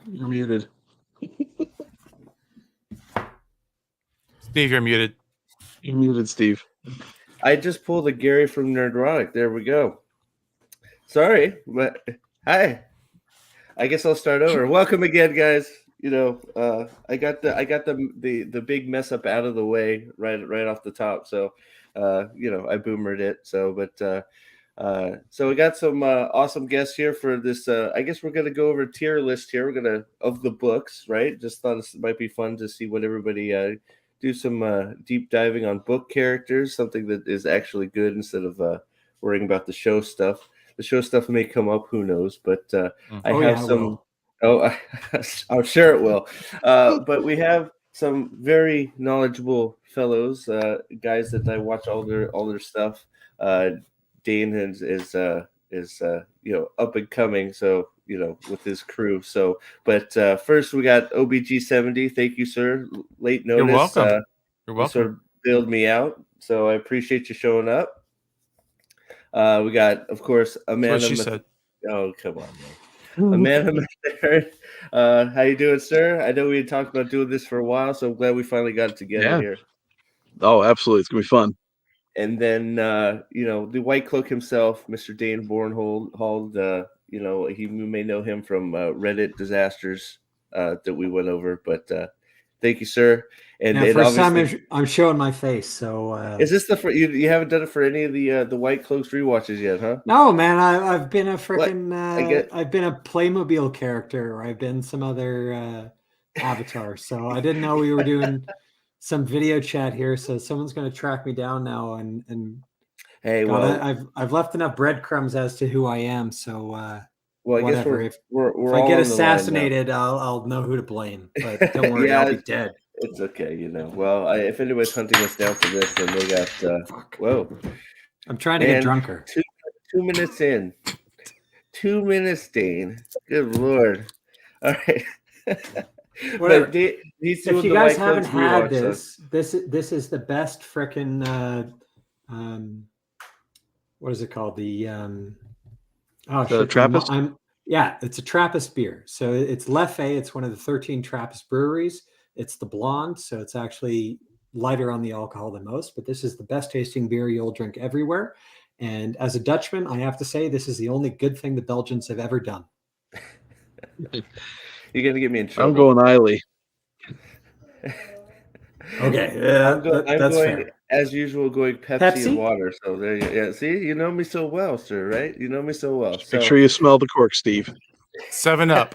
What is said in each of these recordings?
You're muted. Steve, you're muted. You're muted, Steve. I just pulled a Gary from Nerdrotic. There we go. Sorry, but hi. I guess I'll start over. Welcome again, guys. You know, I got the big mess up out of the way right off the top. So, you know, I boomered it. So, so we got some awesome guests here for this. I guess we're gonna go over a tier list here. We're gonna of the books, right? Just thought it might be fun to see what everybody do some deep diving on book characters, something that is actually good instead of worrying about the show stuff. The show stuff may come up, who knows? But I have some. I'm sure it will. But we have some very knowledgeable fellows, guys that I watch all their stuff. Dane is you know, up and coming, so you know, with his crew. So, but first we got OBG70. Thank you, sir. Late notice. You're welcome. You're welcome. You sort of bailed me out, so I appreciate you showing up. We got, of course, A Man of Manetheren. Oh, come on, man. A Man of Manetheren. How you doing, sir? I know we had talked about doing this for a while, so I'm glad we finally got it together here. Oh, absolutely. It's going to be fun. And then, you know, the White Cloak himself, Mr. Dane Bornhold, you know, you may know him from Reddit disasters that we went over. But thank you, sir. And first time I'm showing my face. So is this you haven't done it for any of the White Cloaks rewatches yet, huh? No, man. I've been a freaking I've been a Playmobil character, or I've been some other avatar. So I didn't know we were doing some video chat here. So someone's going to track me down now, and hey, God, well, I've left enough breadcrumbs as to who I am. So well, I whatever. Guess we're if I get assassinated, I'll know who to blame. But don't worry, I'll be dead. It's okay, you know. Well, if anybody's hunting us down for this, then they got. Whoa! I'm trying to get drunker. 2 minutes in. 2 minutes, Dane. Good Lord! All right. But if you guys haven't had this is the best frickin' what is it called? The Trappist? Yeah, it's a Trappist beer. So it's Leffe. It's one of the 13 Trappist breweries. It's the blonde, so it's actually lighter on the alcohol than most. But this is the best tasting beer you'll drink everywhere. And as a Dutchman, I have to say this is the only good thing the Belgians have ever done. You're gonna get me in trouble. I'm going Eiley. Okay, I'm that's going fair. As usual, going Pepsi and water. So there you go. Yeah, see, you know me so well, sir. Right? You know me so well. Make sure you smell the cork, Steve. 7-Up.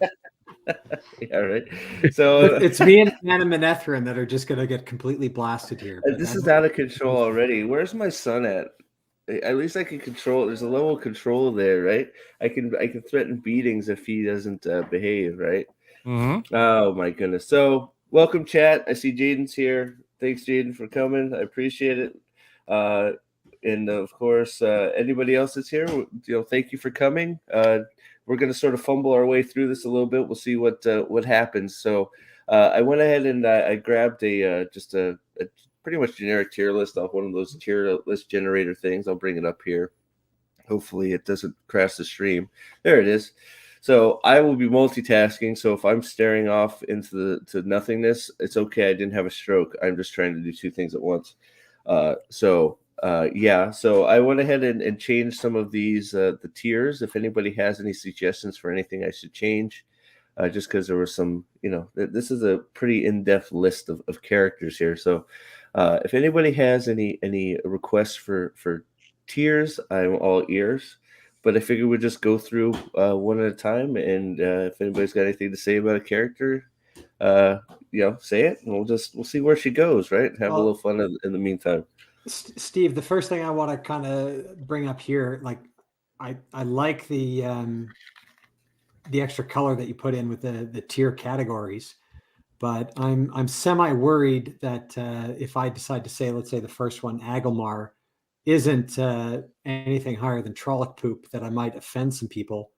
Yeah, right. So it's me and A Man of Manetheren that are just gonna get completely blasted here. This is out of control already. Where's my son at? At least I can control. There's a level of control there, right? I can threaten beatings if he doesn't behave, right? Mm-hmm. Oh my goodness. So welcome, chat. I see Jaden's here. Thanks, Jaden, for coming. I appreciate it. And of course, anybody else that's here, you know, thank you for coming. We're going to sort of fumble our way through this a little bit. We'll see what happens. So I went ahead and I grabbed just a pretty much generic tier list off one of those tier list generator things. I'll bring it up here. Hopefully it doesn't crash the stream. There it is. So I will be multitasking. So if I'm staring off into nothingness, it's okay. I didn't have a stroke. I'm just trying to do two things at once. So I went ahead and changed some of these the tiers. If anybody has any suggestions for anything I should change, just because there were some, you know, this is a pretty in-depth list of characters here. So if anybody has any requests for tiers, I'm all ears. But I figured we'd just go through one at a time, and if anybody's got anything to say about a character, you know, say it, and we'll see where she goes, right? Have a little fun in the meantime. Steve, the first thing I want to kind of bring up here, like I like the extra color that you put in with the tier categories, but I'm semi worried that if I decide to say, let's say the first one, Agelmar, isn't anything higher than Trolloc Poop, that I might offend some people.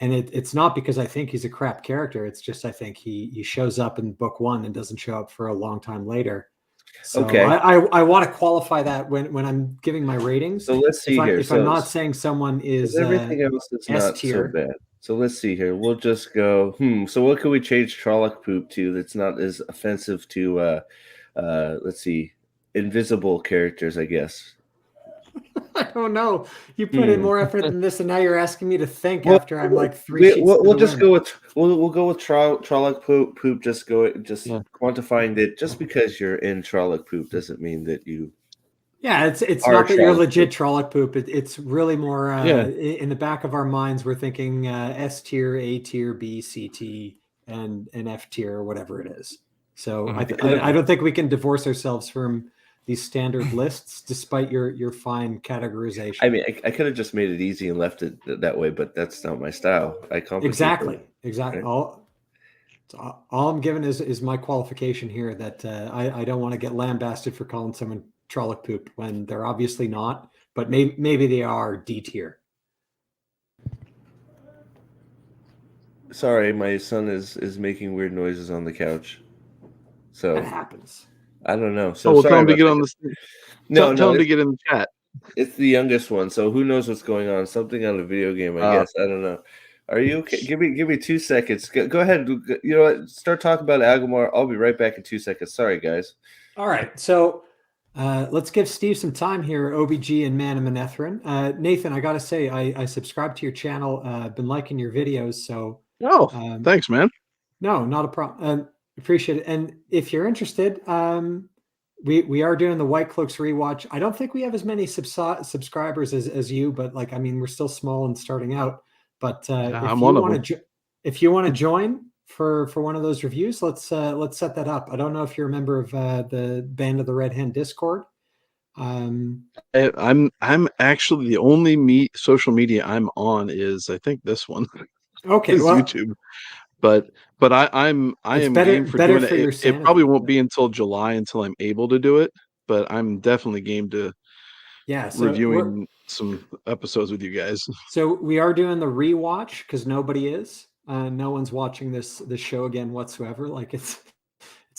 And it's not because I think he's a crap character. It's just I think he shows up in book one and doesn't show up for a long time later. So okay. I want to qualify that when I'm giving my ratings. So let's see here. If I'm not saying someone is everything else is not S-tier, so bad. So let's see here. We'll just go. So what can we change Trolloc poop to that's not as offensive to? Let's see, invisible characters, I guess. I don't know. You put in more effort than this, and now you're asking me to think Well, after I'm like three sheets. We'll just go with we'll go with Trolloc poop. Just quantifying that. Just because you're in Trolloc poop doesn't mean that you. Yeah, it's not that you're legit Trolloc poop. It's really more in the back of our minds. We're thinking S tier, A tier, B, C T, and F tier, or whatever it is. So I don't think we can divorce ourselves from these standard lists, despite your fine categorization. I mean, I could have just made it easy and left it that way, but that's not my style. I complicate exactly. Right? All I'm giving is my qualification here that I don't want to get lambasted for calling someone Trolloc poop when they're obviously not, but maybe they are D tier. Sorry, my son is making weird noises on the couch. So that happens. I don't know. So tell him to get on the. Tell him to get in the chat. It's the youngest one, so who knows what's going on? Something on a video game, I guess. I don't know. Are you okay? Give me 2 seconds. Go ahead. You know what? Start talking about Agumar. I'll be right back in 2 seconds. Sorry, guys. All right. So let's give Steve some time here. OBG and Man of Manetheren. Nathan, I got to say, I subscribed to your channel. Been liking your videos. So thanks, man. No, not a problem. Appreciate it. And if you're interested, we are doing the White Cloaks rewatch. I don't think we have as many subscribers as you, but like, I mean, we're still small and starting out. But if you want to join for one of those reviews, let's set that up. I don't know if you're a member of the Band of the Red Hand Discord. I'm actually the only social media I'm on is I think this one. Okay, YouTube. But I am game for doing it. It probably won't be until July until I'm able to do it. But I'm definitely game to reviewing some episodes with you guys. So we are doing the rewatch because nobody is. No one's watching this show again whatsoever. Like it's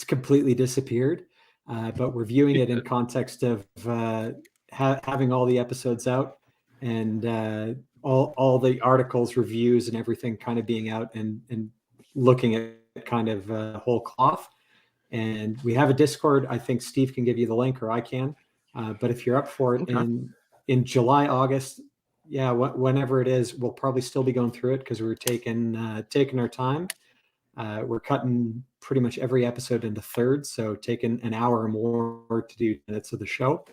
completely disappeared. But we're viewing it in context of having all the episodes out and all the articles, reviews, and everything kind of being out and looking at kind of whole cloth. And we have a Discord. I think Steve can give you the link, or I can. But if you're up for it in July, August, whenever it is, we'll probably still be going through it because we're taking our time. We're cutting pretty much every episode into thirds, so taking an hour or more to do minutes of the show.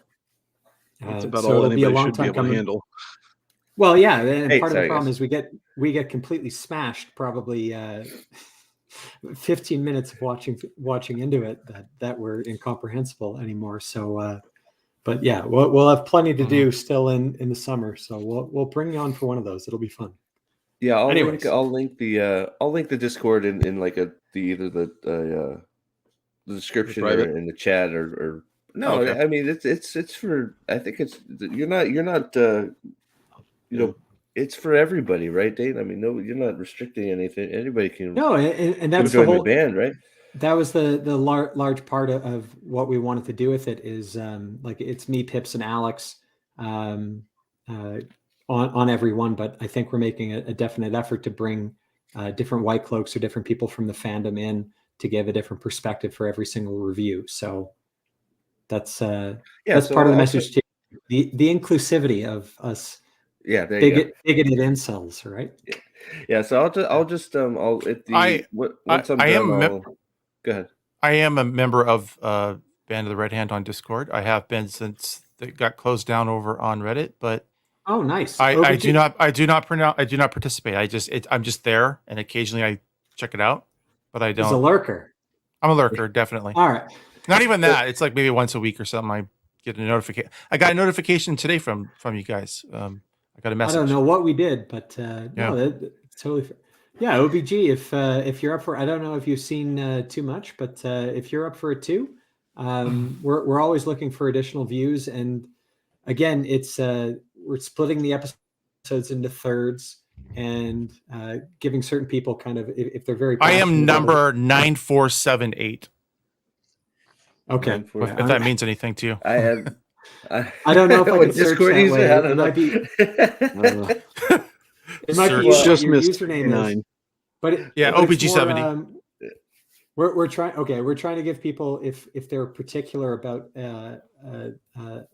That's about all anybody should be able to handle. Well, yeah, and part of the problem is we get completely smashed. Probably 15 minutes of watching into it that were incomprehensible anymore. So, but yeah, we'll have plenty to do still in the summer. So we'll bring you on for one of those. It'll be fun. Yeah, I'll link the Discord in like either the description or in the chat or no. Okay. I mean it's for, I think it's you're not it's for everybody, right, Dave? I mean, no, you're not restricting anything. Anybody can. No, and that's the whole band, right? That was the large part of what we wanted to do with it is like it's me, Pips, and Alex on every one, but I think we're making a definite effort to bring different White Cloaks or different people from the fandom in to give a different perspective for every single review. So that's part of the message too. The inclusivity of us. Yeah, bigoted incels, right? Yeah. So go ahead. I am a member of Band of the Red Hand on Discord. I have been since it got closed down over on Reddit, but oh, nice. I do not participate. I'm just there, and occasionally I check it out, but I don't. He's a lurker. I'm a lurker, definitely. All right. Not even that. It's like maybe once a week or something. I get a notification. I got a notification today from you guys. I got a message. I don't know what we did, but no, that's totally fair. Yeah, OBG, if you're up for, I don't know if you've seen too much, but if you're up for it too, we're always looking for additional views. And again, it's we're splitting the episodes into thirds and giving certain people kind of, if they're very. I am number 9478. Okay, if that means anything to you. I have. I don't know if I can search that way. It might be. It might be just your missed username is, but yeah, but OBG70. We're trying. Okay, we're trying to give people, if they're particular about a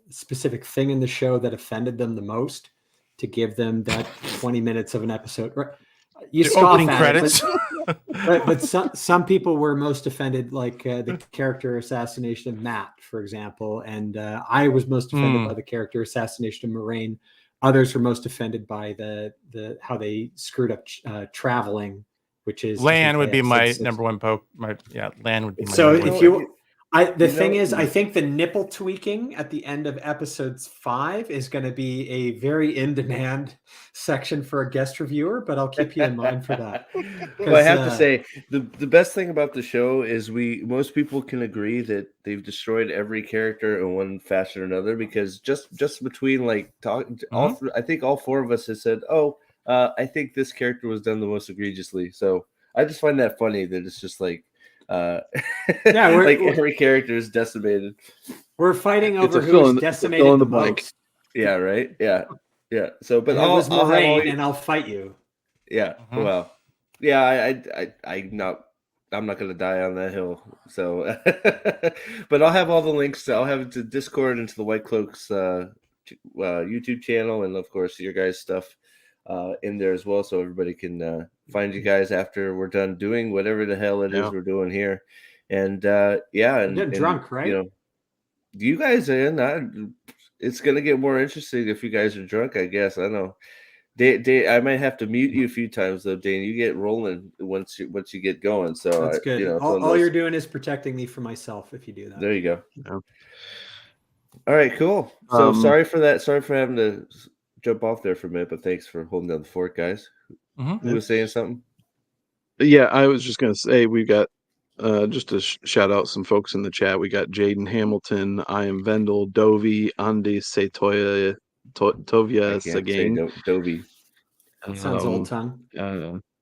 specific thing in the show that offended them the most, to give them that 20 minutes of an episode. You The scoff opening at credits. but some people were most offended, like the character assassination of Matt, for example, and I was most offended by the character assassination of Moraine. Others were most offended by the how they screwed up traveling. Which is Lan would be my number one poke. Lan would be my so number if one you the thing is, I think the nipple tweaking at the end of episodes 5 is going to be a very in-demand section for a guest reviewer, but I'll keep you in mind for that. Well, I have to say, the best thing about the show is most people can agree that they've destroyed every character in one fashion or another, because just between like I think all 4 of us have said, I think this character was done the most egregiously. So I just find that funny that it's just like like every character is decimated. We're fighting over who's decimated the most. Yeah, right. Yeah. So, but it was Moraine, and I'll fight you. Yeah. Well, yeah. I'm not going to die on that hill. So, but I'll have all the links. I'll have it to Discord and to the White Cloaks YouTube channel, and of course your guys' stuff in there as well, so everybody can find you guys after we're done doing whatever the hell it is we're doing here. And and getting drunk, right? You know, you guys it's gonna get more interesting if you guys are drunk, I guess. I don't know. I might have to mute you a few times though, Dane. You get rolling once you get going. So that's good. All you're doing is protecting me from myself if you do that. There you go. Yeah. All right, cool. So sorry for that. Sorry for having to jump off there for a minute, but thanks for holding down the fort, guys. Who was saying something? Yeah, I was just gonna say we got just to shout out some folks in the chat. We got Jaden Hamilton, I am Vendel, Dovi, Andy Setoya, Tovia Sagang. Dovi. Sounds old tongue.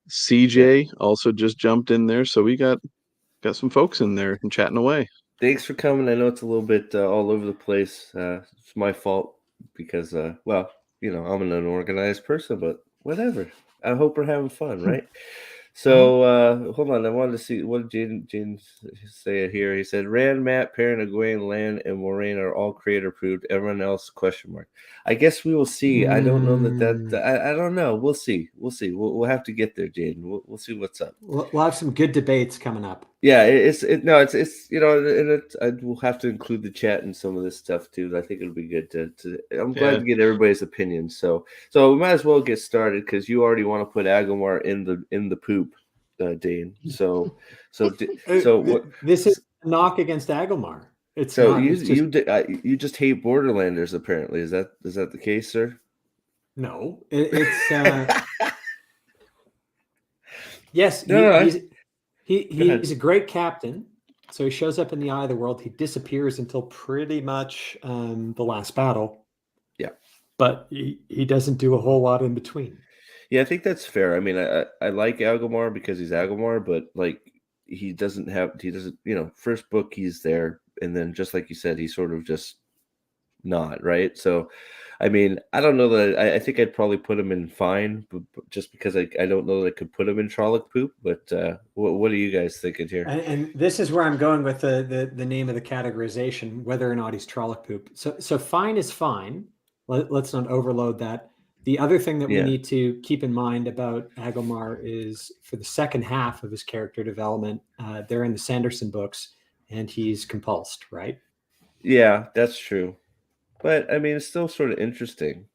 CJ also just jumped in there, so we got some folks in there and chatting away. Thanks for coming. I know it's a little bit all over the place. It's my fault because, well, you know, I'm an unorganized person, but whatever. I hope we're having fun, right? So hold on. I wanted to see what did Jaden say it here. He said, Rand, Matt, Perrin, Gwen, Lan, and Moraine are all creator approved. Everyone else, ? I guess we will see. I don't know that I don't know. We'll see. We'll have to get there, Jaden. We'll see what's up. We'll have some good debates coming up. Yeah, it's you know, and I will have to include the chat and some of this stuff too. I think it'll be good to I'm glad to get everybody's opinions. So we might as well get started because you already want to put Agomar in the poop, Dane. So what? This is a knock against Agomar. It's so not, you just hate Borderlanders apparently. Is that the case, sir? No, it's yes. No, He's a great captain. So he shows up in the Eye of the World. He disappears until pretty much the last battle. Yeah. But he doesn't do a whole lot in between. Yeah, I think that's fair. I mean, I like Agomar because he's Agomar, but like he doesn't, you know, first book he's there, and then just like you said, he's sort of just not, right? So I mean, I don't know that I think I'd probably put him in fine, but just because I don't know that I could put him in Trolloc poop. But what are you guys thinking here? And this is where I'm going with the name of the categorization, whether or not he's Trolloc poop. So fine is fine. Let's not overload that. The other thing that we need to keep in mind about Agomar is for the second half of his character development, they're in the Sanderson books, and he's compulsed, right? Yeah, that's true. But I mean, it's still sort of interesting.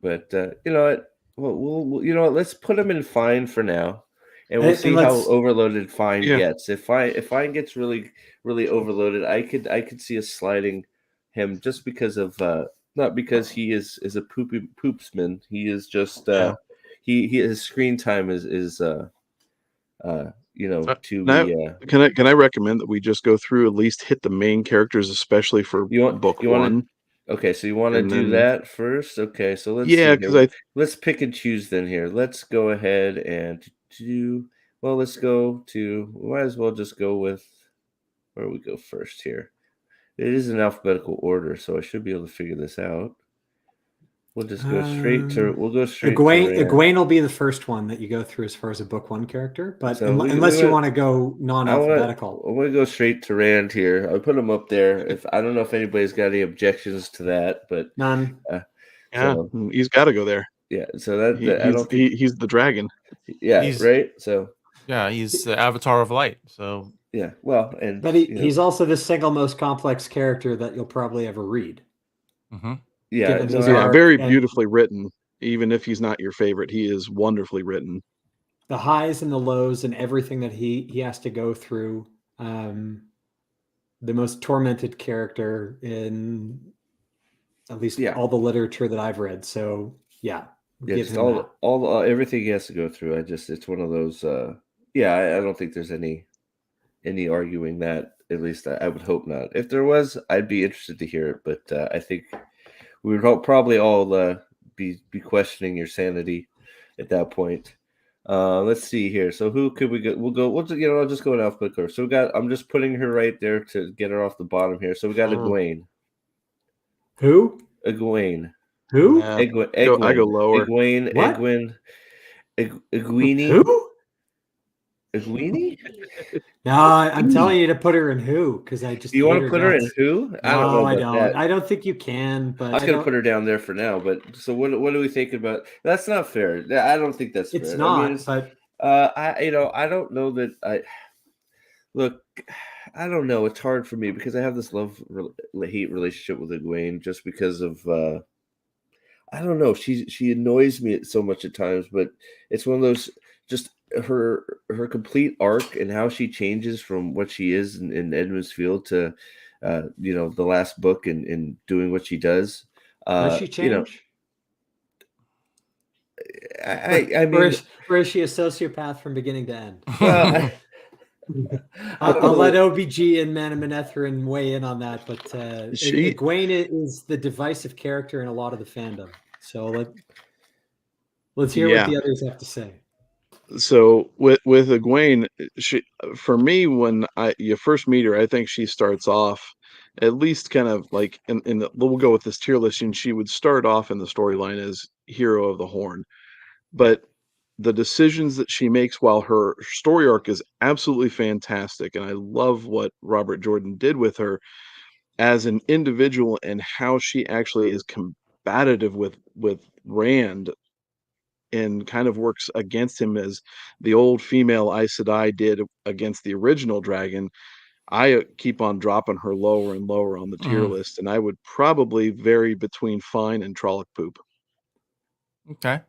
But you know what? We'll you know what? Let's put him in fine for now, and we'll see how overloaded fine gets. If fine gets really overloaded, I could see us sliding him just because of not because he is a poopsman. He is just he his screen time is you know, to be. Can I recommend that we just go through at least hit the main characters, especially for book one? Okay, so you want to do that first? Okay, so let's let's pick and choose then here. Let's go ahead and do let's go to we might as well just go with where do we go first here. It is in alphabetical order, so I should be able to figure this out. We'll just go straight to. We'll go straight. Egwene will be the first one that you go through as far as a book 1 character, but so unless you want to go non-alphabetical, I'm going to go straight to Rand here. I'll put him up there. If I don't know if anybody's got any objections to that, but none. He's got to go there. Yeah, so that I don't think he's the dragon. Yeah, right. So yeah, he's the avatar of light. So yeah, well, but he's also the single most complex character that you'll probably ever read. Mm-hmm. Yeah, very beautifully written. Even if he's not your favorite, he is wonderfully written. The highs and the lows and everything that he has to go through. The most tormented character in at least all the literature that I've read. So yeah, just all everything he has to go through. It's one of those. I don't think there's any arguing that. At least I would hope not. If there was, I'd be interested to hear it. But I think we would probably all be questioning your sanity at that point. Let's see here. So who could we go? I'll just go in alphabetical order. So I'm just putting her right there to get her off the bottom here. So we got Egwene. Who? Egwene. Who? Yeah. Egwene. I go lower. Egwene. What? Egwene. Who? Egwene? No, I'm telling you to put her in who, because I just. Do you want to put her in who? I don't know. I don't. That. I don't think you can. But I was going to put her down there for now. But so what do we think about? That's not fair. I don't think that's fair. It's not. But I don't know that I. Look, I don't know. It's hard for me because I have this love-hate relationship with Gwen just because of. I don't know. She annoys me so much at times, but it's one of those just. Her complete arc and how she changes from what she is in Edmund's Field to the last book and doing what she does. Does she change? I mean, or is she a sociopath from beginning to end? Well, I'll let OBG and Man of Manetheren weigh in on that, but Gwen is the divisive character in a lot of the fandom. So let's hear what the others have to say. So with Egwene, for me, when you first meet her, I think she starts off at least kind of like we'll go with this tier list, and she would start off in the storyline as hero of the Horn, but the decisions that she makes while her story arc is absolutely fantastic, and I love what Robert Jordan did with her as an individual and how she actually is combative with Rand. And kind of works against him as the old female Aes Sedai did against the original dragon. I keep on dropping her lower and lower on the tier list, and I would probably vary between Fine and Trolloc Poop. Okay.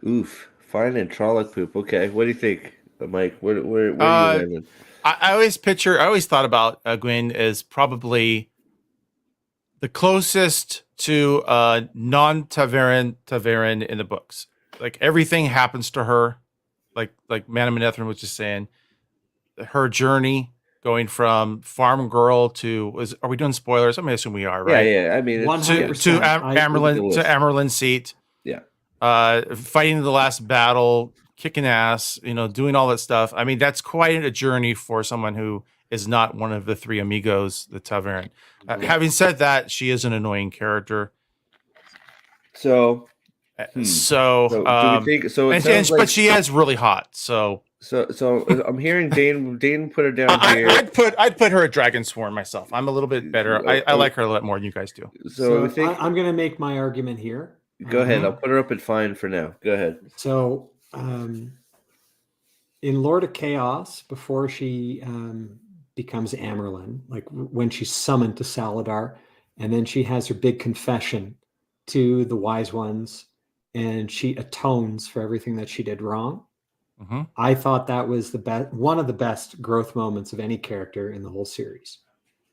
Oof, Fine and Trolloc Poop. Okay, what do you think, Mike? Where are you landing? I always thought about Gwen as probably the closest to non-Ta'veren in the books. Like everything happens to her, like Man of Manetheren was just saying. Her journey going from farm girl to are we doing spoilers? I'm gonna assume we are, right? Yeah. I mean, to Amyrlin Seat. Yeah. Fighting the last battle, kicking ass, doing all that stuff. I mean, that's quite a journey for someone who is not one of the three amigos, the Ta'veren. Having said that, she is an annoying character. So do we think so? But she is really hot. So I'm hearing Dane put her down here. I'd put her at Dragonsworn myself. I'm a little bit better. I like her a lot more than you guys do. So I'm going to make my argument here. Go ahead. I'll put her up at Fine for now. Go ahead. So in Lord of Chaos, before she becomes Amyrlin, like when she's summoned to Saladar, and then she has her big confession to the Wise Ones, and she atones for everything that she did wrong. Mm-hmm. I thought that was one of the best growth moments of any character in the whole series.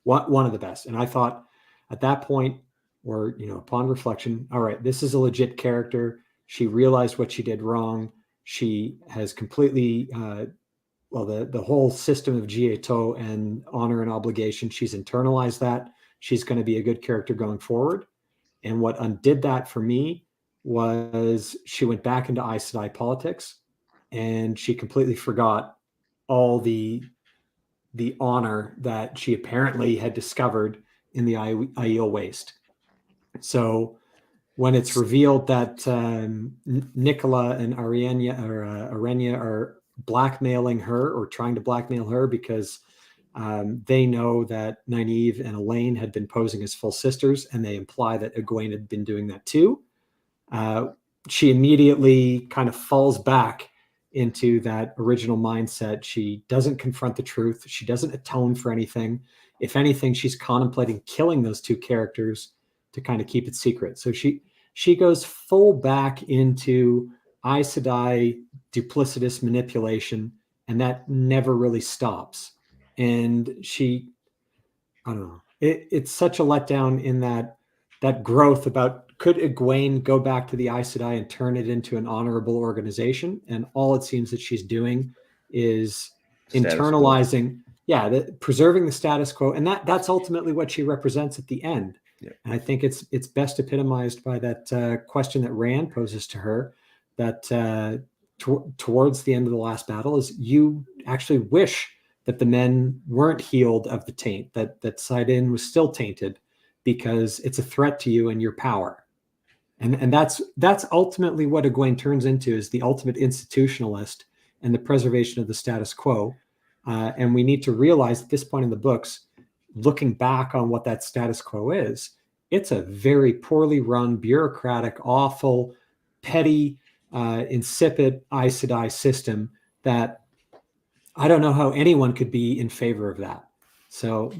One of the best. And I thought at that point, or upon reflection, all right, this is a legit character. She realized what she did wrong. She has completely the whole system of Jieto and honor and obligation, she's internalized that. She's going to be a good character going forward. And what undid that for me was she went back into Aes Sedai politics, and she completely forgot all the honor that she apparently had discovered in the Aiel Waste. So when it's revealed that Nicola and Arenya are blackmailing her or trying to blackmail her because they know that Nynaeve and Elaine had been posing as full sisters, and they imply that Egwene had been doing that too. She immediately kind of falls back into that original mindset. She doesn't confront the truth. She doesn't atone for anything. If anything, she's contemplating killing those two characters to kind of keep it secret. So she goes full back into Aes Sedai duplicitous manipulation, and that never really stops. And I don't know, it's such a letdown in that growth about, could Egwene go back to the Aes Sedai and turn it into an honorable organization? And all it seems that she's doing is internalizing, preserving the status quo. And that's ultimately what she represents at the end. Yeah. And I think it's best epitomized by that question that Rand poses to her, that towards the end of the last battle, is you actually wish that the men weren't healed of the taint, that Saidin was still tainted, because it's a threat to you and your power. And that's ultimately what Egwene turns into, is the ultimate institutionalist and the preservation of the status quo. And we need to realize at this point in the books, looking back on what that status quo is, it's a very poorly run, bureaucratic, awful, petty, insipid Aes Sedai system that I don't know how anyone could be in favor of that. So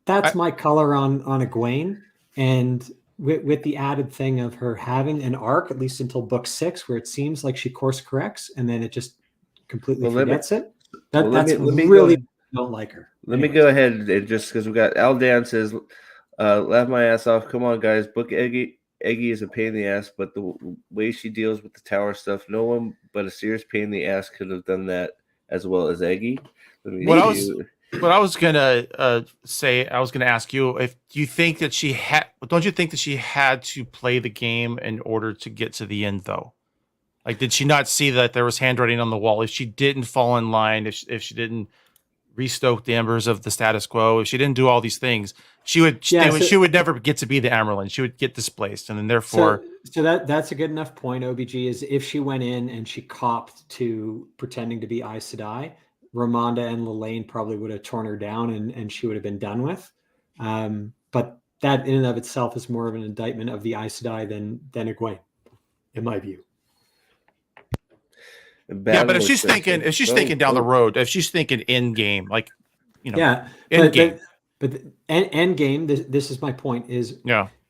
that's my color on Egwene. And with the added thing of her having an arc, at least until book 6, where it seems like she course corrects and then it just completely forgets it. That's really, don't like her. Let me go ahead and just, because we got Aldan says, laugh my ass off. Come on, guys. Book Eggy is a pain in the ass, but the way she deals with the tower stuff, no one but a serious pain in the ass could have done that as well as Eggy. What I was gonna say, I was gonna ask you, if you think that don't you think that she had to play the game in order to get to the end, though? Like, did she not see that there was handwriting on the wall? If she didn't fall in line, if she didn't restoke the embers of the status quo, if she didn't do all these things, she would never get to be the Amyrlin. She would get displaced, and then therefore. So that's a good enough point. OBG is, if she went in and she copped to pretending to be Aes Sedai, Ramonda and Elaine probably would have torn her down, and she would have been done with. But that in and of itself is more of an indictment of the Aes Sedai than Egwene, in my view. Yeah, but if she's thinking down the road, if she's thinking end game, like, end game. But end game, this is my point, is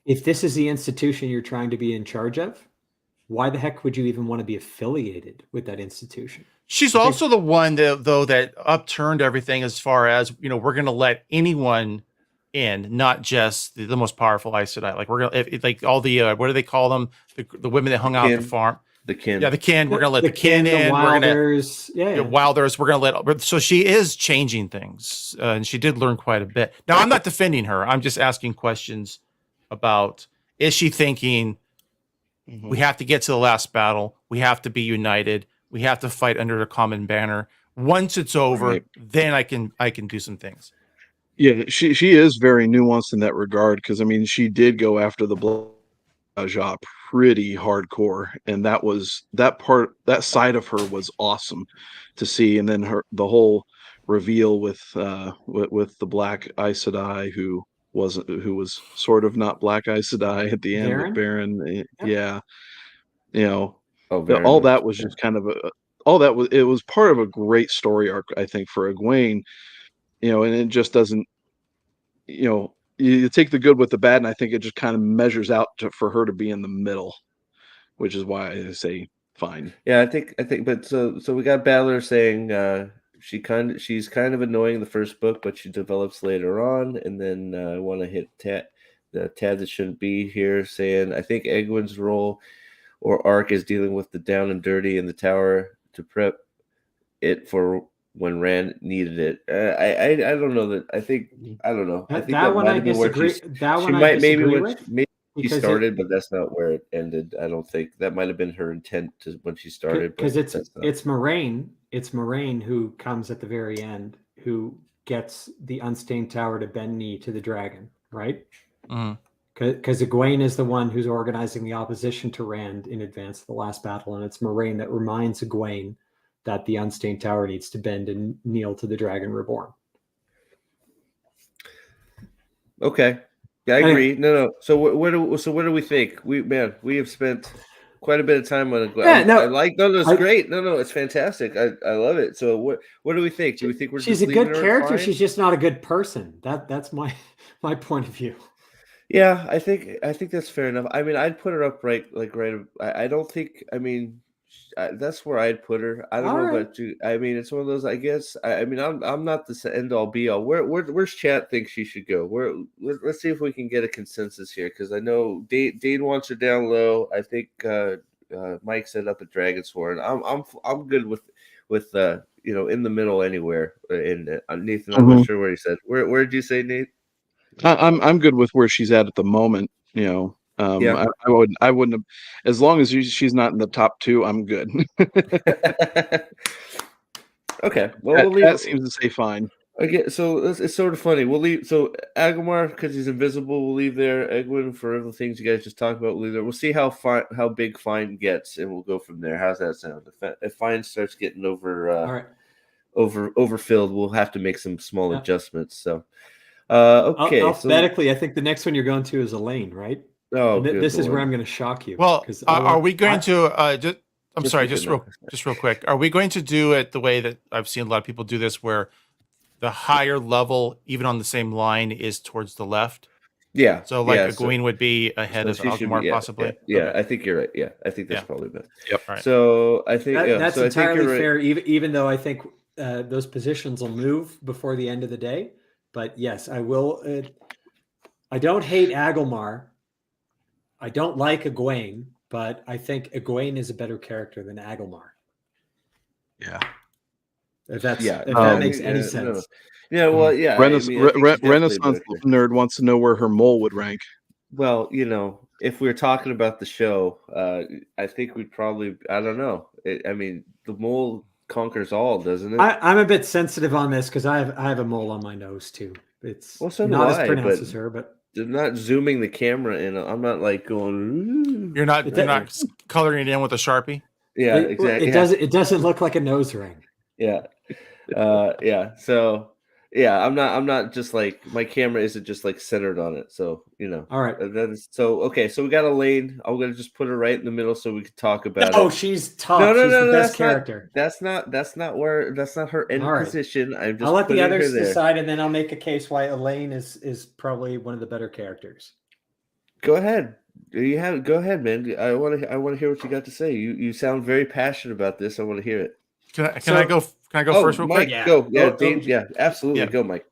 if this is the institution you're trying to be in charge of, why the heck would you even want to be affiliated with that institution? She's also the one that upturned everything, as far as, we're going to let anyone in, not just the most powerful Aes Sedai. Like, we're going to, like, all the, what do they call them? The women that hung out the farm. The kin. Yeah, the kin. We're going to let the kin in. Wilders. Wilders. We're going to let. So she is changing things, and she did learn quite a bit. Now, I'm not defending her. I'm just asking questions about, is she thinking, we have to get to the last battle, we have to be united, we have to fight under a common banner. Once it's over, then I can do some things. Yeah, she is very nuanced in that regard, because she did go after the Blaja pretty hardcore, and that side of her was awesome to see. And then the whole reveal with the Black Aes Sedai, who was sort of not Black Aes Sedai at the end with Baron. Yeah. All that was just kind of it was part of a great story arc, I think, for Egwene, and it just doesn't, you take the good with the bad, and I think it just kind of measures out for her to be in the middle, which is why I say fine. Yeah, I think, but so we got Battler saying she's kind of annoying the first book, but she develops later on. And then I want to hit Tad that shouldn't be here, saying, I think Egwene's role or arc is dealing with the down and dirty in the tower to prep it for when Rand needed it. I don't know that. I don't know. I think that one I disagree. Maybe she started, but that's not where it ended. I don't think that might have been her intent when she started. Because it's Moraine. It's Moraine who comes at the very end, who gets the unstained tower to bend knee to the dragon, right? Mm-hmm. because Egwene is the one who's organizing the opposition to Rand in advance of the last battle, and it's Moraine that reminds Egwene that the Unstained Tower needs to bend and kneel to the Dragon Reborn. Okay, yeah, I agree. No. So what do we think? We have spent quite a bit of time on it. Yeah, it's great. No, it's fantastic. I love it. So what do we think? Do we think she's a good character? She's just not a good person. That's my point of view. Yeah, I think that's fair enough. I mean, I'd put her up right. I don't think. I mean, that's where I'd put her. I don't know about you. I mean, it's one of those. I guess. I mean, I'm not the end all be all. Where's chat think she should go? Let's see if we can get a consensus here, because I know Dane wants her down low. I think Mike set up a Dragon Sword. I'm good with in the middle anywhere. And Nathan, I'm not sure where he said. Where did you say, Nate? I'm good with where she's at the moment. Yeah. I wouldn't have, as long as she's not in the top 2, I'm good. Okay, well, that seems to say fine. Okay, so it's sort of funny. We'll leave. So Agumar, because he's invisible, we'll leave there. Egwene, for the things you guys just talked about, we'll leave there. We'll see how big Fine gets, and we'll go from there. How's that sound? If Fine starts getting overfilled, we'll have to make some small adjustments. So. Okay. Alphabetically, I think the next one you're going to is Elaine, right? Oh, this is where I'm going to shock you. Well, are we going to? Just real quick. Are we going to do it the way that I've seen a lot of people do this, where the higher level, even on the same line, is towards the left? Yeah. So Egwene would be ahead of Agumar, possibly. Yeah, okay. I think you're right. Yeah, I think that's probably best. Yep. Right. So I think that's entirely fair. Even though I think those positions will move before the end of the day. But yes, I will. I don't hate Agumar. I don't like Egwene, but I think Egwene is a better character than Agumar. Yeah. If that makes any sense. No. Yeah, well, yeah. Renaissance nerd wants to know where her mole would rank. Well, if we were talking about the show, I think we'd probably. I don't know. I mean, the mole conquers all, doesn't it? I'm a bit sensitive on this because I have a mole on my nose too. It's not as pronounced as her, but I'm not zooming the camera in. I'm not like going. Ooh. You're not coloring it in with a Sharpie. Yeah, exactly. It doesn't look like a nose ring. Yeah, yeah. So yeah, I'm not just like, my camera isn't just like centered on it. So All right. Okay. So we got Elaine. I'm gonna just put her right in the middle so we can talk about it. Oh, she's top. No, she's the best character. That's not her end position. I'm just. I'll let the others decide, and then I'll make a case why Elaine is probably one of the better characters. Go ahead. Go ahead, man. I want to hear what you got to say. You sound very passionate about this. I want to hear it. Can I go first real Mike, quick? Go. Yeah, Dave, yeah, absolutely. Yeah. Go, Mike.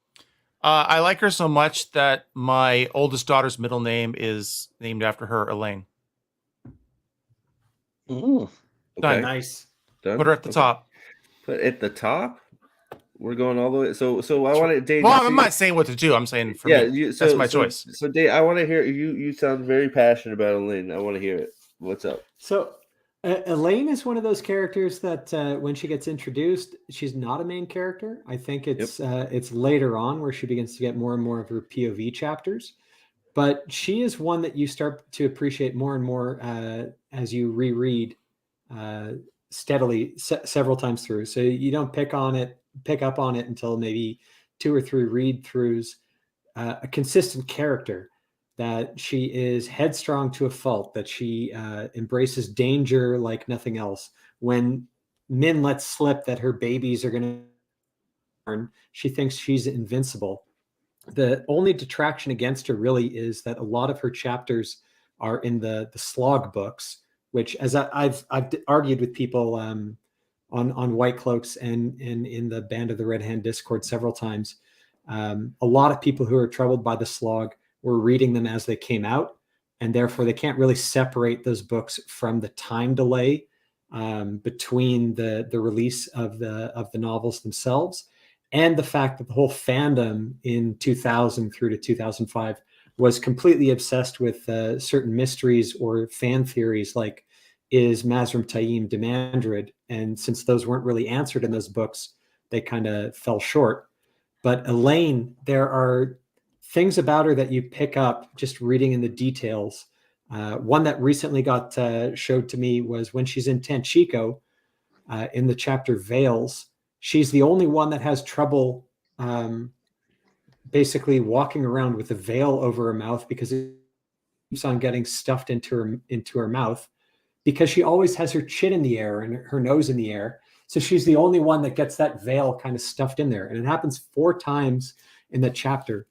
I like her so much that my oldest daughter's middle name is named after her, Elaine. Okay. Done. Nice. Done? Put her at the top. Put at the top? We're going all the way. So I want to, Dave. Well, I'm not saying what to do. I'm saying for me. That's my choice. So Dave, I want to hear you. You sound very passionate about Elaine. I want to hear it. What's up? So Elaine is one of those characters that when she gets introduced, she's not a main character. I think it's later on where she begins to get more and more of her POV chapters. But she is one that you start to appreciate more and more as you reread steadily several times through. So you don't pick up on it until maybe 2 or 3 read throughs. A consistent character, that she is headstrong to a fault, that she embraces danger like nothing else. When Min lets slip that her babies are going to born, she thinks she's invincible. The only detraction against her really is that a lot of her chapters are in the slog books, which, as I've argued with people on White Cloaks and in the Band of the Red Hand Discord several times, a lot of people who are troubled by the slog were reading them as they came out, and therefore they can't really separate those books from the time delay between the release of the novels themselves, and the fact that the whole fandom in 2000 through to 2005 was completely obsessed with certain mysteries or fan theories, like, is Mazrim Taim Demandred? And since those weren't really answered in those books, they kind of fell short. But Elaine, there are things about her that you pick up just reading in the details. One that recently got showed to me was when she's in Tanchico in the chapter Veils. She's the only one that has trouble basically walking around with a veil over her mouth because it keeps on getting stuffed into her mouth, because she always has her chin in the air and her nose in the air. So she's the only one that gets that veil kind of stuffed in there. And it happens 4 times in the chapter.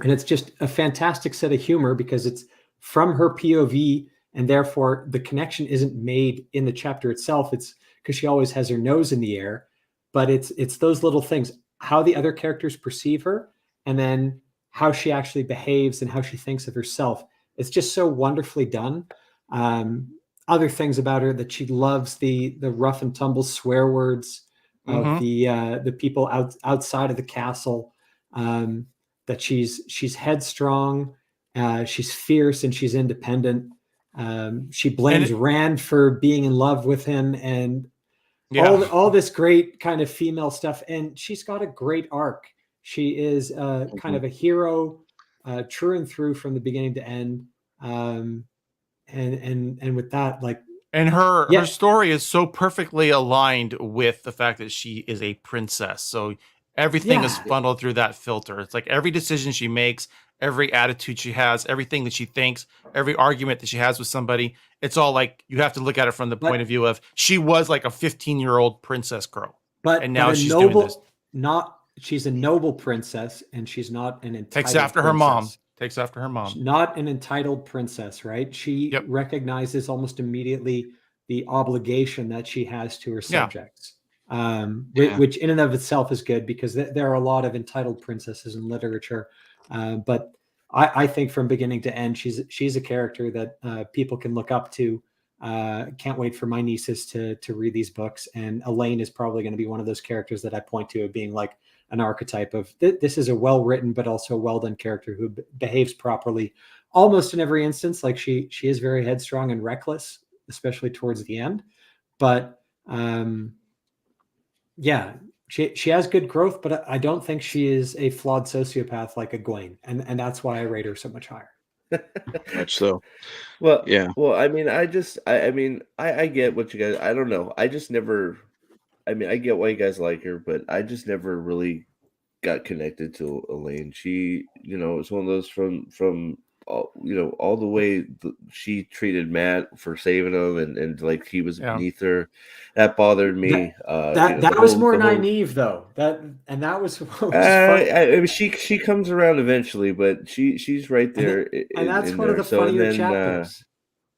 And it's just a fantastic set of humor because it's from her POV, and therefore the connection isn't made in the chapter itself. It's because she always has her nose in the air, but it's those little things, how the other characters perceive her, and then how she actually behaves and how she thinks of herself. It's just so wonderfully done. Other things about her, that she loves the rough and tumble swear words of the people outside of the castle. That she's headstrong, she's fierce, and she's independent. She blames Rand for being in love with him, and all this great kind of female stuff. And she's got a great arc. She is kind of a hero, true and through from the beginning to end. And with that, like, and her story is so perfectly aligned with the fact that she is a princess. So everything is funneled through that filter. It's like every decision she makes, every attitude she has, everything that she thinks, every argument that she has with somebody, it's all like you have to look at it from the point of view of she was like a 15-year-old princess girl. And now she's doing this. She's a noble princess, and she's not an entitled Takes after her mom. Takes after her mom. She's not an entitled princess, right? She recognizes almost immediately the obligation that she has to her subjects, which in and of itself is good, because there are a lot of entitled princesses in literature. But I think from beginning to end, she's a character that people can look up to. Can't wait for my nieces to read these books. And Elaine is probably going to be one of those characters that I point to of being like an archetype of this is a well-written but also well-done character who behaves properly almost in every instance. Like she is very headstrong and reckless, especially towards the end. But she has good growth, but I don't think she is a flawed sociopath like a Gwen, and that's why I rate her so much higher. Much so. Well, I mean, I get what you guys. I don't know. I just never. I mean, I get why you guys like her, but I just never really got connected to Elaine. She, it's one of those from all the way she treated Matt for saving him, and like he was beneath her. That bothered me. That was more naive, though. That was what was funny. I mean, she comes around eventually, but she's right there, and that's one of the funnier chapters.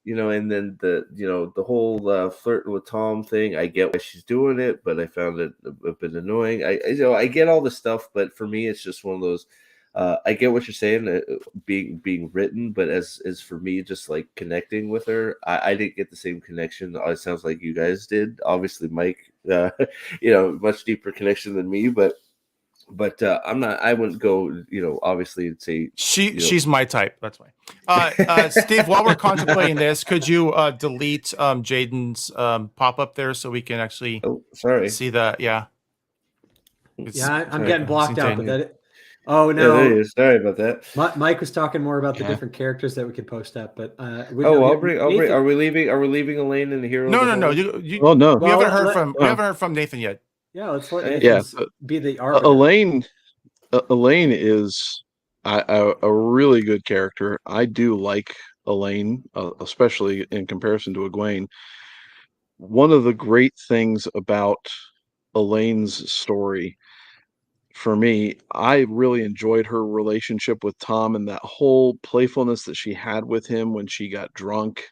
And then the whole flirting with Tom thing, I get why she's doing it, but I found it a bit annoying. I get all the stuff, but for me, it's just one of those. I get what you're saying, being written, but as for me, just like connecting with her, I didn't get the same connection. It sounds like you guys did. Obviously, Mike, much deeper connection than me, but I'm not. I wouldn't go. Obviously, say she's my type. That's why. Steve, while we're contemplating this, could you delete Jaden's pop up there so we can actually see the I'm getting blocked out, but that. Oh no! Yeah, sorry about that. Mike was talking more about the different characters that we could post up, but I'll bring. Are we leaving Elaine and the hero? No. No. We haven't heard from Nathan yet. Yeah, let's let Nathan be the arbiter. Elaine is a really good character. I do like Elaine, especially in comparison to Egwene. One of the great things about Elaine's story, for me, I really enjoyed her relationship with Tom and that whole playfulness that she had with him when she got drunk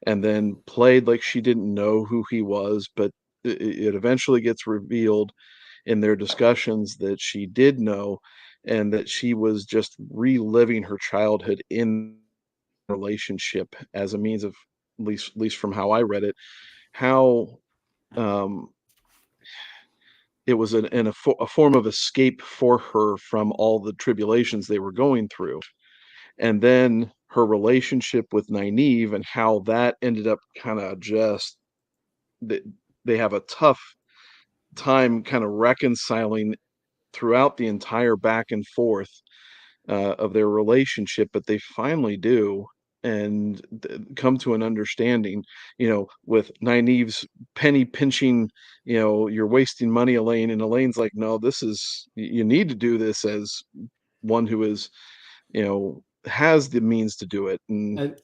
and then played like she didn't know who he was, but it eventually gets revealed in their discussions that she did know, and that she was just reliving her childhood in relationship as a means of, at least from how I read it, how it was a form of escape for her from all the tribulations they were going through. And then her relationship with Nynaeve and how that ended up kind of just, they have a tough time kind of reconciling throughout the entire back and forth. of their relationship, but they finally do, and come to an understanding, with Nynaeve's penny pinching, you're wasting money, Elaine, and Elaine's like, no, you need to do this as one who is, has the means to do it. And,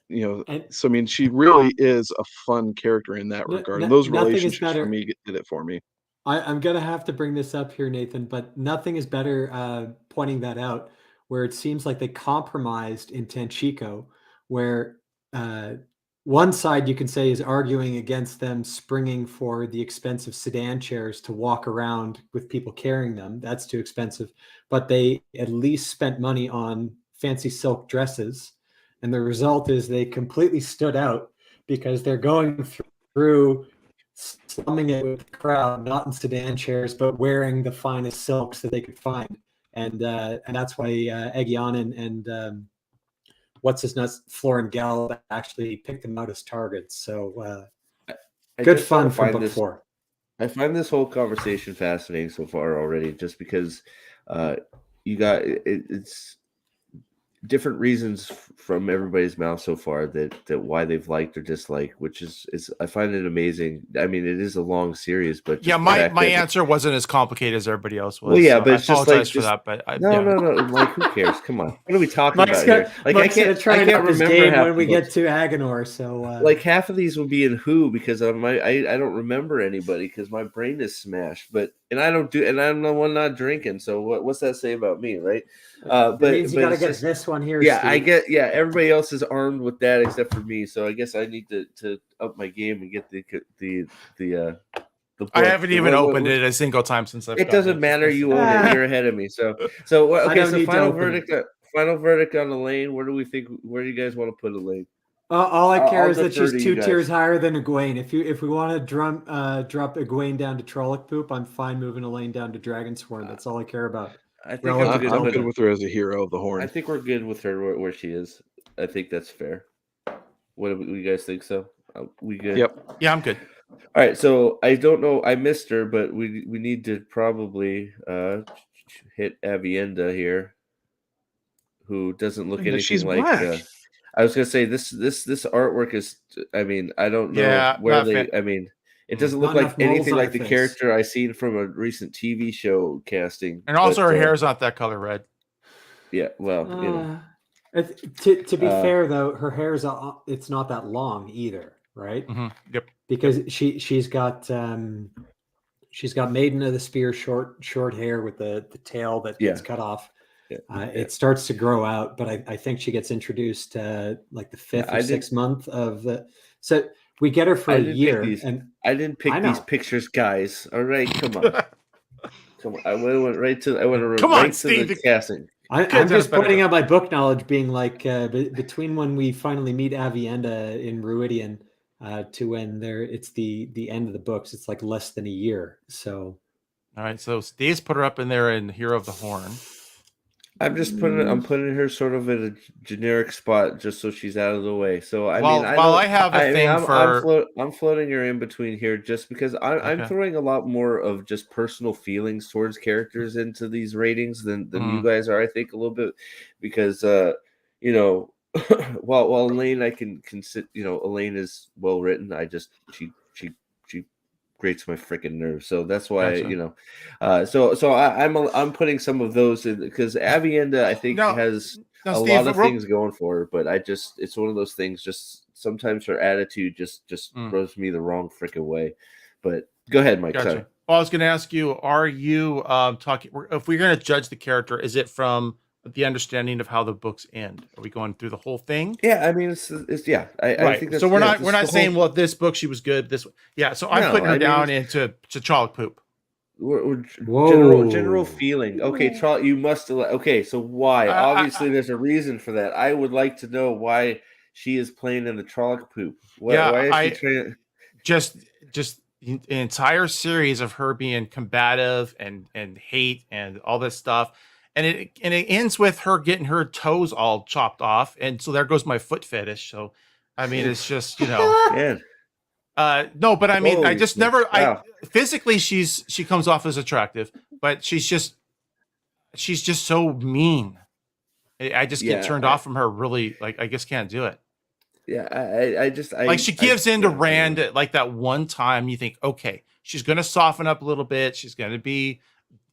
so I mean, she really is a fun character in that regard. And those relationships for me did it for me. I'm going to have to bring this up here, Nathan, but nothing is better pointing that out, where it seems like they compromised in Tenchiko, where one side you can say is arguing against them springing for the expensive sedan chairs to walk around with people carrying them. That's too expensive. But they at least spent money on fancy silk dresses. And the result is they completely stood out because they're going through slumming it with the crowd, not in sedan chairs, but wearing the finest silks that they could find. And that's why Egion and what's his nuts, Florin Gall actually picked them out as targets. So good fun from book 4. I find this whole conversation fascinating so far already, just because you got it's different reasons from everybody's mouth so far that why they've liked or disliked, which is I find it amazing. I mean, it is a long series, but yeah, my answer wasn't as complicated as everybody else was. Well, yeah, but it's just like for that. But no, like who cares? Come on, what are we talking about here? Like Mike's I can't remember when we get to Agonor. So like half of these will be in Who because I don't remember anybody because my brain is smashed. And I'm the one not drinking. So what's that say about me, right? But means you got to get this one here. Yeah, Steve. Everybody else is armed with that except for me. So I guess I need to up my game and get the book. I haven't even opened it a single time since I've. It doesn't matter. You own it. You're ahead of me. So okay. So final verdict on Elaine. Where do we think? Where do you guys want to put Elaine? All I care is that she's 2 tiers higher than Egwene. If we want to drop Egwene down to Trolloc Poop, I'm fine moving Elaine down to Dragonsworn. That's all I care about. I think I'm good with her as a hero of the Horn. I think we're good with her where she is. I think that's fair. What do you guys think? So we good? Yep. Yeah, I'm good. All right. So I don't know. I missed her, but we need to probably hit Avienda here, who doesn't look anything like. I was gonna say this artwork is. I mean, I don't know where they. I mean. It doesn't look like anything like the character I seen from a recent TV show casting. And also her hair is not that color red. Yeah, well, To be fair though, her hair is it's not that long either, right? Mm-hmm. Yep. Because she's got Maiden of the Spear short hair with the tail that gets cut off. It starts to grow out, but I think she gets introduced like the 5th or 6th month of the so. We get her for a year, and I didn't pick these pictures, guys. All right, come on, come on. I went right to the casting. I'm just pointing out my book knowledge, being like between when we finally meet Avienda in Ruidian to when it's the end of the books, it's like less than a year. So, all right. So Steve's put her up in there in Hero of the Horn. I'm just putting her sort of in a generic spot just so she's out of the way. So I'm floating her in between here just because I'm throwing a lot more of just personal feelings towards characters into these ratings than you guys are. I think a little bit because while Elaine I can consider Elaine is well written. She grates my freaking nerves, so that's why I'm putting some of those in because Avienda I think has lot of things going for her, but it's one of those things. Just sometimes her attitude just throws me the wrong freaking way. But go ahead, Mike. Gotcha. Sorry. Well, I was going to ask you: are you talking? If we're going to judge the character, is it from the understanding of how the books end? Are we going through the whole thing? Yeah, I mean, it's I think that's, so. We're not saying well, this book she was good. This So I'm putting her down into Trolloc Poop. General feeling. Okay, Trolloc, you must. Okay, so why? Obviously, there's a reason for that. I would like to know why she is playing in the Trolloc Poop. Why is she trying? Just an entire series of her being combative and hate and all this stuff. And it ends with her getting her toes all chopped off, and so there goes my foot fetish. So, I mean, it's just Man. No, but I mean, I just never. Physically, she comes off as attractive, but she's just so mean I just get turned off from her. Really, like I just can't do it. Yeah, I she gives in to Rand at like that one time. You think, okay, she's gonna soften up a little bit. She's gonna be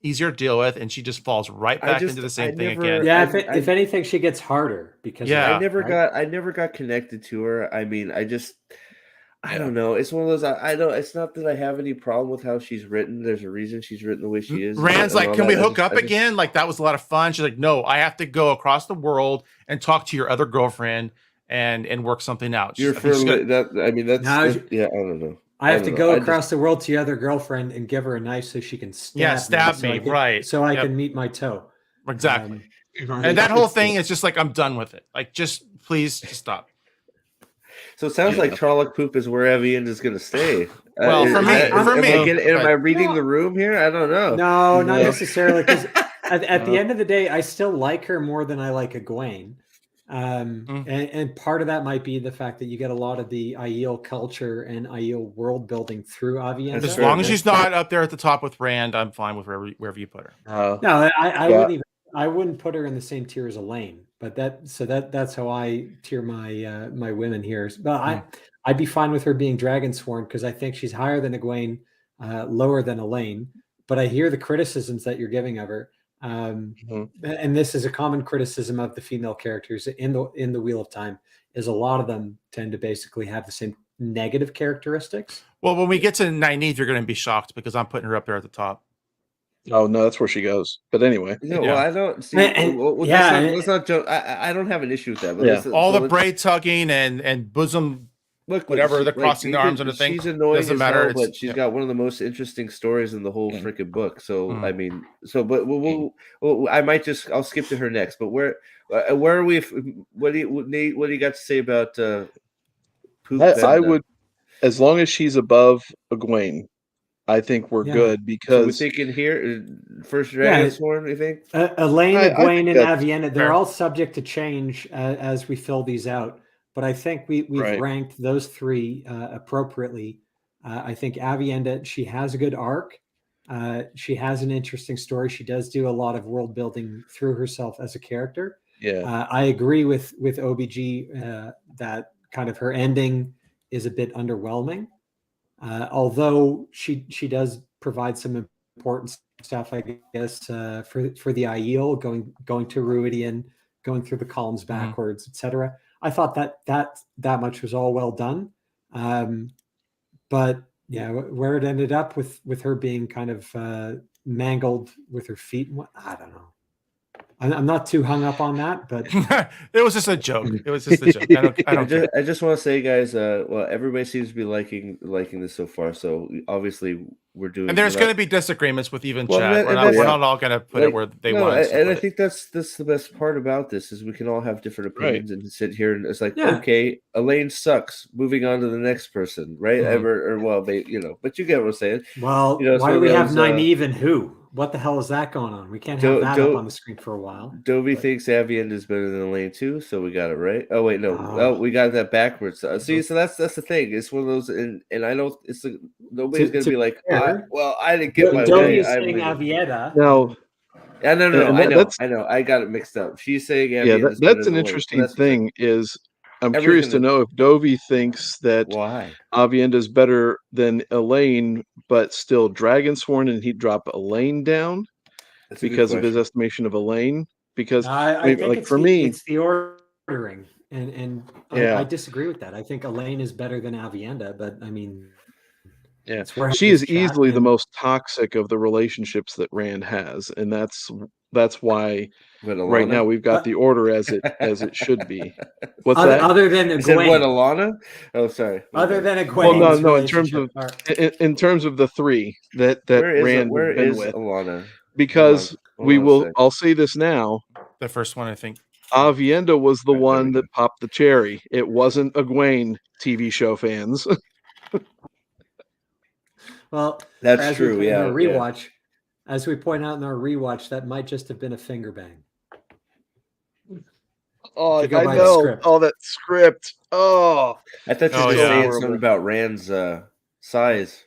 easier to deal with, and she just falls right back into the same thing again. Yeah, if anything, she gets harder because I never got connected to her. I mean, I don't know. It's one of those. I don't. It's not that I have any problem with how she's written. There's a reason she's written the way she is. Rand's like, can we hook up again? Like that was a lot of fun. She's like, no, I have to go across the world and talk to your other girlfriend and work something out. You're for that. I mean, that's yeah. I don't know. I have to go across the world to your other girlfriend and give her a knife so she can stab me, right? So I can meet my toe. Exactly. And that whole thing is just like, I'm done with it. Like, just please just stop. So it sounds like Trolloc Poop is where Aviend is going to stay. Well, for me, am I reading the room here? I don't know. No, not necessarily. Because at the end of the day, I still like her more than I like Egwene. And part of that might be the fact that you get a lot of the Aiel culture and Aiel world building through Avienda. As long as she's not up there at the top with Rand, I'm fine with wherever you put her. No, I wouldn't put her in the same tier as Elaine, but that's how I tier my women here. But I'd be fine with her being Dragonsworn because I think she's higher than Egwene, lower than Elaine. But I hear the criticisms that you're giving of her. And this is a common criticism of the female characters in the Wheel of Time, is a lot of them tend to basically have the same negative characteristics. Well, when we get to Nynaeve, you're going to be shocked because I'm putting her up there at the top. Oh no, that's where she goes. But anyway, well, I don't see. Let's not joke. I don't have an issue with that. But all the braid tugging and bosom. Whatever they're crossing the arms under thing. She's annoying doesn't matter. But she's got one of the most interesting stories in the whole freaking book. So I mean, I might I'll skip to her next. But where are we? What do you got to say about Poop? I would, as long as she's above Egwene, I think we're good because we're thinking here first Dragonsworn. You think Elaine, Egwene, and Avienda, they're all subject to change as we fill these out. But I think we've ranked those three appropriately. I think Avienda, she has a good arc. She has an interesting story. She does do a lot of world building through herself as a character. Yeah, I agree with OBG that kind of her ending is a bit underwhelming. Although she does provide some important stuff, I guess, for the Aiel, going to Ruidian, going through the columns backwards, etc. I thought that much was all well done, but yeah, where it ended up with her being kind of mangled with her feet, I don't know. I'm not too hung up on that, but it was just a joke. It was just a joke. I just want to say, guys, well, everybody seems to be liking this so far. So obviously we're doing. And there's going to be disagreements with even chat. We're not all going to put it where they want. And I think that's the best part about this is we can all have different opinions and sit here and it's like, okay, Elaine sucks. Moving on to the next person, right? But you get what I'm saying. Well, why do we have Nynaeve and who? What the hell is that going on? We can't have that up on the screen for a while. Dovey thinks Aviend is better than Elaine too, so we got it right. Oh wait, no, we got that backwards. So that's the thing. It's one of those, and I know nobody's gonna be like, I didn't get my Dovey is saying Avienda. No. I know. I got it mixed up. She's saying Avienda. Yeah, that's an interesting thing. Is I'm curious to know if Dovey thinks that Avienda is better than Elaine, but still Dragonsworn, and he'd drop Elaine down because of his estimation of Elaine. Because I think for me, it's the ordering, and I disagree with that. I think Elaine is better than Avienda, but I mean, she is easily the most toxic of the relationships that Rand has, and that's why right now we've got the order as it should be. What's that? Other than Gwen. What, Alana? Oh, sorry. Other than Gwen. Well, no. In terms of the three that Rand where been is with, Alana? Because I'll say this now. The first one, I think. Avienda was the one that popped the cherry. It wasn't Egwene, TV show fans. Well, that's true. Rewatch. As we point out in our rewatch, that might just have been a finger bang. Oh, I know. Oh, that script. Oh, I thought you were saying something about Rand's size.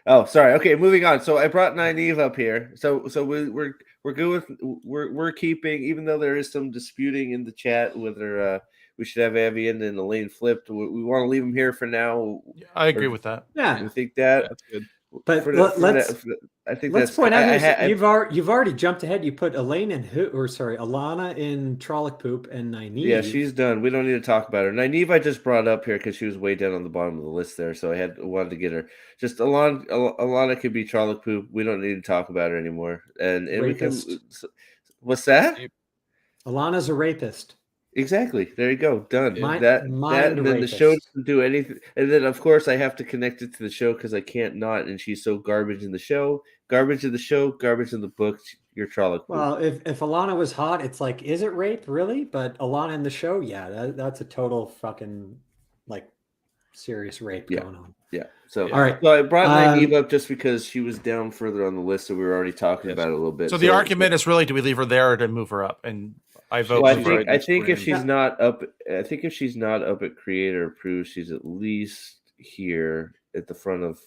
Oh, sorry. Okay, moving on. So I brought Nynaeve up here. So we're good with we're keeping, even though there is some disputing in the chat whether we should have Avian and Elaine flipped. We want to leave them here for now. I agree with that. Yeah, we think that That's good. But I think let's that's point out here. You've already jumped ahead. You put Elaine in Alana in Trolloc Poop and Nynaeve. Yeah, she's done. We don't need to talk about her. Nynaeve I just brought up here because she was way down on the bottom of the list there, so I wanted to get her. Just Alana could be Trolloc Poop. We don't need to talk about her anymore. And rapist. we can. What's that? Alana's a rapist. Exactly. There you go. Done. Mind and then rapist. the show doesn't do anything. And then of course I have to connect it to the show because I can't not. And she's so garbage in the show, garbage in the show, garbage in the books. You're Trolloc. Well, if Alana was hot, it's like, is it rape really? But Alana in the show, yeah, that's a total fucking like serious rape going on. Yeah. So all right. So I brought Nynaeve up just because she was down further on the list, so we were already talking about it a little bit. So the argument is really, do we leave her there or to move her up? And I vote. Well, I think if she's not up, at creator approved, she's at least here at the front of.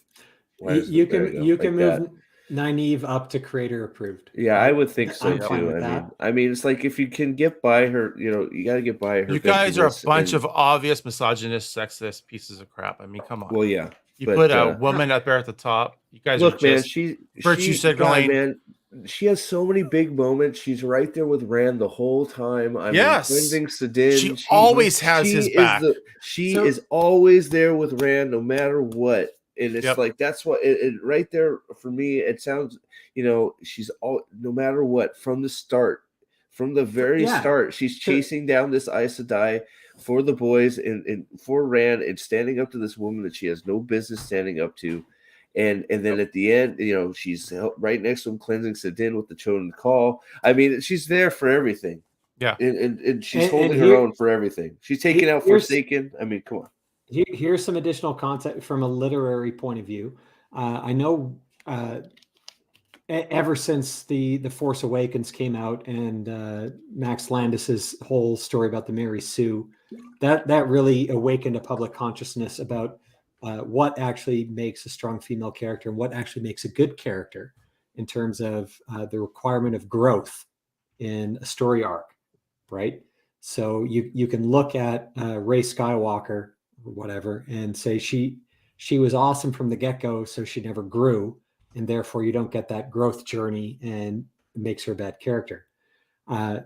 You can move Nynaeve up to creator approved. Yeah, I would think so too. I mean, it's like if you can get by her, you got to get by her. You guys are a bunch of obvious misogynist, sexist pieces of crap. I mean, come on. Well, yeah. You put a woman up there at the top. You guys look, are just virtue signaling. Man, she has so many big moments. She's right there with Rand the whole time. She always has his back. She is always there with Rand no matter what. And it's like, that's what it right there for me. It sounds, she's all, no matter what, from the start, from the very start, she's chasing down this Aes Sedai for the boys and for Rand and standing up to this woman that she has no business standing up to. And then at the end, she's right next to him cleansing Sidin with the Chosen Call. I mean, she's there for everything. Yeah. And she's holding her own for everything. She's taking out Forsaken. I mean, come on. Here's some additional content from a literary point of view. I know ever since the Force Awakens came out and Max Landis's whole story about the Mary Sue, that really awakened a public consciousness about what actually makes a strong female character and what actually makes a good character in terms of the requirement of growth in a story arc, right? So you can look at Rey Skywalker or whatever and say she was awesome from the get-go, so she never grew, and therefore you don't get that growth journey and it makes her a bad character.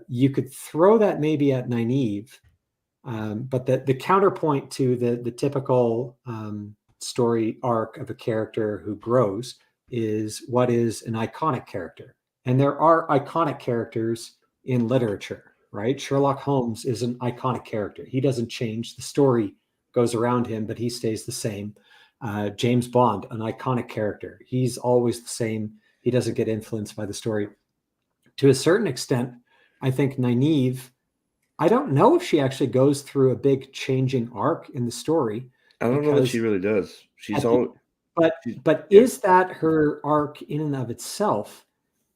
You could throw that maybe at Nynaeve, but the counterpoint to the typical story arc of a character who grows is what is an iconic character. And there are iconic characters in literature, right? Sherlock Holmes is an iconic character. He doesn't change. The story goes around him, but he stays the same. James Bond, an iconic character. He's always the same. He doesn't get influenced by the story. To a certain extent, I think Nynaeve, I don't know if she actually goes through a big changing arc in the story. I don't know that she really does. But is that her arc in and of itself,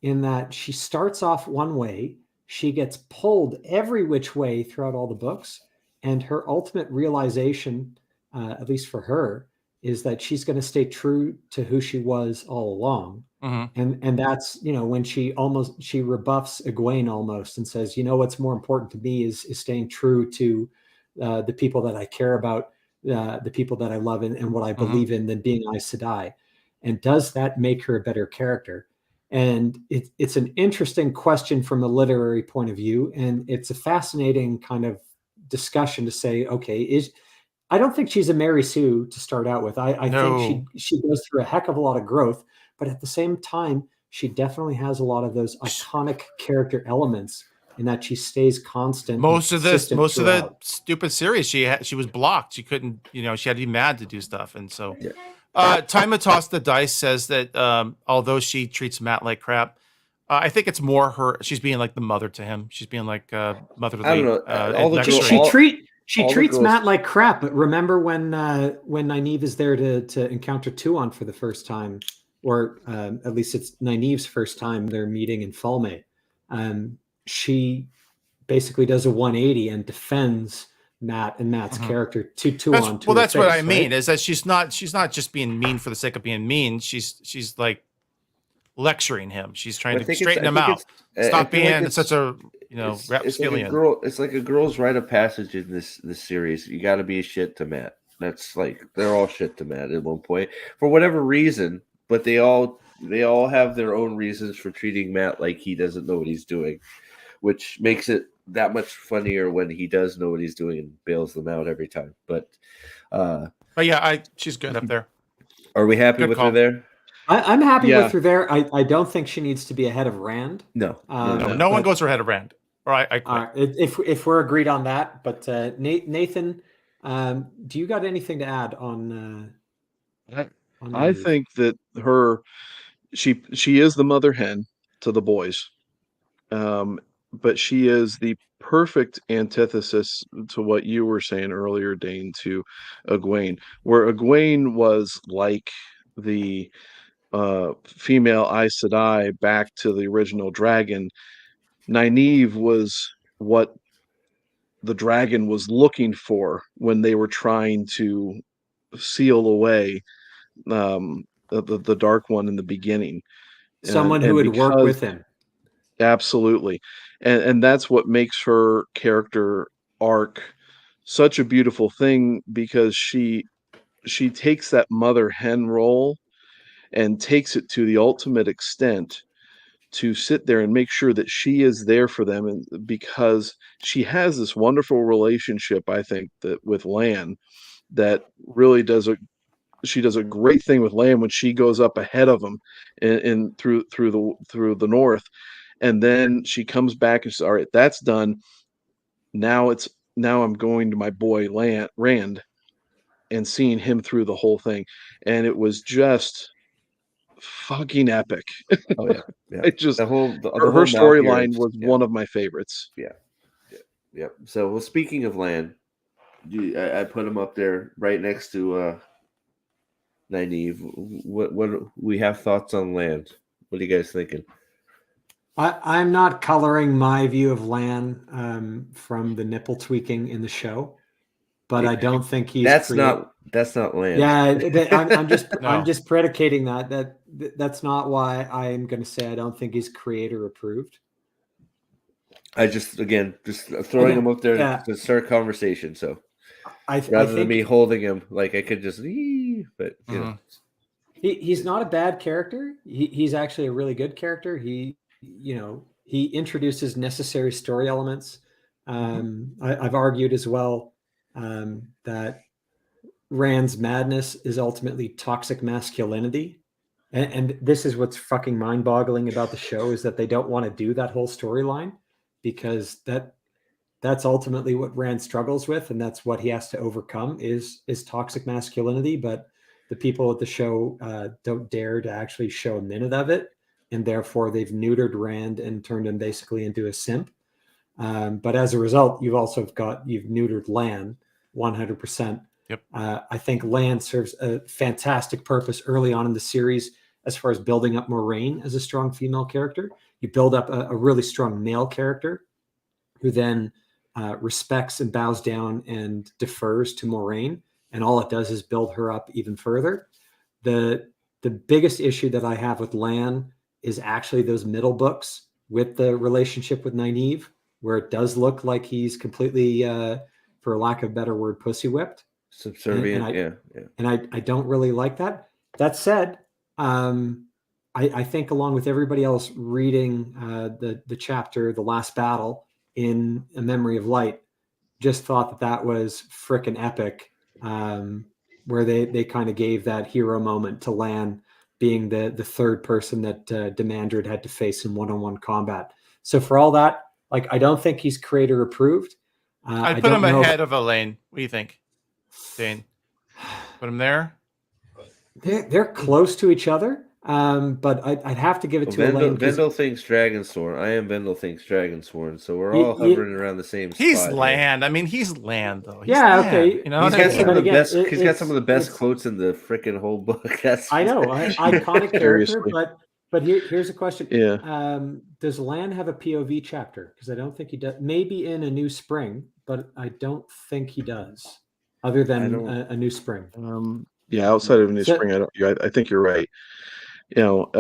in that she starts off one way, she gets pulled every which way throughout all the books, and her ultimate realization, at least for her, is that she's going to stay true to who she was all along. Mm-hmm. And that's, when she rebuffs Egwene almost and says, what's more important to me is staying true to the people that I care about, the people that I love and what I believe in, than being Aes Sedai. And does that make her a better character? And it's an interesting question from a literary point of view. And it's a fascinating kind of discussion to say, okay, I don't think she's a Mary Sue to start out with. I think she goes through a heck of a lot of growth, but at the same time, she definitely has a lot of those iconic character elements in that she stays constant. Most of the stupid series, she was blocked. She couldn't, she had to be mad to do stuff. And so Time to Toss the Dice says that although she treats Matt like crap, I think it's more she's being like the mother to him. She's being like mother to the, I don't know. She treats Matt like crap, but remember when Nynaeve is there to encounter Tuon for the first time, or at least it's Nynaeve's first time they're meeting in Falme. She basically does a 180 and defends Matt and Matt's character to on to well, that's face, what I mean, right? is that she's not just being mean for the sake of being mean. She's like lecturing him. She's trying to straighten him out. Stop being such a rapscallion. It's like a girl's rite of passage in this series. You got to be a shit to Matt. That's like they're all shit to Matt at one point for whatever reason, but they all have their own reasons for treating Matt like he doesn't know what he's doing, which makes it that much funnier when he does know what he's doing and bails them out every time. But yeah, she's good up there. Are we happy with her there? I'm happy with her there. I don't think she needs to be ahead of Rand. No, no one goes ahead of Rand. Or I quit. If we're agreed on that, but Nathan, do you got anything to add on? I think that she is the mother hen to the boys, but she is the perfect antithesis to what you were saying earlier, Dane, to Egwene, where Egwene was like the female Aes Sedai back to the original dragon. Nynaeve was what the dragon was looking for when they were trying to seal away the Dark One in the beginning. Someone who would work with him. Absolutely. And that's what makes her character arc such a beautiful thing, because she takes that mother hen role and takes it to the ultimate extent to sit there and make sure that she is there for them, and because she has this wonderful relationship, I think, that with Lan, that really she does a great thing with Lan when she goes up ahead of them in through the north, and then she comes back and says, all right, that's done. Now I'm going to my boy Rand and seeing him through the whole thing, and it was just fucking epic. Oh yeah. It just her storyline was one of my favorites. Yeah. So, well, speaking of Lan, I put him up there right next to Nynaeve. What we have thoughts on Lan? What are you guys thinking? I'm not coloring my view of Lan from the nipple tweaking in the show, but I don't think he's that's not Lan. Yeah, I'm just I'm just predicating that's not why I'm going to say I don't think he's creator approved. I just throwing him up there to start conversation. So rather than me holding him, like I could just, but you know, he's not a bad character. He's actually a really good character. He introduces necessary story elements. I've argued as well that Rand's madness is ultimately toxic masculinity. And this is what's fucking mind-boggling about the show, is that they don't want to do that whole storyline, because that's ultimately what Rand struggles with, and that's what he has to overcome is toxic masculinity. But the people at the show don't dare to actually show a minute of it, and therefore they've neutered Rand and turned him basically into a simp. But as a result, you've neutered Lan 100%. Yep. I think Lan serves a fantastic purpose early on in the series as far as building up Moraine as a strong female character. You build up a really strong male character who then respects and bows down and defers to Moraine, and all it does is build her up even further. The biggest issue that I have with Lan is actually those middle books with the relationship with Nynaeve, where it does look like he's completely, for lack of a better word, pussy whipped. Subservient, and I don't really like that. That said, I think along with everybody else reading the chapter, The Last Battle in A Memory of Light, just thought that was frickin' epic, where they kind of gave that hero moment to Lan being the third person that Demandred had to face in one-on-one combat. So for all that, like, I don't think he's creator approved. I'd put him ahead of Elaine. What do you think, Dane? Put him there? They're close to each other, but I'd have to give it to Elaine. Vendel thinks Dragonsworn. I am Vendel thinks Dragonsworn. So we're all hovering around the same spot. He's Land. I mean, he's Land, though. He's Land, okay. You know, he's got some of the best. He's got some of the best quotes in the freaking whole book. I know, iconic character. But here's a question. Yeah. Does Lan have a POV chapter? Because I don't think he does. Maybe in A New Spring, but I don't think he does, other than a New Spring. Outside of a New Spring, I think you're right. But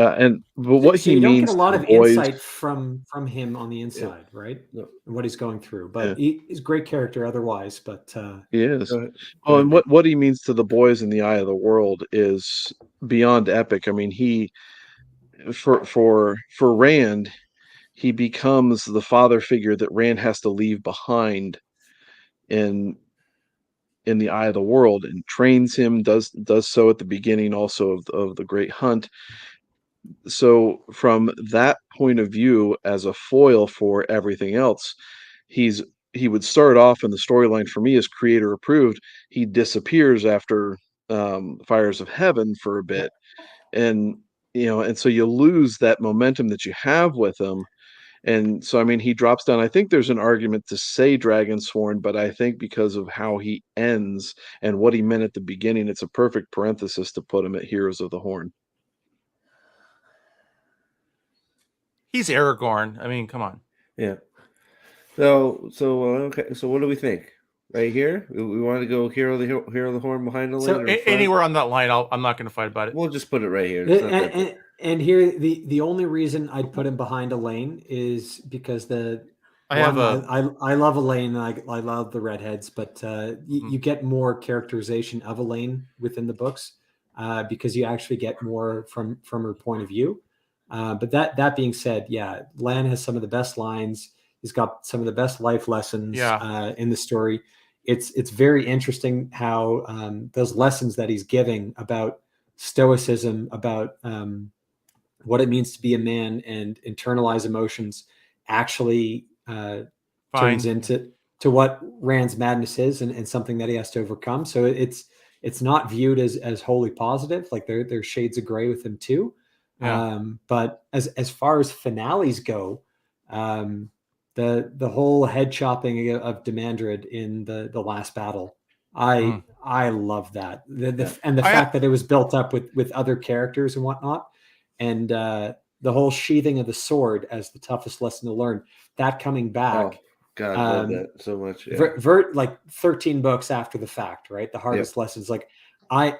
what so he you don't means get a lot to of the boys, insight from him on the inside, right? No. What he's going through, but he's a great character otherwise. But he is. Oh, and what he means to the boys in the eye of the world is beyond epic. I mean, he for Rand, he becomes the father figure that Rand has to leave behind in the eye of the world, and trains him, does so at the beginning also of the Great Hunt. So from that point of view, as a foil for everything else, he would start off in the storyline for me as creator approved. He disappears after Fires of Heaven for a bit, and and so you lose that momentum that you have with him. And so, I mean, he drops down. I think there's an argument to say Dragonsworn, but I think because of how he ends and what he meant at the beginning, it's a perfect parenthesis to put him at Heroes of the Horn. He's Aragorn. I mean, come on. Yeah. So okay. So what do we think? Right here, we want to go Hero of the Horn behind Elaine. So anywhere on that line, I'm not going to fight about it. We'll just put it right here. And here, the only reason I'd put him behind Elaine is because I love Elaine. I love the redheads, but you get more characterization of Elaine within the books because you actually get more from her point of view. But that being said, yeah, Lan has some of the best lines. He's got some of the best life lessons in the story. It's very interesting how those lessons that he's giving about stoicism, about what it means to be a man and internalize emotions actually turns into what Rand's madness is and something that he has to overcome. So it's not viewed as wholly positive. Like there's shades of gray with him too. Yeah. But as far as finales go, the whole head chopping of Demandred in the last battle, I love that. And the fact that it was built up with other characters and whatnot, and the whole sheathing of the sword as the toughest lesson to learn, that coming back. Oh, God, I love that so much. Yeah. Like 13 books after the fact, right? The hardest lessons. Like I'm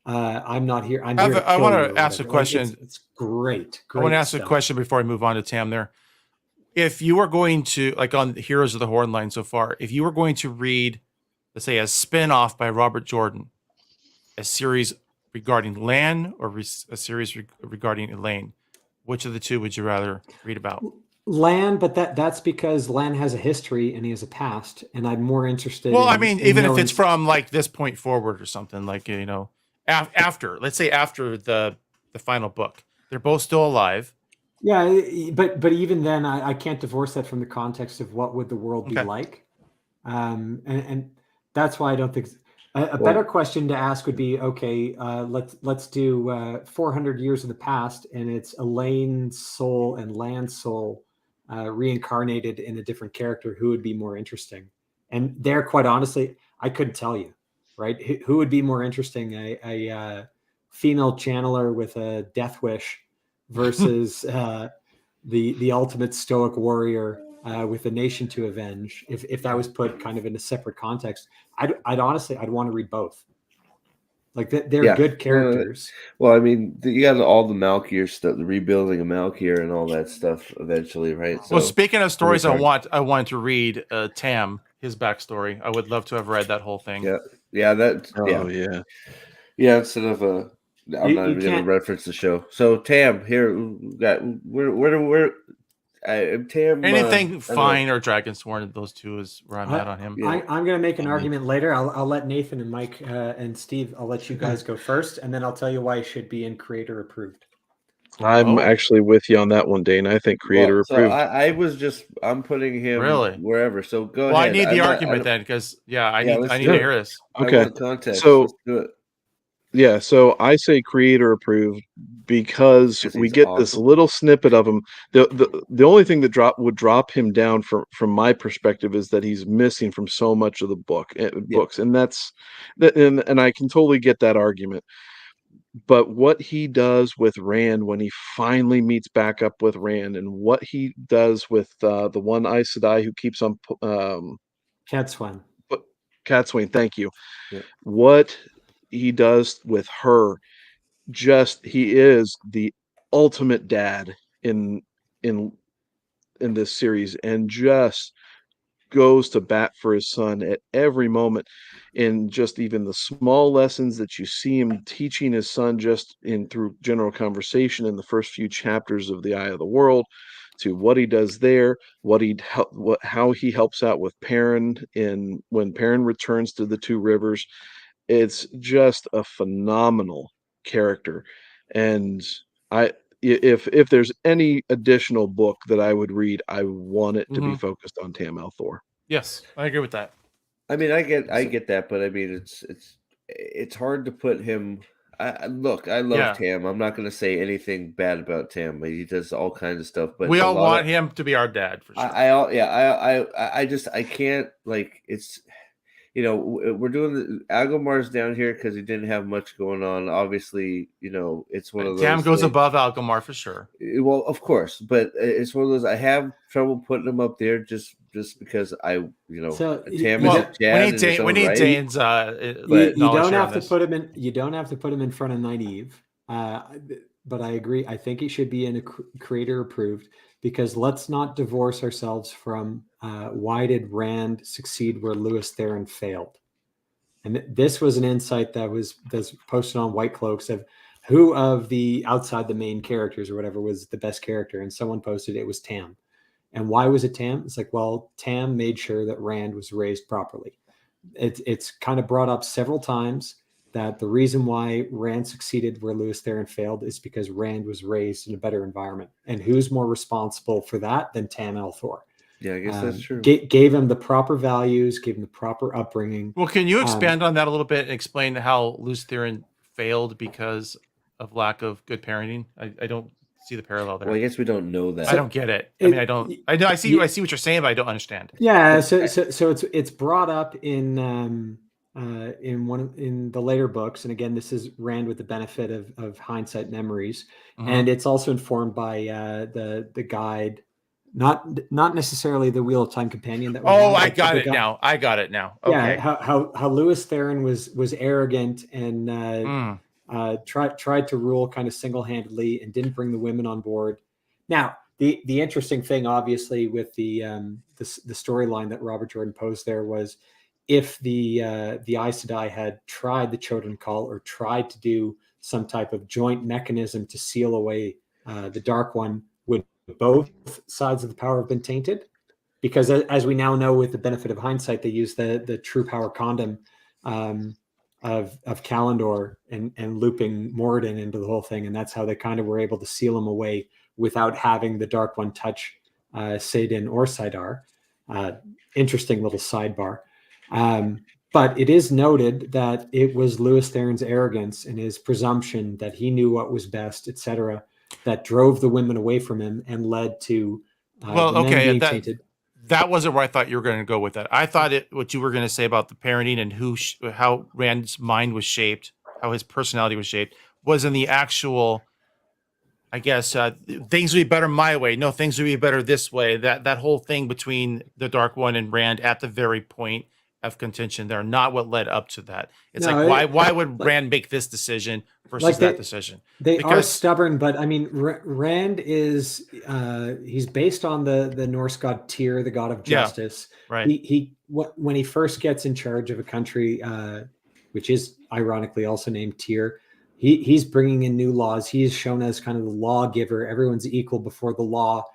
not here. I'm here. I want to ask a question. Like, it's great. I want to ask a question before I move on to Tam there. If you were going to, like on Heroes of the Horn line so far, if you were going to read, let's say, a spin-off by Robert Jordan, a series regarding Lan or a series regarding Elaine, which of the two would you rather read about? Lan, but that's because Lan has a history and he has a past, and I'm more interested. Well, I mean, even if it's from like this point forward or something, like after, let's say after the final book, they're both still alive. Yeah, but even then, I can't divorce that from the context of what would the world be like, and that's why I don't think a better question to ask would be, okay, let's do 400 years of the past, and it's Elaine's soul and Lan's soul reincarnated in a different character. Who would be more interesting? And there, quite honestly, I couldn't tell you, right? Who would be more interesting? A female channeler with a death wish versus the ultimate stoic warrior with a nation to avenge. If that was put kind of in a separate context, I'd honestly want to read both. Like they're good characters. Well, I mean, you got all the Malkier stuff, the rebuilding of Malkier and all that stuff eventually, right? So, well, speaking of stories, I want to read Tam, his backstory. I would love to have read that whole thing. Yeah. Instead of I'm not even going to reference the show. So Tam, here we got where Tam. Anything fine or Dragonsworn, those two is where I'm at on him. I'm going to make an argument later. I'll let Nathan and Mike and Steve. I'll let you guys go first, and then I'll tell you why it should be in creator approved. I'm actually with you on that one, Dane. I think creator approved. So I'm putting him wherever. So go ahead. Well, I need the argument then, because I need to hear this. Okay, context. So let's do it. Yeah, so I say creator approved because we get this little snippet of him. The only thing that would drop him down from my perspective is that he's missing from so much of the books, and and I can totally get that argument. But what he does with Rand when he finally meets back up with Rand, and what he does with the one Aes Sedai who keeps on Catswan. But Catswain, thank you. Yeah. What he does with her, he is the ultimate dad in in in this series, and just goes to bat for his son at every moment, in just even the small lessons that you see him teaching his son just in through general conversation in the first few chapters of The Eye of the World, to what he does there, how he helps out with Perrin in when Perrin returns to the Two Rivers. It's just a phenomenal character. And I if there's any additional book that I would read, I want it to be focused on Tam Althor. Yes, I agree with that. I mean, I get that, but I mean, it's hard to put him. I love Tam. I'm not going to say anything bad about Tam. He does all kinds of stuff, but we all want him to be our dad for sure. I can't, like, it's, we're doing the Algomar's down here because he didn't have much going on. Obviously, it's one of those. Tam goes above Algomar for sure. Well, of course, but it's one of those. I have trouble putting him up there just because Tam is a Chad. We need Dane's. You don't have to put him in. You don't have to put him in front of Nynaeve. But I agree. I think he should be in a creator approved, because let's not divorce ourselves from why did Rand succeed where Lewis Theron failed. And this was an insight that's posted on White Cloaks of who of the outside the main characters or whatever was the best character. And someone posted it was Tam. And why was it Tam? It's like, well, Tam made sure that Rand was raised properly. It's kind of brought up several times that the reason why Rand succeeded where Lewis Theron failed is because Rand was raised in a better environment. And who's more responsible for that than Tam Althor? Yeah, I guess that's true. Gave him the proper values, gave him the proper upbringing. Well, can you expand on that a little bit and explain how Lewis Theron failed because of lack of good parenting? I don't see the parallel there. Well, I guess we don't know that. I don't get it. I see what you're saying, but I don't understand. Yeah, so it's brought up in the later books, and again, this is Rand with the benefit of hindsight memories, and it's also informed by the guide. Not necessarily the Wheel of Time companion. I got it now. Okay. Yeah, how Lewis Theron was arrogant and tried to rule kind of single-handedly and didn't bring the women on board. Now, the interesting thing, obviously, with the storyline that Robert Jordan posed there was, if the Aes Sedai had tried the Chosen Call or tried to do some type of joint mechanism to seal away the Dark One, would both sides of the power have been tainted? Because as we now know, with the benefit of hindsight, they used the true power condom of Kalendor and looping Moraine into the whole thing, and that's how they kind of were able to seal him away without having the Dark One touch Saidin or Saidar. Interesting little sidebar. But it is noted that it was Lewis Theron's arrogance and his presumption that he knew what was best, etc., that drove the women away from him and led to men being tainted. That wasn't where I thought you were going to go with that. I thought what you were going to say about the parenting and how Rand's mind was shaped, how his personality was shaped, was in the actual, I guess, things would be better my way. No, things would be better this way. That whole thing between the Dark One and Rand at the very point of contention there, not what led up to that. It's why would Rand make this decision versus that decision? They are stubborn, but I mean, Rand is he's based on the Norse god Tyr, the god of justice. Yeah, right. When he first gets in charge of a country, which is ironically also named Tyr, he's bringing in new laws. He is shown as kind of the lawgiver. Everyone's equal before the law.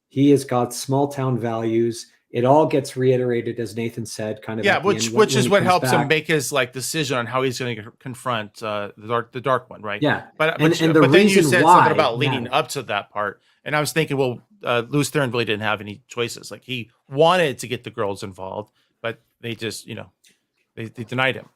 He has got small town values. It all gets reiterated, as Nathan said, kind of. Which is what helps him make his decision on how he's going to confront the dark One, right? Yeah, but then you said something about leading up to that part, and I was thinking, well, Lewis Theron really didn't have any choices. Like, he wanted to get the girls involved, but they just, they denied him.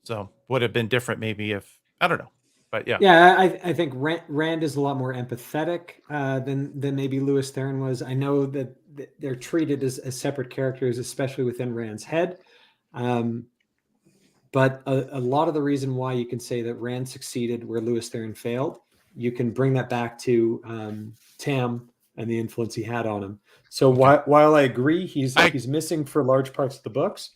So would have been different maybe if, I don't know. But I think Rand is a lot more empathetic than maybe Lewis Theron was. I know that they're treated as separate characters, especially within Rand's head. But a lot of the reason why you can say that Rand succeeded where Lewis Theron failed, you can bring that back to Tam and the influence he had on him. So while I agree he's missing for large parts of the books,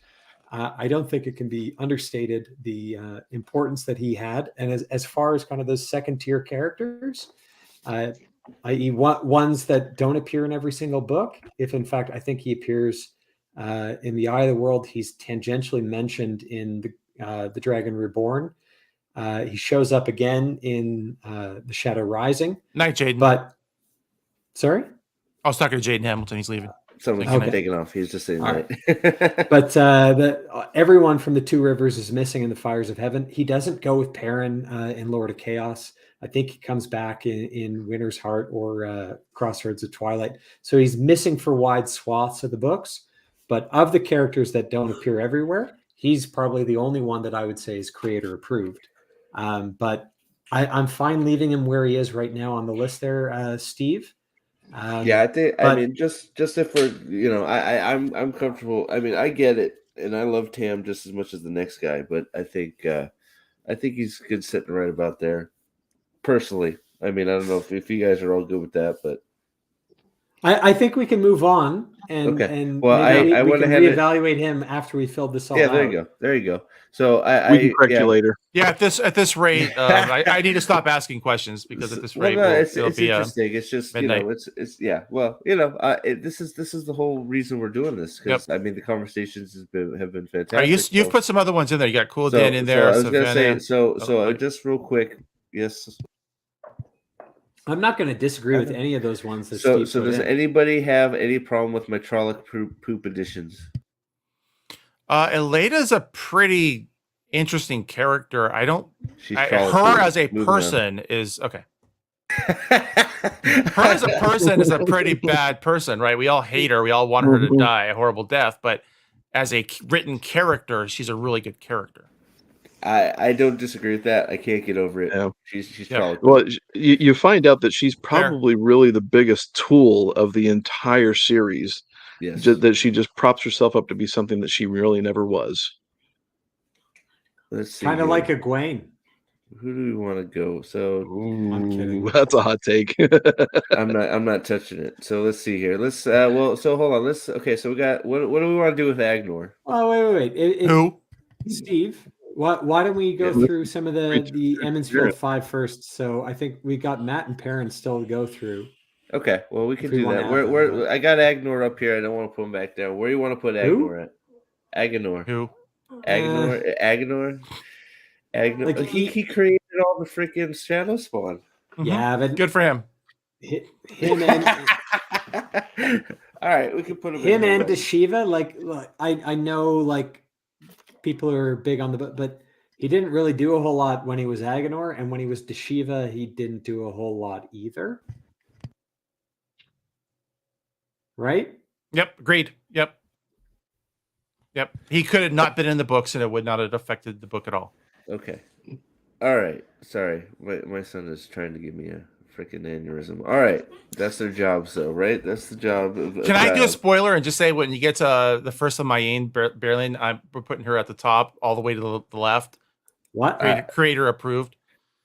I don't think it can be understated the importance that he had. And as far as kind of those second tier characters, i.e. ones that don't appear in every single book, if in fact I think he appears in the Eye of the World, he's tangentially mentioned in the Dragon Reborn. He shows up again in The Shadow Rising. Night, Jaden. But sorry, I was talking to Jaden Hamilton. He's leaving. Someone's taking off. He's just saying right. But everyone from the Two Rivers is missing in the Fires of Heaven. He doesn't go with Perrin in Lord of Chaos. I think he comes back in Winter's Heart or Crossroads of Twilight. So he's missing for wide swaths of the books. But of the characters that don't appear everywhere, he's probably the only one that I would say is creator approved. But I'm fine leaving him where he is right now on the list there, Steve. I think. I mean, just if we're, I'm comfortable. I mean, I get it, and I love Tam just as much as the next guy. But I think he's good sitting right about there. Personally, I mean, I don't know if you guys are all good with that, but I think we can move on and maybe we can reevaluate him after we filled this all out. There you go. So we can correct you later. Yeah, at this rate, I need to stop asking questions because at this rate, it's interesting. It's just midnight. This is the whole reason we're doing this because I mean the conversations have been fantastic. You've put some other ones in there. You got Cool Dan in there. I was going to say just real quick. Yes. I'm not going to disagree with any of those ones. So does anybody have any problem with my Trolloc poop additions? Elena's a pretty interesting character. Her as a person is okay. Her as a person is a pretty bad person, right? We all hate her. We all want her to die a horrible death. But as a written character, she's a really good character. I don't disagree with that. I can't get over it. Yeah. She's probably well. You find out that she's probably really the biggest tool of the entire series. Yes, that she just props herself up to be something that she really never was. Let's see. Kind of like a Gwen. Who do we want to go? So I'm kidding. That's a hot take. I'm not touching it. So let's see here. Let's so hold on. So we got what do we want to do with Agnor? Oh wait. Who? Steve. Why don't we go through some of the Emmonsfield 5 first? So I think we got Matt and Perrin still to go through. Okay, well we can do that. I got Agnor up here. I don't want to put him back down. Where do you want to put Agnor at? Agnor. Who? Agnor. Like he created all the freaking Shadow Spawn. Yeah, but good for him. Him and all right, we can put him and Deshiva. Like I know like people are big on but he didn't really do a whole lot when he was Agnor, and when he was Deshiva, he didn't do a whole lot either. Right? Yep. Agreed. Yep. He could have not been in the books, and it would not have affected the book at all. Okay. All right. Sorry, my son is trying to give me a freaking aneurysm. All right, that's their job, though, right? That's the job. Can I do a spoiler and just say when you get to the first of Moraine Berlin, we're putting her at the top, all the way to the left. What? Creator approved.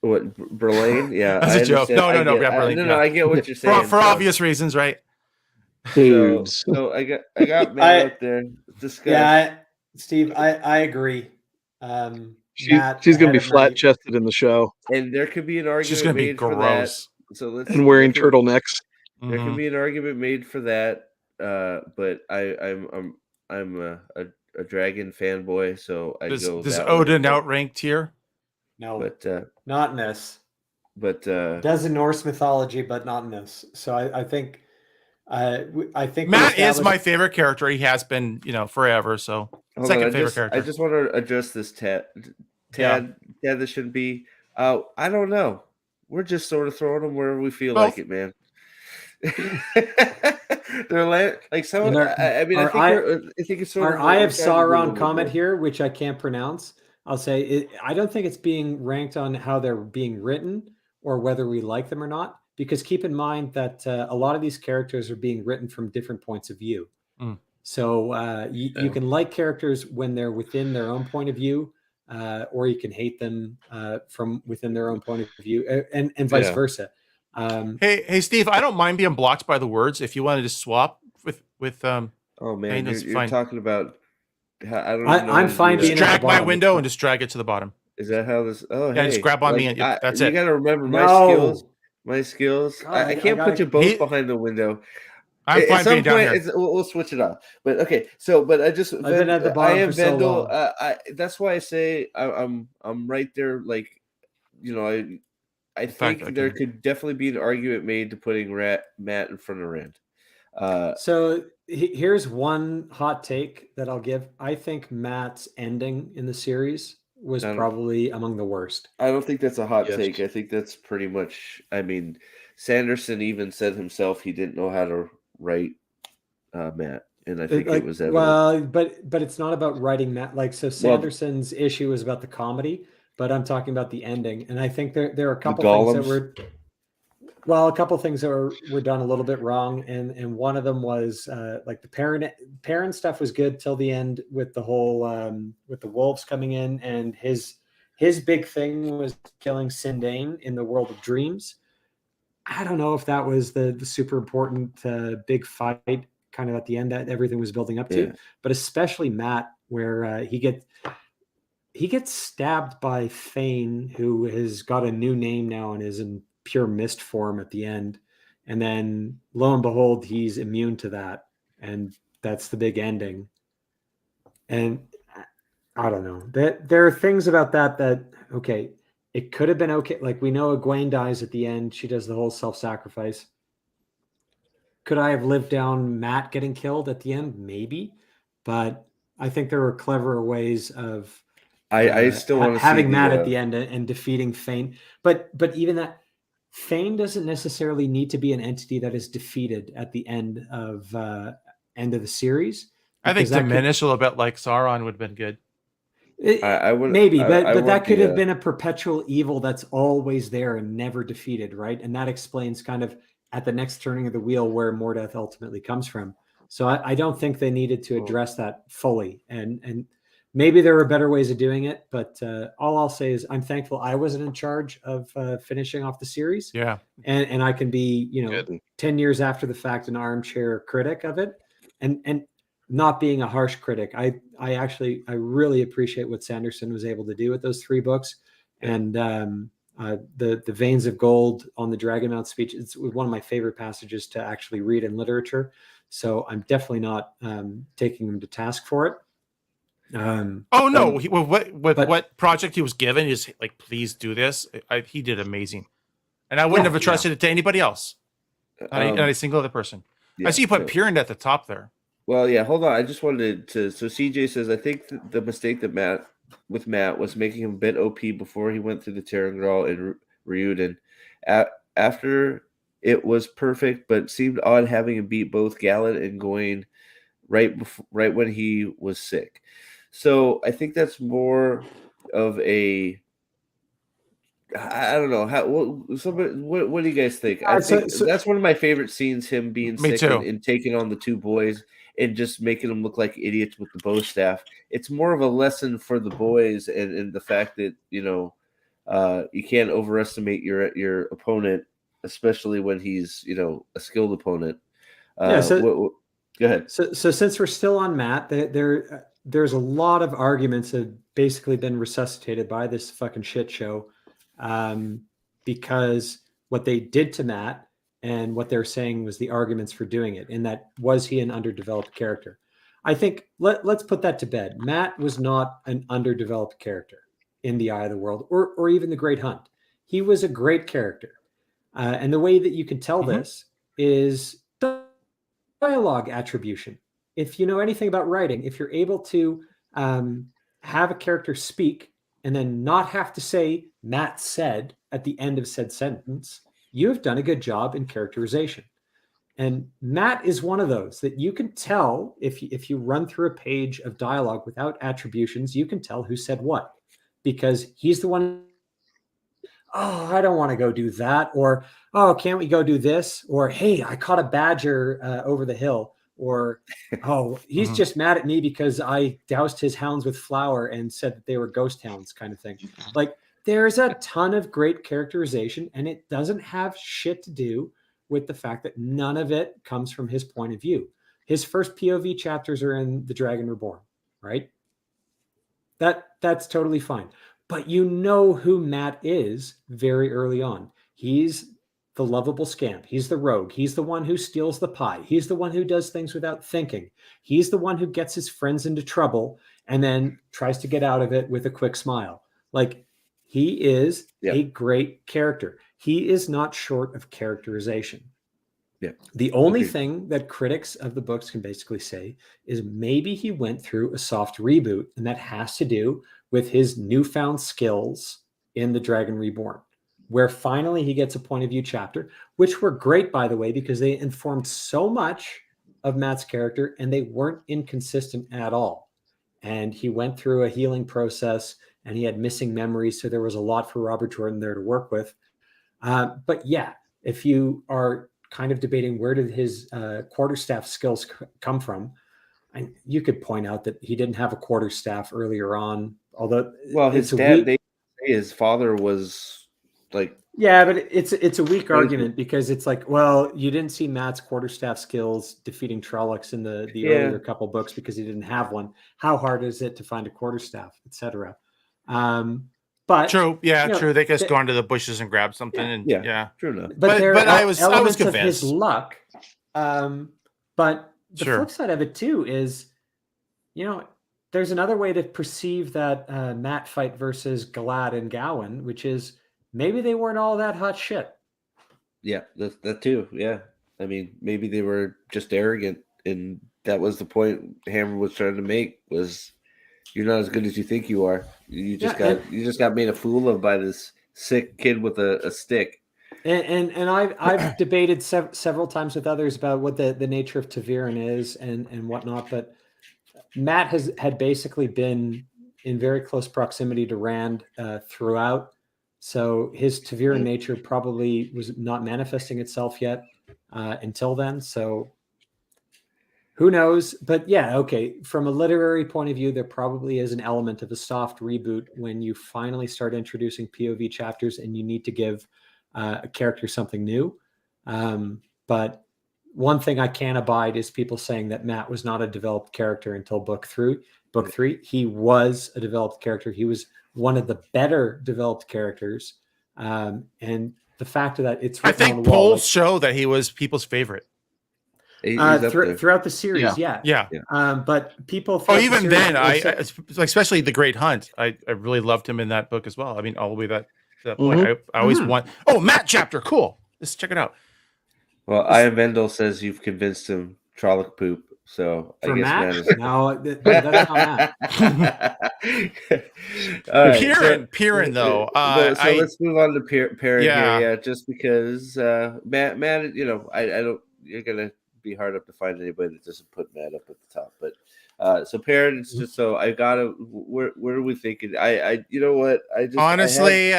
What, Berlin? Yeah, that's a joke. No, I get what you're saying for obvious reasons, right? So I got Matt up there. Steve, I agree. She's going to be flat-chested in the show, and there could be an argument. She's going to be gross. And wearing turtlenecks. There can be an argument made for that, but I'm a dragon fanboy, so I go. Does Odin outrank here? No, but not in this. But does in Norse mythology, but not in this. So I think Matt is my favorite character. He has been, forever. So favorite character. I just want to address this Tad. This shouldn't be. I don't know. We're just sort of throwing them wherever we feel like it, man. They're like some. I think it's sort of. Our Eye of Sauron comment here, which I can't pronounce. I'll say I don't think it's being ranked on how they're being written or whether we like them or not. Because keep in mind that a lot of these characters are being written from different points of view. So you can like characters when they're within their own point of view, or you can hate them from within their own point of view, and vice versa. Hey, Steve, I don't mind being blocked by the words. If you want to just swap with Oh man, you're fine. talking about. I don't know. I'm fine being just drag my window and just drag it to the bottom. Is that how this? Oh, yeah, hey, just grab on me and that's it. You got to remember my skills. My skills. God, I can't put you both behind the window. I'm fine being down here. We'll switch it off. But okay, so but I just I've been at the bottom for so long. That's why I say I'm right there. Like, I think there could definitely be an argument made to putting Matt in front of Rand. So here's one hot take that I'll give. I think Matt's ending in the series was probably among the worst. I don't think that's a hot take. I think that's pretty much. I mean, Sanderson even said himself he didn't know how to write Matt, and I think it was evident. Well, but it's not about writing Matt. Like, so Sanderson's issue was about the comedy, but I'm talking about the ending, and I think there are a couple things that were. Well, a couple of things that were done a little bit wrong, and one of them was like the parent stuff was good till the end with the whole with the wolves coming in, and his big thing was killing Sindane in the world of dreams. I don't know if that was the super important big fight kind of at the end that everything was building up to, but especially Matt, where he gets stabbed by Thane, who has got a new name now and is in pure mist form at the end, and then lo and behold, he's immune to that, and that's the big ending. And I don't know, there are things about that okay, it could have been okay. Like, we know Gwen dies at the end. She does the whole self-sacrifice. Could I have lived down Matt getting killed at the end? Maybe, but I think there were cleverer ways of I still want to having Matt at the end and defeating Thane. But even that, Thane doesn't necessarily need to be an entity that is defeated at the end of the series. I think diminish a little bit, like Sauron would have been good. I would maybe, but that could have been a perpetual evil that's always there and never defeated, right? And that explains kind of at the next turning of the wheel where Mordeth ultimately comes from. So I don't think they needed to address that fully, and maybe there were better ways of doing it. But all I'll say is I'm thankful I wasn't in charge of finishing off the series. Yeah, and I can be 10 years after the fact an armchair critic of it, and not being a harsh critic. I really appreciate what Sanderson was able to do with those 3 books, and the Veins of Gold on the Dragonmount speech. It's one of my favorite passages to actually read in literature. So I'm definitely not taking him to task for it. What project he was given is like, please do this. He did amazing, and I wouldn't have trusted it to anybody else. Not a single other person. I see you put Piran at the top there. Well, yeah, hold on. I just wanted to. So CJ says, I think the mistake that Matt was making him a bit OP before he went through the Terangral and Ryuden. After it was perfect, but seemed odd having him beat both Gallant and Gwen right when he was sick. So I think that's more of a. I don't know what do you guys think? I think that's one of my favorite scenes. Him being sick and taking on the 2 boys and just making them look like idiots with the bow staff. It's more of a lesson for the boys and the fact that you can't overestimate your opponent, especially when he's a skilled opponent. Go ahead. So since we're still on Matt, there's a lot of arguments that have basically been resuscitated by this fucking shit show. Because what they did to Matt and what they're saying was the arguments for doing it, and that was he an underdeveloped character? I think let's put that to bed. Matt was not an underdeveloped character in the Eye of the World or even the Great Hunt. He was a great character. And the way that you can tell this is dialogue attribution. If you know anything about writing, if you're able to have a character speak and then not have to say Matt said at the end of said sentence, you have done a good job in characterization. And Matt is one of those that you can tell if you run through a page of dialogue without attributions, you can tell who said what, because he's the one. Oh, I don't want to go do that. Or, oh, can't we go do this? Or, hey, I caught a badger over the hill. Or, oh, he's just mad at me because I doused his hounds with flour and said that they were ghost hounds, kind of thing. Like, there's a ton of great characterization, and it doesn't have shit to do with the fact that none of it comes from his point of view. His first POV chapters are in The Dragon Reborn, right? That's totally fine. But you know who Matt is very early on. He's the lovable scamp. He's the rogue. He's the one who steals the pie. He's the one who does things without thinking. He's the one who gets his friends into trouble and then tries to get out of it with a quick smile. Like, he is a great character. He is not short of characterization. Yeah. The only thing that critics of the books can basically say is maybe he went through a soft reboot, and that has to do with his newfound skills in The Dragon Reborn, where finally he gets a point of view chapter, which were great, by the way, because they informed so much of Matt's character and they weren't inconsistent at all. And he went through a healing process and he had missing memories. So there was a lot for Robert Jordan there to work with. But yeah, if you are kind of debating where did his quarterstaff skills come from, you could point out that he didn't have a quarterstaff earlier on, although his dad, his father was like, yeah, but it's a weak argument because it's like, well, you didn't see Matt's quarterstaff skills defeating Trollocs in the earlier couple books because he didn't have one. How hard is it to find a quarterstaff, etc. But true, true. They just go into the bushes and grab something, and true enough. But I was convinced of his luck. But the flip side of it too is, there's another way to perceive that Matt fight versus Galad and Gawain, which is maybe they weren't all that hot shit. Yeah, that too. Yeah, I mean, maybe they were just arrogant, and that was the point Hammer was trying to make was, you're not as good as you think you are. You just got made a fool of by this sick kid with a stick. And I've debated several times with others about what the nature of ta'veren is and whatnot, but Matt had basically been in very close proximity to Rand throughout, so his ta'veren nature probably was not manifesting itself yet until then. So who knows? But yeah, okay. From a literary point of view, there probably is an element of a soft reboot when you finally start introducing POV chapters and you need to give a character something new. But one thing I can't abide is people saying that Matt was not a developed character until book three. He was a developed character. He was one of the better developed characters. And the fact of that, I think polls show that he was people's favorite. Throughout the series, yeah. But people. Even then, especially The Great Hunt, I really loved him in that book as well. I mean, all the way to that point, I always want. Oh, Matt chapter, cool. Let's check it out. Well, Ian Vendel says you've convinced him Trolloc poop. So for I guess Matt, Matt is... no, that's not Matt. Piran, though. So let's move on to Piran here. Yeah, just because Matt, I don't. You're gonna be hard up to find anybody that doesn't put Matt up at the top, but so Piran, it's just so I gotta. Where are we thinking? I you know what? Honestly,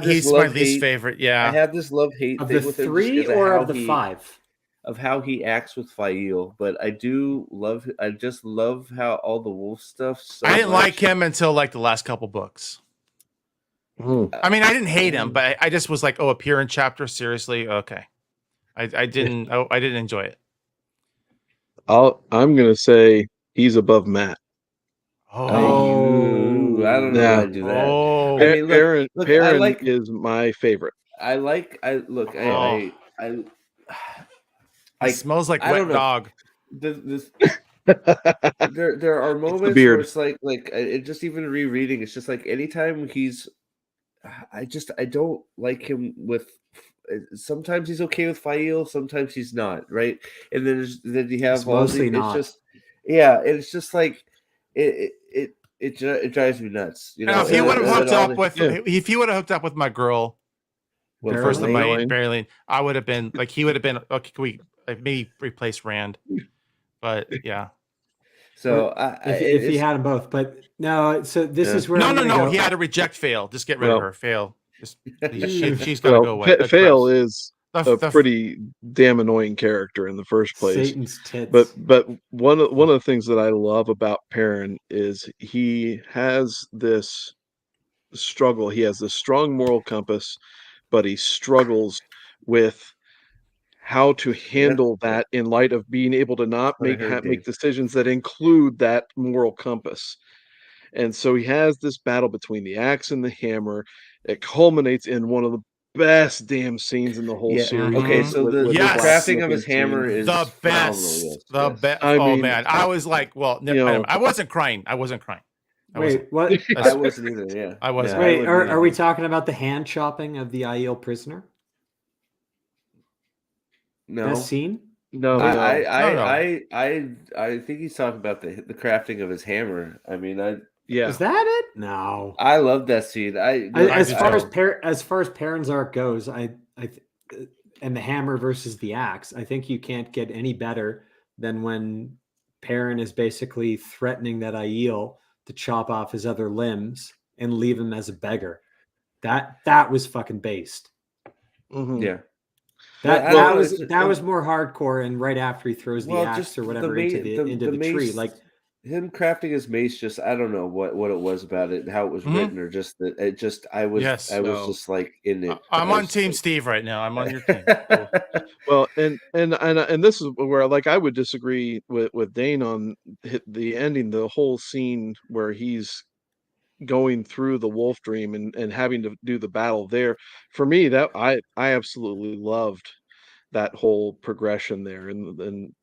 he's my least favorite. Yeah, I have this love-hate of thing the with three him or of the five. Of how he acts with Fael, but I just love how all the wolf stuff. I didn't like him until like the last couple books. I mean, I didn't hate him, but I just was like, oh, a Piran chapter, seriously? Okay. I didn't enjoy it. I'm gonna say he's above Matt. I don't know if I do that. Oh, I mean, look, Piran is my favorite. It smells like wet dog. There are moments where it's like it just even rereading. It's just like anytime I don't like him with. Sometimes he's okay with Fael, sometimes he's not, right? And then you have mostly not. It's just it's just like it drives me nuts. You know, if he would have hooked up with my girl, the first of my Elaine, I would have been like, he would have been okay. Can we maybe replace Rand? But yeah. So if he had them both, but no. So this is where no. He had to reject Fael. Just get rid of her. Fael. She's got to go away. Fael is a pretty damn annoying character in the first place. Satan's tits. But one of the things that I love about Piran is he has this struggle. He has a strong moral compass, but he struggles with how to handle that in light of being able to not make decisions that include that moral compass. And so he has this battle between the axe and the hammer. It culminates in one of the best damn scenes in the whole series. Okay, so the crafting of his hammer is the best. Yes, the best. I mean, man, I was like, well, I wasn't crying. I wasn't crying. Wait, what? I wasn't either. Yeah, I wasn't. Wait, are we talking about the hand chopping of the Aiel prisoner? No. Best scene? No. I think he's talking about the crafting of his hammer. I mean, is that it? No. I love that scene. As far as Perrin's arc goes, and the hammer versus the axe, I think you can't get any better than when Perrin is basically threatening that Aiel to chop off his other limbs and leave him as a beggar. That was fucking based. Mm-hmm. Yeah. That was more hardcore, and right after he throws the axe or whatever into the tree, like him crafting his mace, just I don't know what it was about it, how it was written, or just that it just I was just like in it. I'm on Team Steve right now. I'm on your team. Well, and this is where like I would disagree with Dane on the ending, the whole scene where he's going through the wolf dream and having to do the battle there. For me, that I absolutely loved that whole progression there, and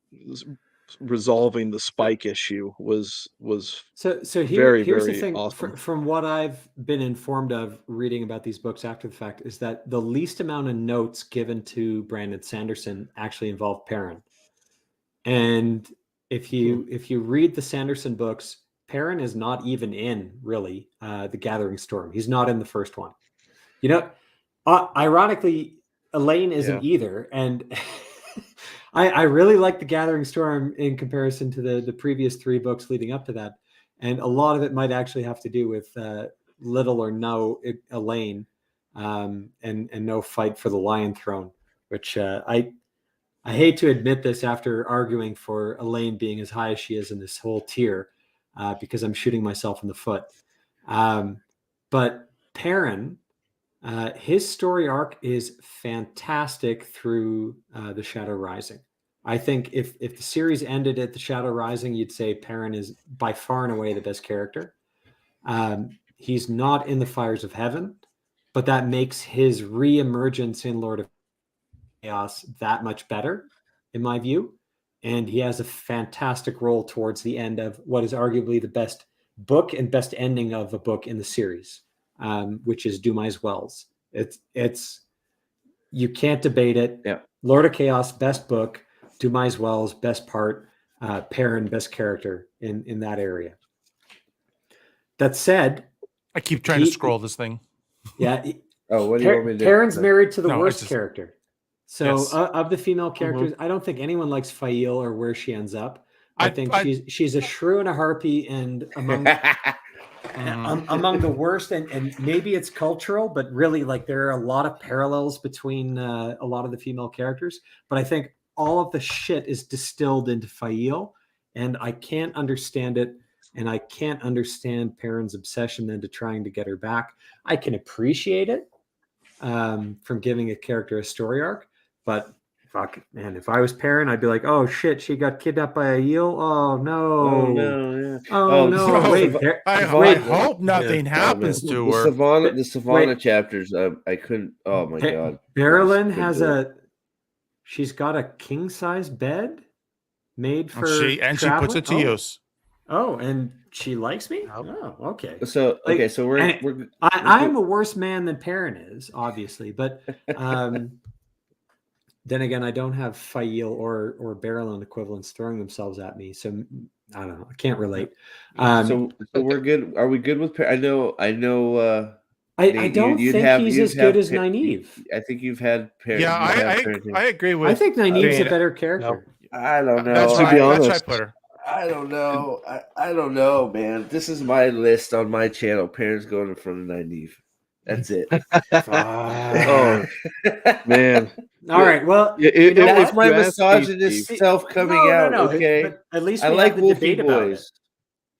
resolving the spike issue was here's very the thing. awesome. From what I've been informed of reading about these books after the fact is that the least amount of notes given to Brandon Sanderson actually involved Perrin. And if you read the Sanderson books, Perrin is not even in really the Gathering Storm. He's not in the first one. You know, ironically, Elaine isn't either, and I really like the Gathering Storm in comparison to the previous 3 books leading up to that, and a lot of it might actually have to do with little or no Elaine, and no fight for the Lion Throne, which I hate to admit this after arguing for Elaine being as high as she is in this whole tier, because I'm shooting myself in the foot. But Perrin, his story arc is fantastic through the Shadow Rising. I think if the series ended at the Shadow Rising, you'd say Perrin is by far and away the best character. He's not in the Fires of Heaven, but that makes his re-emergence in Lord of Chaos that much better, in my view. And he has a fantastic role towards the end of what is arguably the best book and best ending of a book in the series, which is Dumais Wells. It's you can't debate it. Yeah. Lord of Chaos, best book. Dumais Wells, best part. Perrin, best character in that area. That said, I keep trying to scroll this thing. Yeah. What do you want me to do? Perrin's married to the worst character. So Yes. Of the female characters, I don't think anyone likes Fail or where she ends up. I think she's a shrew and a harpy, and among among the worst. And maybe it's cultural, but really, like, there are a lot of parallels between a lot of the female characters. But I think all of the shit is distilled into Fail, and I can't understand it. And I can't understand Perrin's obsession then to trying to get her back. I can appreciate it from giving a character a story arc. But fuck, man, if I was Perrin, I'd be like, oh shit, she got kidnapped by Aiel. Oh no. Oh no, yeah. Oh no. Wait, I hope nothing happens to her. The Savannah chapters, I couldn't. Oh my god. Marilyn she's got a king size bed made for she puts it to use. Oh, and she likes me? Oh, okay. So I'm a worse man than Perrin is, obviously, but then again, I don't have Fail or Barrelon equivalents throwing themselves at me, so I don't know. I can't relate. So we're good. Are we good with Perrin? I know. I don't think he's as good as Nynaeve. I think you've had Perrin. Yeah, I agree with. I think Nynaeve's a better character. No, I don't know. That's right. I put her. I don't know. I don't know, man. This is my list on my channel. Perrin's going in front of Nynaeve. That's it. Oh man! All right. Well, it's my misogynist self coming out. Okay. But at least I like Wolfie Boys.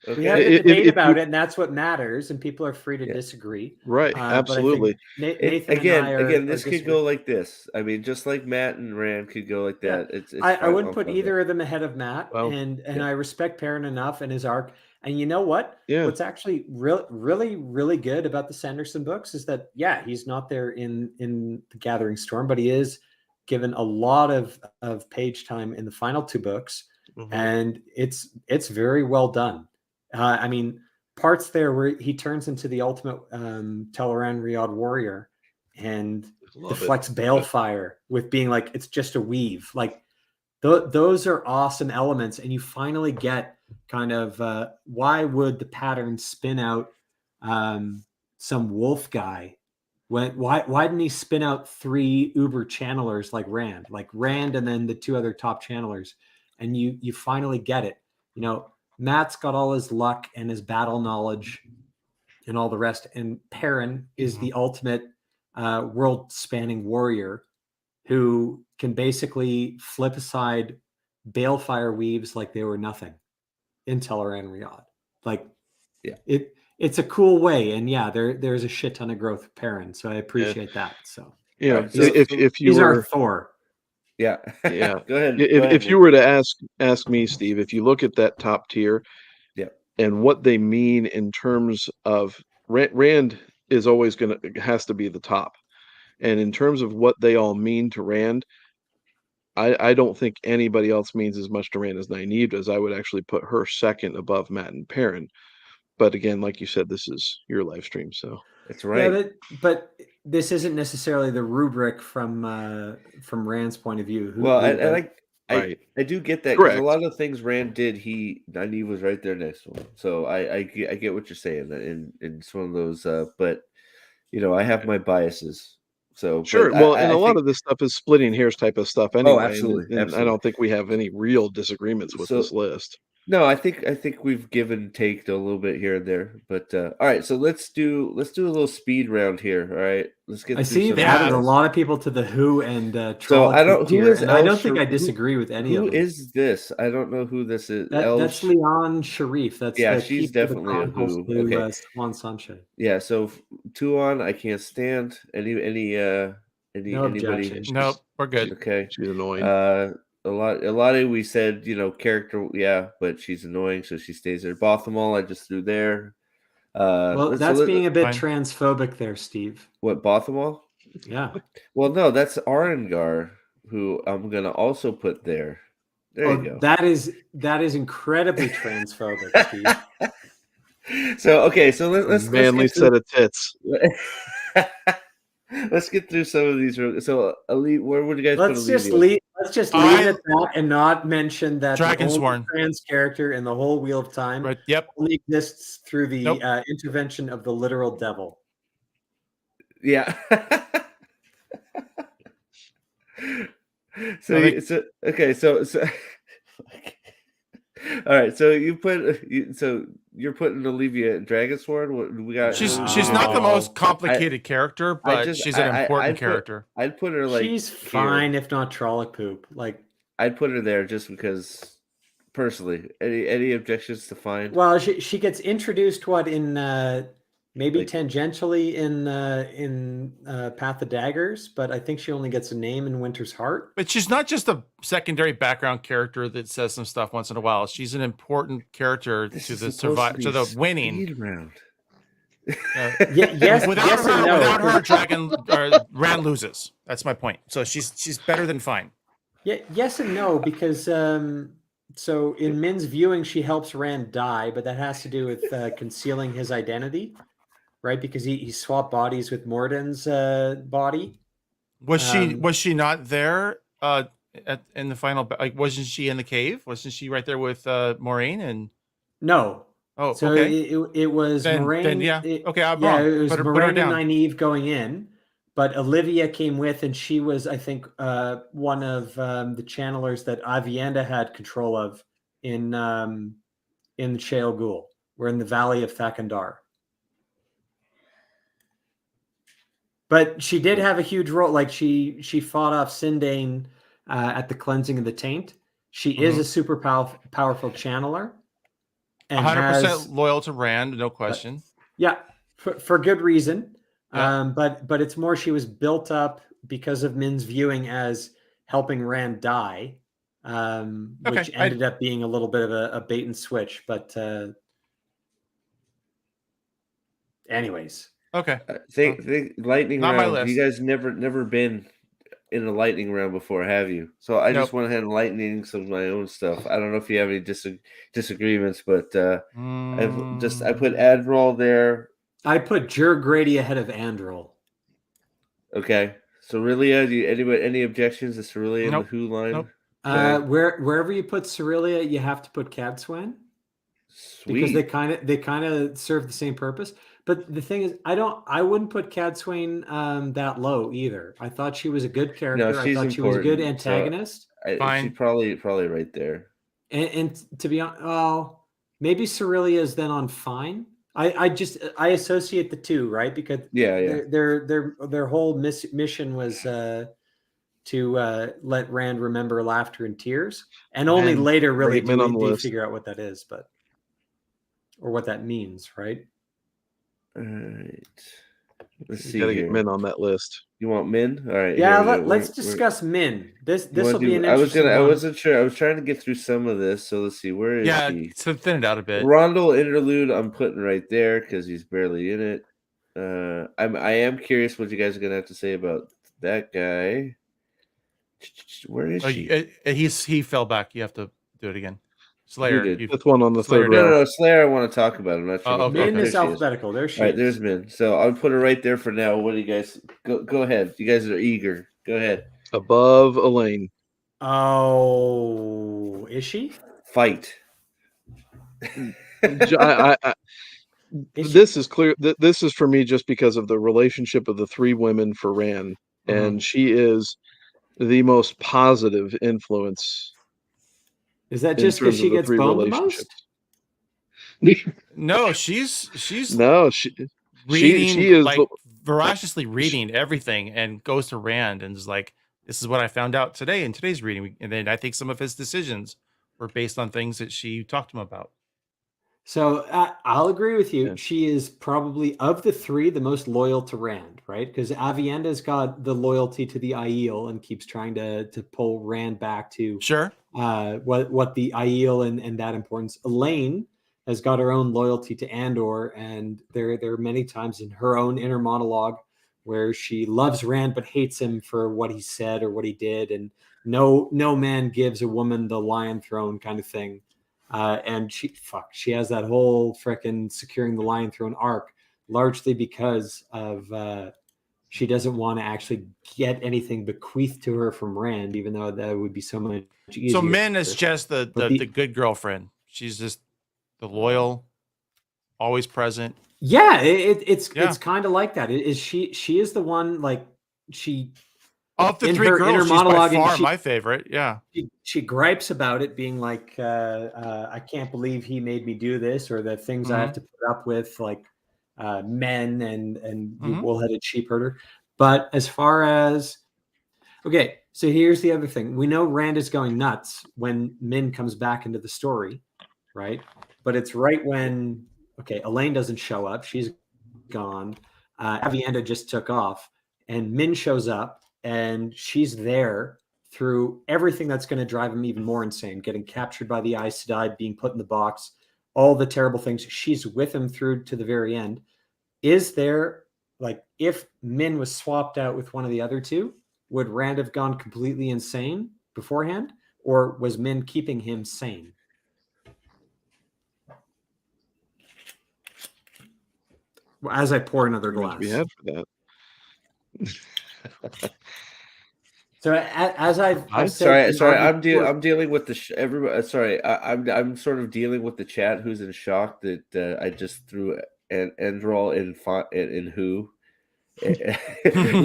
Okay. We have the debate about it, and that's what matters, and people are free to disagree. Right, absolutely. But I think Nathan again, and I this could go like this. I mean, just like Matt and Rand could go like that. It's I wouldn't put either of them ahead of Matt, Well, and I respect Perrin enough and his arc. And you know what? Yeah. What's actually really good about the Sanderson books is that he's not there in the Gathering Storm, but he is given a lot of page time in the final 2 books, and it's very well done. I mean, parts there where he turns into the ultimate Teleran Riyadh warrior and deflects balefire with being like, it's just a weave. Like those are awesome elements, and you finally get kind of why would the pattern spin out some wolf guy why didn't he spin out 3 uber channelers like Rand and then the 2 other top channelers, and you finally get it. Matt's got all his luck and his battle knowledge and all the rest, and Perrin is the ultimate world spanning warrior who can basically flip aside balefire weaves like they were nothing in Teleran Riyadh. Like, it's a cool way, and there's a shit ton of growth with Perrin, so I appreciate that. So if you he's were our Thor. Yeah. Yeah. Go ahead. If you were to ask me, Steve, if you look at that top tier, and what they mean in terms of Rand is always has to be the top, and in terms of what they all mean to Rand, I don't think anybody else means as much to Rand as Nynaeve does. I would actually put her second above Matt and Perrin. But again, like you said, this is your live stream, so that's right. Yeah, but this isn't necessarily the rubric from Rand's point of view. I do get that, because a lot of the things Rand did, Nynaeve was right there next to him. So I get what you're saying, and it's one of those. But I have my biases. So sure. Well, and a lot of this stuff is splitting hairs type of stuff anyway. Oh, absolutely. And I don't think we have any real disagreements with this list. No, I think we've given and taken a little bit here and there, but all right. So let's do a little speed round here. All right, let's get. I see you've added a lot of people to the Who and so I don't. Who is? I don't think I disagree with any of them. Who is this? I don't know who this is. That's Leon Sharif. That's she's definitely a Who. Okay, Juan Sanchez. Yeah. So Tuon, I can't stand anybody. Nope, we're good. Okay, she's annoying. A lot of we said, character, but she's annoying, so she stays there. Bothamal, I just threw there. That's being a bit transphobic there, Steve. What, Bothamal? Yeah. Well, no, that's Arengar, who I'm gonna also put there. There you go. That is incredibly transphobic, Steve. So let's manly set of tits. Let's get through some of these. So, Elite, where would you guys put Olivia? Let's just leave it at that and not mention that Dragonsworn trans character in the whole Wheel of Time only exists through the intervention of the literal devil. Yeah. So all right, so you're putting Olivia in Dragonsworn. What we got? She's not the most complicated character, but she's an important character. I'd put her like she's fine, if not Trolloc poop. Like I'd put her there just because, personally. Any objections to find? Well, she gets introduced in maybe tangentially in Path of Daggers, but I think she only gets a name in Winter's Heart. But she's not just a secondary background character that says some stuff once in a while. She's an important character to the winning round. Without her, Rand loses. That's my point. So she's better than fine. Yeah, yes and no, because so in Min's viewing, she helps Rand die, but that has to do with concealing his identity. Right, because he swapped bodies with Morden's body. Was she not there in the final? Like, wasn't she in the cave? Wasn't she right there with Moraine? And no. Oh, so okay. it was Moraine. Okay, I'm wrong. It was Moraine and Nynaeve going in, but Olivia came with, and she was, I think, one of the channelers that Avienda had control of in the Shale Ghul. We're in the Valley of Thakandar. But she did have a huge role. Like she fought off Sindane at the cleansing of the taint. She is a super powerful channeler. and 100% loyal to Rand, no question. Yeah, for good reason. Yeah. But it's more she was built up because of Min's viewing as helping Rand die, which ended up being a little bit of a bait and switch. But anyways, okay. Think lightning not round. My list. You guys never been in a lightning round before, have you? So I just went ahead and lightning some of my own stuff. I don't know if you have any disagreements, but I put Admiral there. I put Jur Grady ahead of Androl. Okay. Cerelia, any objections to Cerelia in the Who line? Nope. Okay. Wherever you put Cerelia, you have to put Cadswan. Sweet. Because they kind of serve the same purpose. But the thing is, I wouldn't put Cadswain that low either. I thought she was a good character. No, she's I thought important, she was a good antagonist. So she's probably right there. And to be honest, maybe Cerelia is then on fine. I associate the two, right? Because their whole mission was to let Rand remember laughter and tears, and only later really do they figure out what that is, or what that means, right? All right. Let's see. Gotta get Min on that list. You want Min? All right. Yeah, let's discuss Min. This will be an interesting I wasn't sure. I was trying to get through some of this. So let's see. Where is he? To thin it out a bit. Rondell interlude. I'm putting right there because he's barely in it. I am curious what you guys are gonna have to say about that guy. Where is she? He fell back. You have to do it again. Slayer. That's one on the third row. No, Slayer. I want to talk about. I'm not sure. Min is alphabetical. There she is. All right, there's Min. So I'll put her right there for now. What do you guys go ahead? You guys are eager. Go ahead. Above Elaine. Oh, is she? Fight. This is clear. This is for me just because of the relationship of the three women for Rand, and she is the most positive influence. Is that just because she gets boned the most? No, she's no, reading, she is like voraciously reading everything, and goes to Rand and is like, "This is what I found out today in today's reading." And then I think some of his decisions were based on things that she talked to him about. So I'll agree with you. Yeah. She is probably, of the three, the most loyal to Rand, right? Because Avienda's got the loyalty to the Aiel and keeps trying to pull Rand back to what the Aiel and that importance. Elaine has got her own loyalty to Andor, and there are many times in her own inner monologue where she loves Rand but hates him for what he said or what he did, and no man gives a woman the Lion Throne kind of thing. And she has that whole frickin' securing the Lion Throne arc, largely because of she doesn't want to actually get anything bequeathed to her from Rand, even though that would be so much easier. So Min is just the good girlfriend. She's just the loyal, always present. Yeah, it's kind of like that. She is the one, like, she. Of the three girls, she's by far my favorite. Yeah. She gripes about it, being like, I can't believe he made me do this, or the things I have to put up with, like men and the wool-headed sheep herder. But as far as, okay, so here's the other thing. We know Rand is going nuts when Min comes back into the story, right? But it's right when, Elaine doesn't show up. She's gone. Avienda just took off, and Min shows up. And she's there through everything that's going to drive him even more insane, getting captured by the Aes Sedai, being put in the box, all the terrible things. She's with him through to the very end. Is there, like, if Min was swapped out with one of the other two, would Rand have gone completely insane beforehand? Or was Min keeping him sane? As I pour another glass. We had for that. So as I'm said, sorry, I'm dealing with the everybody. Sorry, I'm sort of dealing with the chat who's in shock that I just threw Androl in Who, and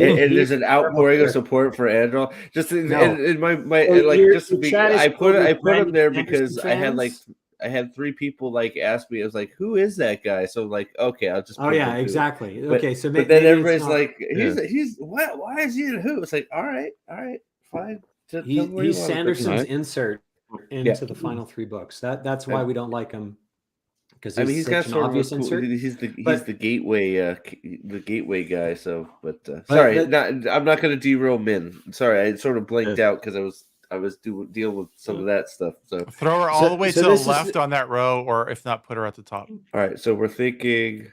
there's an outpouring of support for Androl. Just in my I put him there because I had three people like ask me. I was like, "Who is that guy?" So like, okay, I'll just. Oh yeah, exactly. But, okay, so but then everybody's like, "He's what? Why is he in Who?" It's like, all right, fine. He's Sanderson's insert into the final three books. That's why we don't like him. because he's got such an sort of a obvious cool. insert. He's the gateway guy. So, But sorry, I'm not going to derail Min. Sorry, I sort of blanked out because I was dealing with some of that stuff. So throw her all the way to the left on that row, or if not, put her at the top. All right, so we're thinking.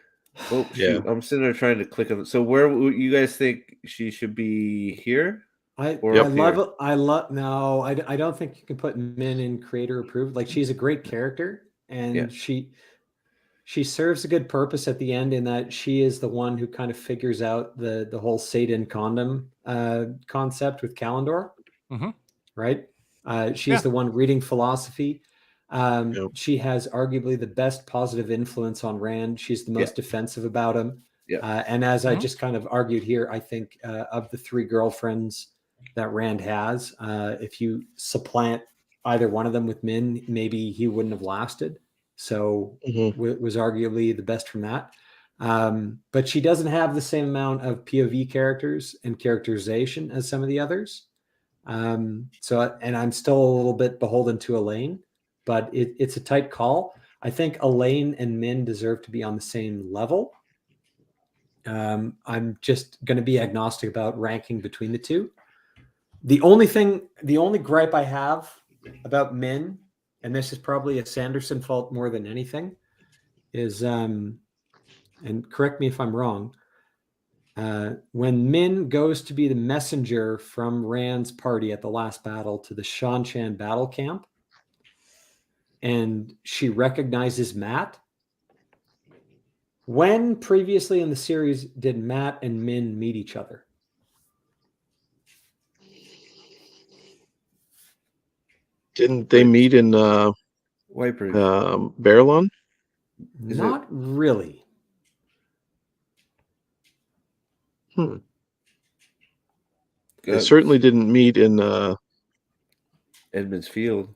Oh shoot! Yeah. I'm sitting there trying to click on it. So where you guys think she should be here? I love. No, I don't think you can put Min in creator approved. Like, she's a great character, and she serves a good purpose at the end in that she is the one who kind of figures out the whole Satan condom concept with Kalendor, right? She's the one reading philosophy. She has arguably the best positive influence on Rand. She's the most defensive about him. And as I just kind of argued here, I think of the 3 girlfriends that Rand has, if you supplant either one of them with Min, maybe he wouldn't have lasted. So was arguably the best from that. But she doesn't have the same amount of POV characters and characterization as some of the others. So, and I'm still a little bit beholden to Elaine, but it's a tight call. I think Elaine and Min deserve to be on the same level. I'm just going to be agnostic about ranking between the two. The only gripe I have about Min, and this is probably a Sanderson fault more than anything, is, and correct me if I'm wrong, when Min goes to be the messenger from Rand's party at the last battle to the Shan-Chan battle camp, and she recognizes Matt. When previously in the series did Matt and Min meet each other? Didn't they meet in Whitebridge? Barrelon? Not really. They certainly didn't meet in Edmund's Field.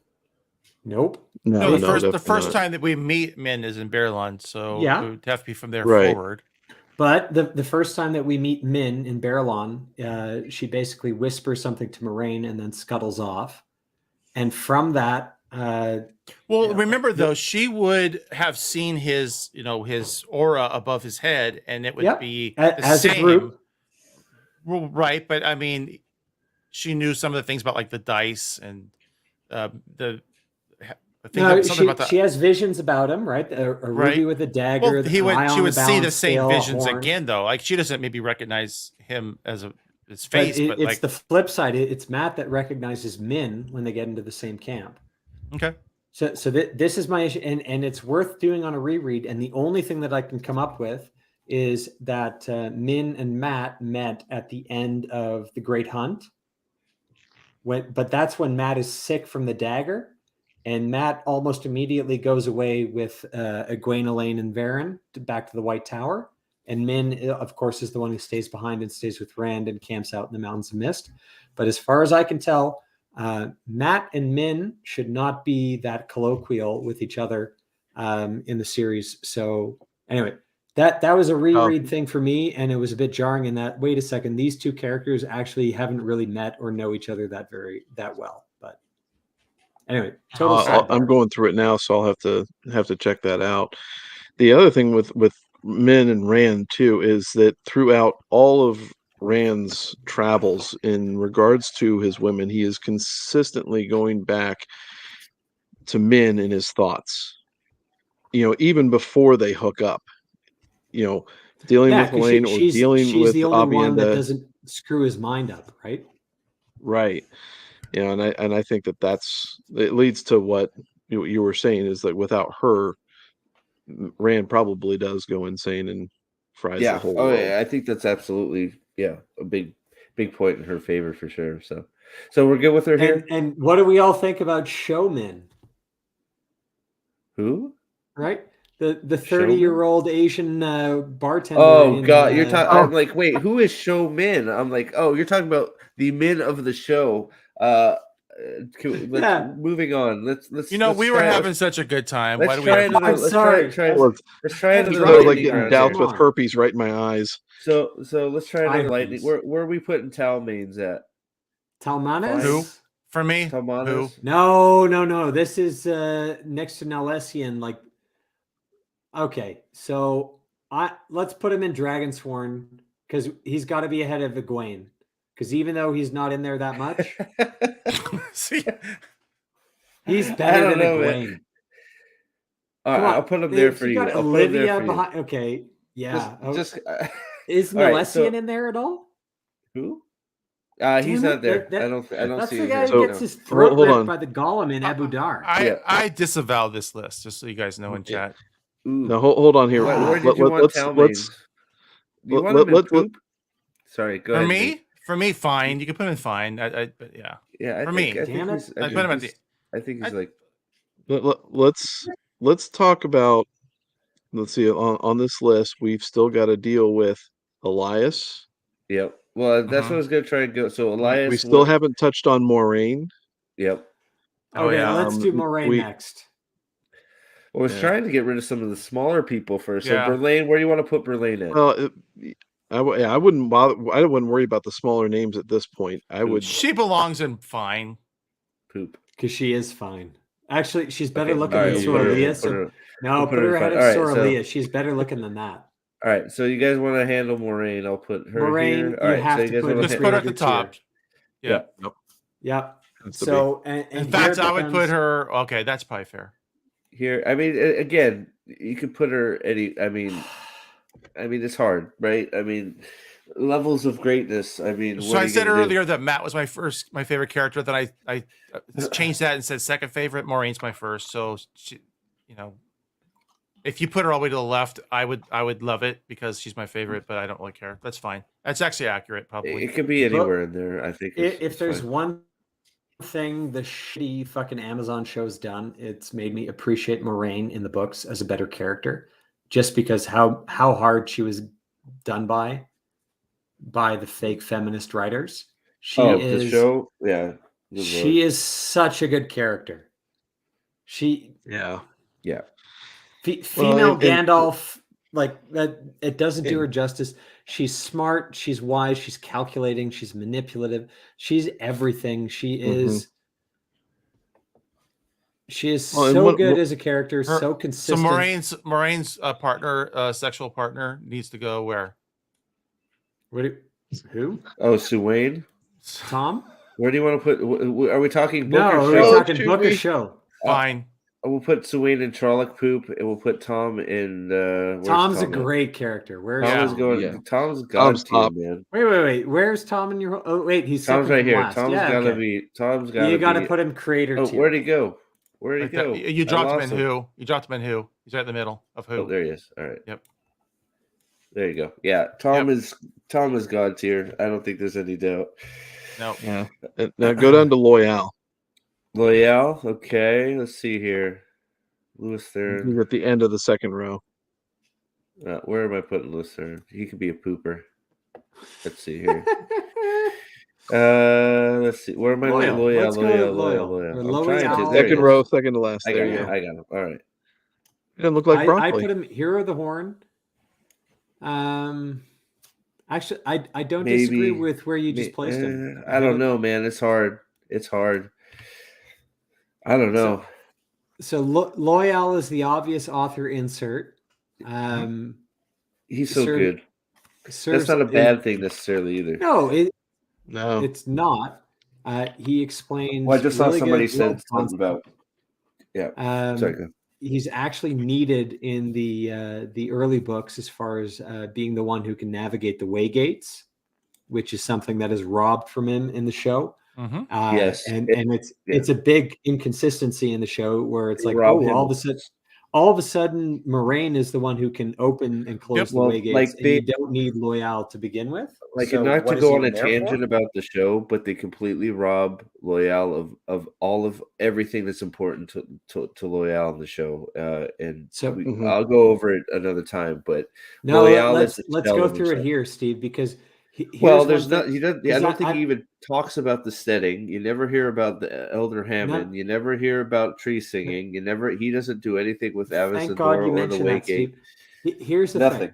Nope. No, the first time that we meet Min is in Barrelon, so it would have to be from there forward. But the first time that we meet Min in Barrelon, she basically whispers something to Moraine and then scuttles off. And from that, remember though, she would have seen his, his aura above his head, and it would be as same. A group. Well, right, but I mean, she knew some of the things about like the dice and she has visions about him, right? A ruby with a dagger. Well, she would see the same visions again, though. Like, she doesn't maybe recognize him as his face, but it's the flip side. It's Matt that recognizes Min when they get into the same camp. Okay. So this is my issue, and it's worth doing on a reread. And the only thing that I can come up with is that Min and Matt met at the end of the Great Hunt. But that's when Matt is sick from the dagger. And Matt almost immediately goes away with Gwen, Elaine, and Varen back to the White Tower. And Min, of course, is the one who stays behind and stays with Rand and camps out in the Mountains of Mist. But as far as I can tell, Matt and Min should not be that colloquial with each other in the series. So anyway, that was a reread thing for me, and it was a bit jarring in that, wait a second, these two characters actually haven't really met or know each other that well. But anyway, I'm going through it now, so I'll have to check that out. The other thing with Min and Rand too is that throughout all of Rand's travels in regards to his women, he is consistently going back to Min in his thoughts. Even before they hook up. Dealing with Elaine or dealing with the only one that Abienda doesn't screw his mind up, right? Right. And I think it leads to what you were saying, is that without her, Rand probably does go insane and fries the whole world. Yeah, I think that's absolutely a big point in her favor for sure. So we're good with her here. And what do we all think about Showman? Who? Right? The 30-year-old Asian bartender. Oh God, you're talking. I'm like, wait, who is Showman? I'm like, oh, you're talking about the men of the show. Moving on. Let's we were having such a good time. Let's try another like getting doused with herpes right in my eyes. So let's try another lightning. Where are we putting Talmanes at? Talmanes? Who? For me? Talmanes? No. This is next to Nalessian. Like, Okay, so let's put him in Dragonsworn because he's got to be ahead of Egwene. Because even though he's not in there that much, See, he's better than Egwene. All right, I'll put him there for you. Got Olivia behind. Okay, yeah. Is Milesian in there at all? Who? He's not there. I don't see. That's the guy who gets his throat ripped by the golem in Abu Dar. I disavow this list, just so you guys know in chat. No, hold on here. Where did you want Talmains? You want him in poop? Sorry, go ahead. For me, fine. You can put him in fine. But yeah. Yeah, for me, I think he's like. Let's talk about. Let's see. On this list, we've still got to deal with Elias. Yep. Well, that's what I was going to try and go. So Elias. We still haven't touched on Moraine. Yep. Okay, let's do Moraine next. Well, I was trying to get rid of some of the smaller people first. So Verlaine, where do you want to put Verlaine in? Well, I wouldn't bother. I wouldn't worry about the smaller names at this point. She belongs in fine. Poop. Because she is fine. Actually, she's better looking than Soraleah. No, put her ahead of Soraleah. She's better looking than that. All right, so you guys want to handle Moraine? I'll put her here. All right, so you guys want to put her at the top. Yeah. Yep. So, in fact, I would put her. Okay, that's probably fair. Here, I mean, again, you could put her any. I mean, it's hard, right? I mean, levels of greatness. I mean, so I said earlier that Matt was my favorite character. Then I changed that and said second favorite. Moraine's my first. So she, if you put her all the way to the left, I would love it because she's my favorite. But I don't really care. That's fine. That's actually accurate. Probably it could be anywhere in there. I think if there's one thing the shitty fucking Amazon show's done, it's made me appreciate Moraine in the books as a better character, just because how hard she was done by the fake feminist writers. The show, yeah. She is such a good character. Yeah. Female Gandalf, like that. It doesn't do her justice. She's smart. She's wise. She's calculating. She's manipulative. She's everything. She is. She is so good as a character. So consistent. So Moraine's partner, sexual partner, needs to go where? Who? Oh, Suwain. Tom. Where do you want to put? Are we talking book or show? We're talking book or show. Fine. We'll put Suwain in Trolloc Poop, and we'll put Tom in. Tom's a great character. Where's Tom's going? Yeah. Tom's top, man. Wait. Where's Tom in your? Oh, wait, he's Tom's right here. Last. Tom's gotta be. Tom's gotta. You gotta put him crater. Oh, where'd he go? Where'd he go? You dropped him in who? You dropped him in who? He's right in the middle of who? Oh, there he is. All right. Yep. There you go. Yeah, Tom is God tier. I don't think there's any doubt. No. Yeah. Now go down to Loyal. Loyal. Okay. Let's see here. Louis Theron. He's at the end of the second row. Where am I putting Louis Theron? He could be a pooper. Let's see here. Let's see. Where am I? Loyal. I'm trying to. Second row, second to last. I got him. All right. He doesn't look like broccoli. I put him Hero of the Horn. Actually, I don't disagree with where you just placed him. I don't know, man. It's hard. I don't know. So Loyal is the obvious author insert. He's so good. That's not a bad thing necessarily either. No, no, it's not. He explains. Well, I just saw somebody said something about. Yeah. Sorry. He's actually needed in the early books as far as being the one who can navigate the way gates, which is something that is robbed from him in the show. Yes, and it's a big inconsistency in the show where it's like, all of a sudden Moraine is the one who can open and close the way gates, and you don't need Loyal to begin with. Like, so not to go on a tangent about the show, but they completely rob Loyal of all of everything that's important to Loyal in the show. And so I'll go over it another time. But no, let's go through it here, Steve, because. There's not. I don't think he even talks about the setting. You never hear about the Elder Hammond. You never hear about tree singing. He doesn't do anything with Avacendor or the Waygate. Here's the thing.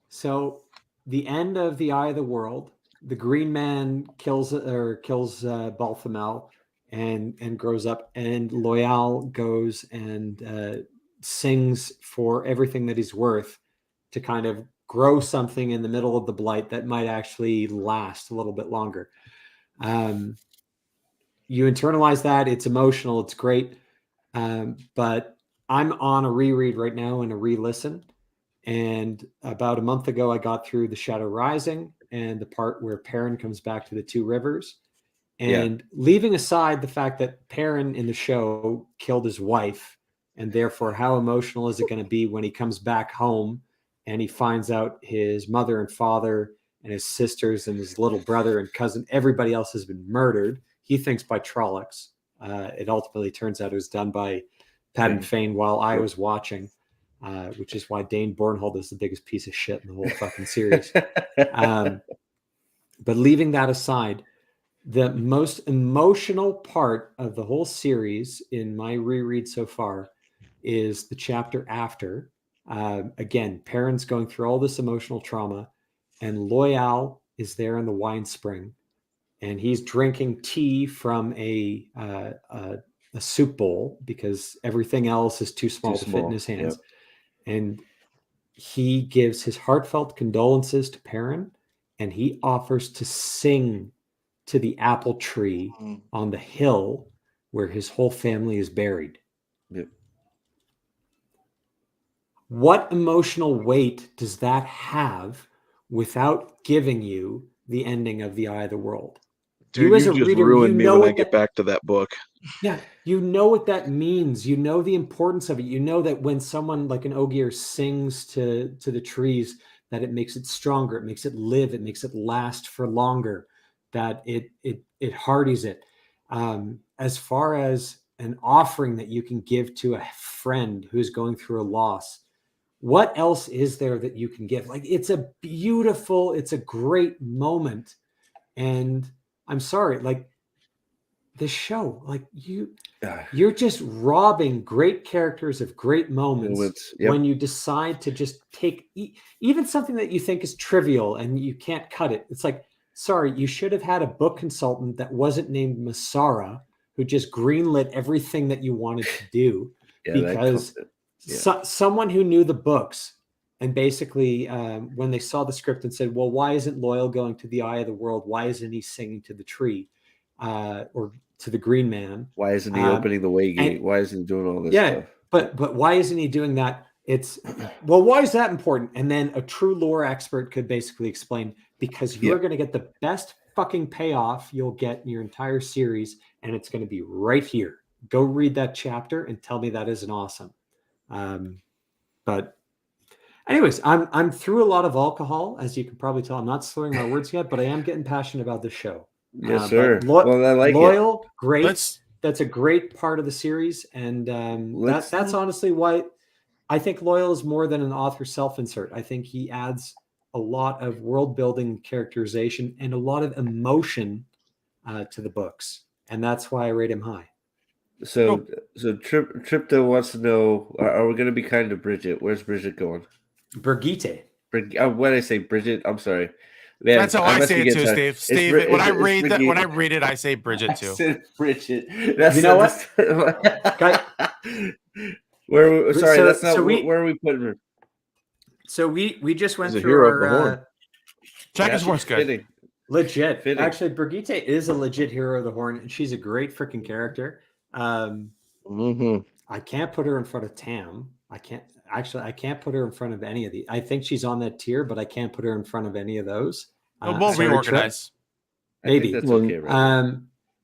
So, the end of the Eye of the World, the Green Man kills Balthamel and grows up, and Loyal goes and sings for everything that he's worth to kind of grow something in the middle of the blight that might actually last a little bit longer. You internalize that. It's emotional. It's great. But I'm on a reread right now and a re-listen. And about a month ago, I got through The Shadow Rising and the part where Perrin comes back to the Two Rivers. And leaving aside the fact that Perrin in the show killed his wife, and therefore how emotional is it going to be when he comes back home and he finds out his mother and father and his sisters and his little brother and cousin, everybody else has been murdered. He thinks by Trollocs. It ultimately turns out it was done by Padden Fane while I was watching, which is why Dane Bornhold is the biggest piece of shit in the whole fucking series. But leaving that aside, the most emotional part of the whole series in my reread so far is the chapter after. Again, Perrin's going through all this emotional trauma, and Loial is there in the wine spring, and he's drinking tea from a soup bowl because everything else is too small to fit in his hands. Yep. And he gives his heartfelt condolences to Perrin, and he offers to sing to the apple tree on the hill where his whole family is buried. Yep. What emotional weight does that have without giving you the ending of The Eye of the World? Dude, you as a reader, ruined me when I get back to that book. Yeah, you know what that means. You know the importance of it. You know that when someone like an Ogier sings to the trees, that it makes it stronger, it makes it live, it makes it last for longer, that it hardies it. As far as an offering that you can give to a friend who's going through a loss, what else is there that you can give? Like, it's a great moment. And I'm sorry, like, this show, like, you're just robbing great characters of great moments when you decide to just take even something that you think is trivial and you can't cut it. It's like, sorry, you should have had a book consultant that wasn't named Masara who just greenlit everything that you wanted to do, because someone who knew the books and basically when they saw the script and said, well, why isn't Loial going to the Eye of the World? Why isn't he singing to the tree or to the Green Man? Why isn't he opening the way gate? Why isn't he doing all this stuff? But why isn't he doing that? It's, well, why is that important? And then a true lore expert could basically explain, because you're going to get the best fucking payoff you'll get in your entire series, and it's going to be right here. Go read that chapter and tell me that isn't awesome. But anyways, I'm through a lot of alcohol, as you can probably tell. I'm not slurring my words yet, but I am getting passionate about this show. Yes, sir. Well, I like Loial, great. That's a great part of the series, and that's honestly why I think Loial is more than an author self-insert. I think he adds a lot of world building, characterization, and a lot of emotion to the books, and that's why I rate him high. So Tripta wants to know: are we going to be kind to Bridget? Where's Bridget going? Brigitte. When I say Bridget, I'm sorry. Man, that's how I say it too, Steve. Steve, when I read it, I say Bridget too. I said Bridget. You know what? Where? Sorry, that's not. Where are we putting her? So we just went through our. Jackie's horn's good. Fitting. Legit. Fitting. Actually, Brigitte is a legit hero of the horn, and she's a great freaking character. I can't put her in front of Tam. I can't put her in front of any of the. I think she's on that tier, but I can't put her in front of any of those. We'll reorganize. Maybe that's okay, right?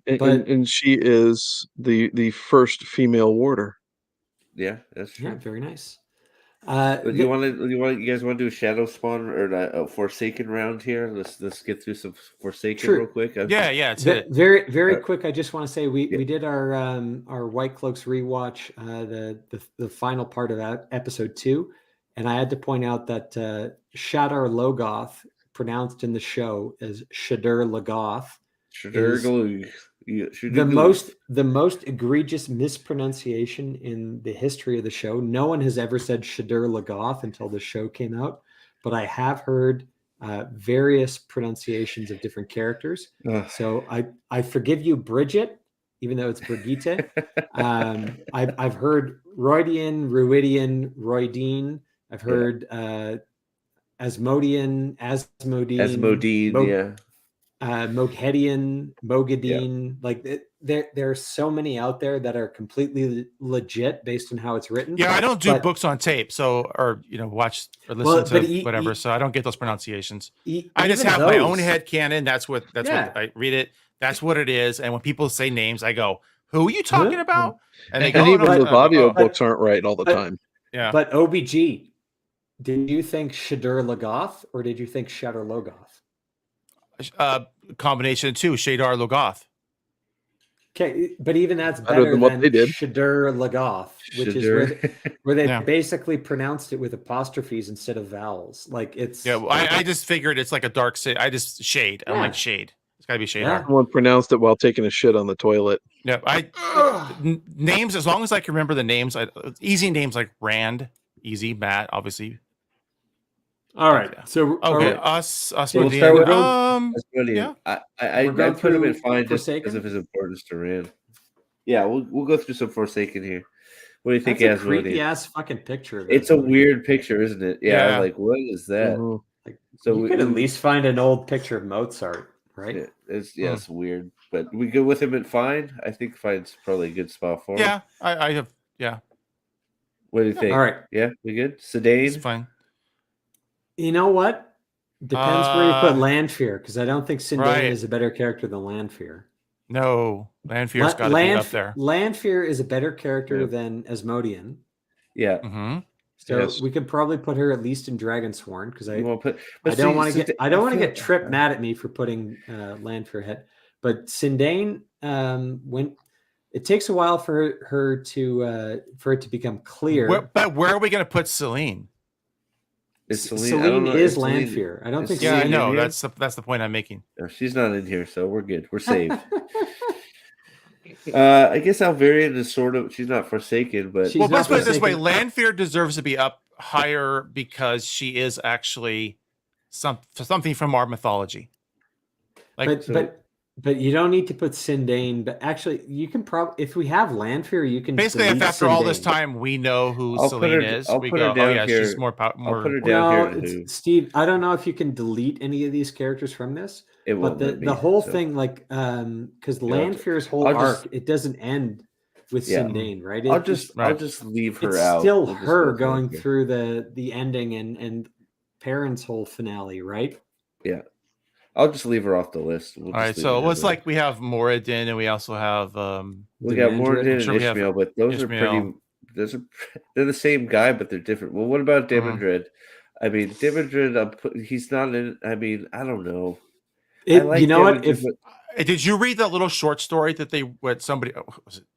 And she is the first female warder. Yeah, that's true. Yeah, very nice. You guys want to do a Shadow Spawn or a Forsaken round here? Let's get through some Forsaken real quick. Yeah. Very quick. I just want to say we did our White Cloaks rewatch, the final part of that episode 2, and I had to point out that Shadar Logoth, pronounced in the show as Shadar Logoth, the most egregious mispronunciation in the history of the show. No one has ever said Shadar Logoth until the show came out, but I have heard various pronunciations of different characters. So I forgive you, Bridget, even though it's Brigitte. I've heard Roydian, Ruidian, Roydine. I've heard Asmodian, Asmodine, Moghedian, Mogadine. Yeah. Like there are so many out there that are completely legit based on how it's written. Yeah, I don't do books on tape, or watch or listen to whatever, so I don't get those pronunciations. I just have my own head canon. That's what I read it. That's what it is. And when people say names, I go, "Who are you talking about?" And they go, even the audio books aren't right all the time. Yeah. But OBG, did you think Shadur Logoth or did you think Shadur Logoth? Combination of two, Shadar Logoth. Okay, but even that's better than what they did. Shadur Logoth, which is where they basically pronounced it with apostrophes instead of vowels. Like it's well, I just figured it's like a dark shade. Shade. I'm like shade. It's got to be Shadar. Someone pronounced it while taking a shit on the toilet. Yeah, names, as long as I can remember the names, easy names like Rand, easy, Matt, obviously. All right, so us. We'll start with Asmodian. I put him in fine just because of his importance to Rand. Yeah, we'll go through some Forsaken here. What do you think, Asmodian? Creepy ass fucking picture. It's a weird picture, isn't it? Yeah. Like what is that? Mm-hmm. Like, so you could at least find an old picture of Mozart, right? Yeah, it's weird, but we go with him at fine. I think fine's probably a good spot for him. Yeah, I have. Yeah. What do you think? All right. Yeah, we good. Sedaine. It's fine. You know what? Depends where you put Lanfear, because I don't think Sindain is a better character than Lanfear. No, Lanfear's got to be up there. Lanfear is a better character than Asmodian. Yeah. Mm-hmm. So we could probably put her at least in Dragonsworn, because I don't want to get Trip mad at me for putting Lanfear head. But Sindain, when it takes a while for her to become clear. But where are we going to put Celine? Celine is Lanfear. I don't think. Yeah, I know. That's the point I'm making. No, she's not in here, so we're good. We're safe. I guess Alvarian is sort of. She's not Forsaken, but let's put it this way: Lanfear deserves to be up higher because she is actually something from our mythology. But you don't need to put Sindain. But actually, you can probably, if we have Lanfear, you can basically. If after all this time we know who Celine is, we go, "Oh yeah, she's more." I'll put her down here. Steve, I don't know if you can delete any of these characters from this. But the whole thing, like, because Lanfear's whole arc, it doesn't end with Sindain, right? I'll just leave her it's out. It's still her going through the ending and Perrin's whole finale, right? Yeah. I'll just leave her off the list. All right, so it's like we have Moradin and we also have we got Moradin and Ishmael, but those are pretty. They're the same guy, but they're different. Well, what about Demandred? I mean, Demandred, he's not in. I mean, I don't know. You know what? Did you read that little short story that somebody? I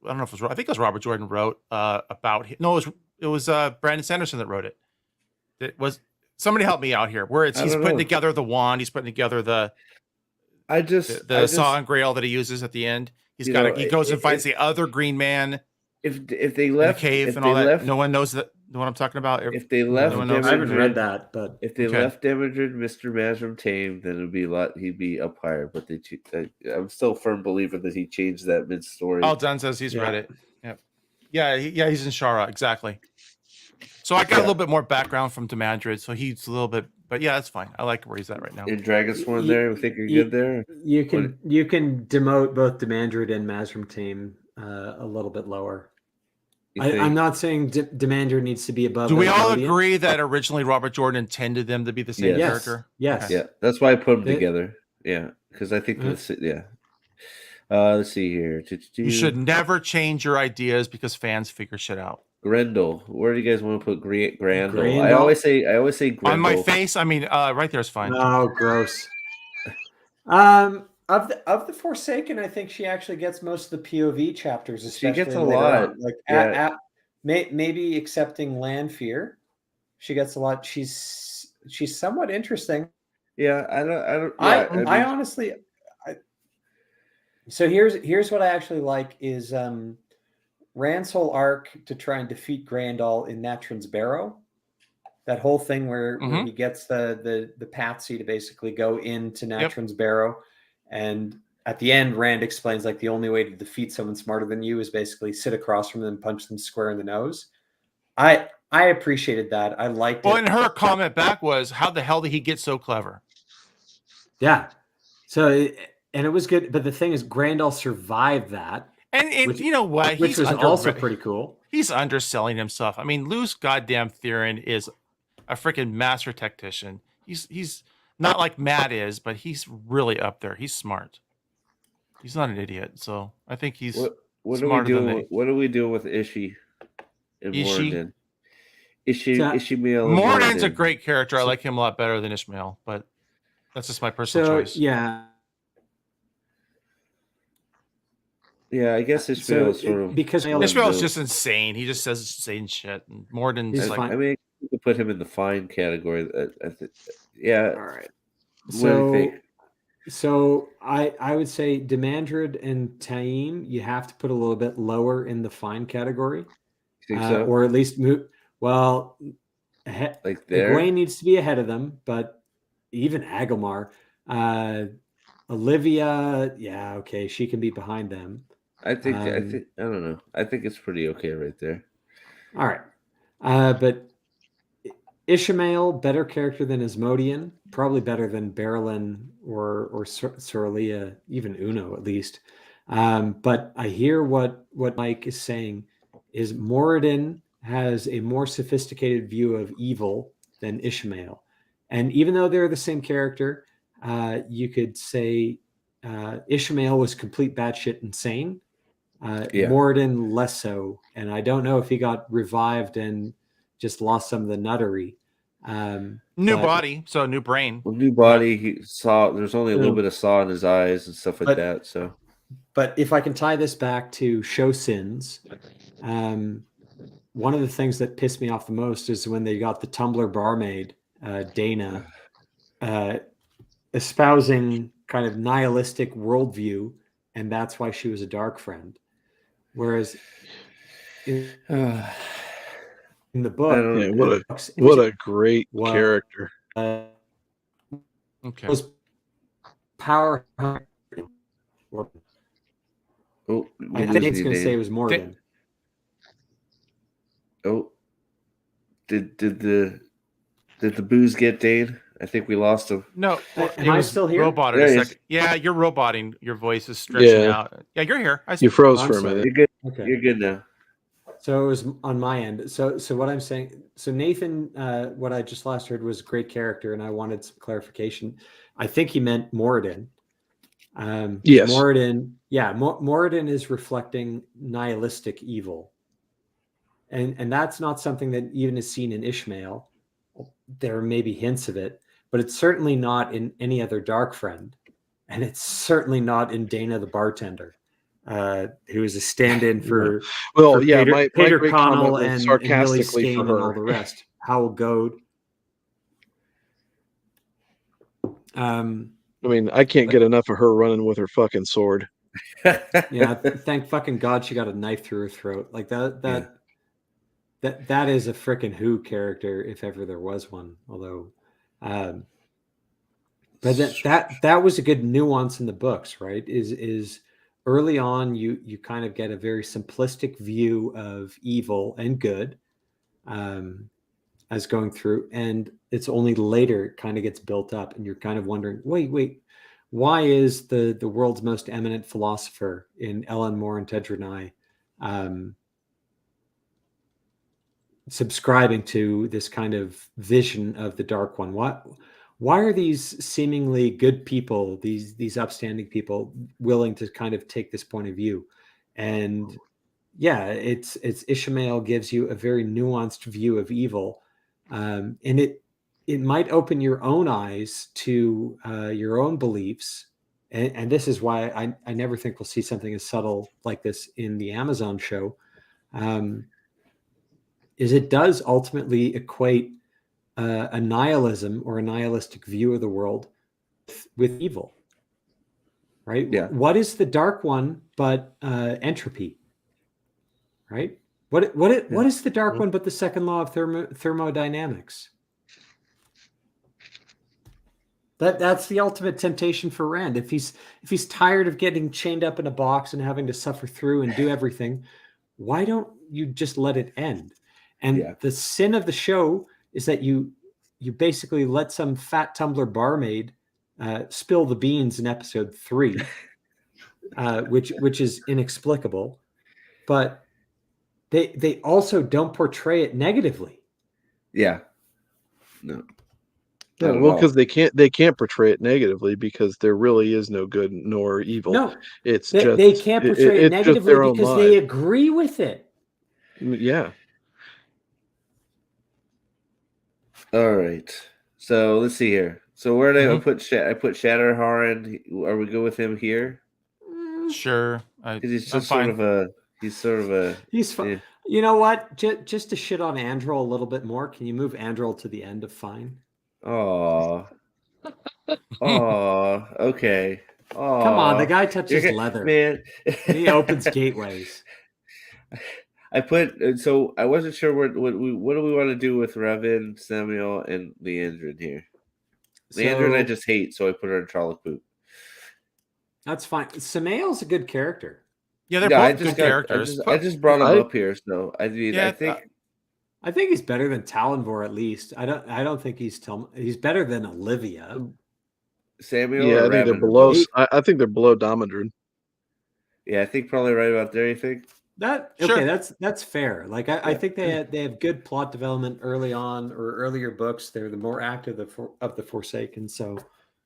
don't know if it was. I think it was Robert Jordan wrote about. No, it was Brandon Sanderson that wrote it. It was. Somebody help me out here. Where he's putting together the wand, he's putting together the saw and grail that he uses at the end. He goes and finds the other green man. If they left the cave and all that, no one knows what I'm talking about. If they left, I haven't read that, but if they left Demandred, Mr. Mazrim tame, then it'd be a lot. He'd be up higher. But I'm still a firm believer that he changed that mid story. All Dunn says he's read it. Yeah, he's in Shara exactly. So I got a little bit more background from Demandred, so he's a little bit, but yeah, that's fine. I like where he's at right now. In Dragonsworn, there, we think you're good there. You can demote both Demandred and Mazrim Tame a little bit lower. I'm not saying Demandred needs to be above. Do we all agree that originally Robert Jordan intended them to be the same character? Yes. Okay. Yeah, that's why I put them together. Yeah, because I think let's see here. You should never change your ideas because fans figure shit out. Grendel. Where do you guys want to put Grendel? I always say Grendel. On my face, I mean, right there is fine. Oh, gross. Of the Forsaken, I think she actually gets most of the POV chapters. Especially she gets a lot. Like maybe excepting Lanfear, she gets a lot. She's somewhat interesting. Yeah, I don't. I honestly. So here's what I actually like is Rand's whole arc to try and defeat Grandal in Natron's Barrow. That whole thing where he gets the patsy to basically go into Natron's Barrow, and at the end, Rand explains like the only way to defeat someone smarter than you is basically sit across from them and punch them square in the nose. I appreciated that. I liked it. Well, and her comment back was, how the hell did he get so clever? Yeah. So, and it was good. But the thing is, Grandal survived that. And which, you know what? Which was also pretty cool. He's underselling himself. I mean, Luce goddamn Theron is a freaking master tactician. He's not like Matt is, but he's really up there. He's smart. He's not an idiot. So I think he's what are we doing? What are we doing with Ishi and Moraine? Ishmael. Moraine's a great character. I like him a lot better than Ishmael, but that's just my personal choice. Yeah. Yeah, I guess Ishmael is sort of because Ishmael is just insane. He just says insane shit. And Morden's like, I mean, you could put him in the fine category. Yeah. All right. So I would say Demandred and Taim, you have to put a little bit lower in the fine category. You think so? Or at least move. Well, like there, Gwen needs to be ahead of them, but even Agilmar, Olivia, yeah, okay, she can be behind them. I think I don't know. I think it's pretty okay right there. All right, but Ishmael, better character than Asmodean, probably better than Berlin or Soralia, even Uno at least. But I hear what Mike is saying is Moradin has a more sophisticated view of evil than Ishmael. And even though they're the same character, you could say Ishmael was complete batshit insane. Moradin less so. And I don't know if he got revived and just lost some of the nuttery. New body, so new brain. Well, new body, he saw there's only a little bit of saw in his eyes and stuff like that. So, but if I can tie this back to show sins, one of the things that pissed me off the most is when they got the Tumblr barmaid, Dana, espousing kind of nihilistic worldview, and that's why she was a dark friend. Whereas in the book, what a great character. Okay. Was power. I think it's going to say it was more than. Oh, did the booze get Dane? I think we lost him. No, am I still here? Roboted a second. Yeah, you're roboting. Your voice is stretching out. Yeah, you're here. You froze for a minute. You're good. Okay. You're good now. So it was on my end. So what I'm saying. So Nathan, what I just last heard was a great character, and I wanted some clarification. I think he meant Moradin. Yes. Moradin. Yeah, Moradin is reflecting nihilistic evil. And that's not something that even is seen in Ishmael. There may be hints of it, but it's certainly not in any other dark friend. And it's certainly not in Dana the bartender, who is a stand-in for Peter Connell and Billy Skane and all the rest. Howell Goad. I mean, I can't get enough of her running with her fucking sword. Yeah, thank fucking God she got a knife through her throat. Like that is a freaking Who character if ever there was one. Although, but that was a good nuance in the books, right? Is early on you kind of get a very simplistic view of evil and good as going through, and it's only later it kind of gets built up, and you're kind of wondering, wait, why is the world's most eminent philosopher in Ellen Moore and Tedranai subscribing to this kind of vision of the Dark One? Why are these seemingly good people, these upstanding people, willing to kind of take this point of view? And yeah, it's Ishmael gives you a very nuanced view of evil, and it might open your own eyes to your own beliefs. And this is why I never think we'll see something as subtle like this in the Amazon show. Is it does ultimately equate a nihilism or a nihilistic view of the world with evil, right? Yeah. What is the Dark One but entropy, right? What is the Dark One but the second law of thermodynamics? That's the ultimate temptation for Rand. If he's tired of getting chained up in a box and having to suffer through and do everything, why don't you just let it end? And the sin of the show is that you basically let some fat tumbler barmaid spill the beans in episode 3, which is inexplicable. But they also don't portray it negatively. Yeah. No. Yeah, well, because they can't portray it negatively because there really is no good nor evil. No, it's they can't portray it negatively because they agree with it. Yeah. All right. So let's see here. So where did I put I put Shatterhorn? Are we good with him here? Sure. Because he's just sort of a. He's fine. Yeah. You know what? Just to shit on Androl a little bit more, can you move Androl to the end of fine? Oh. Oh. Okay. Oh. Come on, the guy touches leather, man. He opens gateways. I put so I wasn't sure what do we want to do with Revan, Samuel, and Leandrin here. Leandrin I just hate, so I put her in Trolloc Boot. That's fine. Samael's a good character. Yeah, they're both good characters. I just brought him up here, so I mean, I think he's better than Talonvor at least. I don't think he's better than Olivia. Samuel, yeah, I think they're below. I think they're below Domodrin. Yeah, I think probably right about there. You think that? Okay, that's fair. Like I think they have good plot development early on or earlier books. They're the more active of the Forsaken, so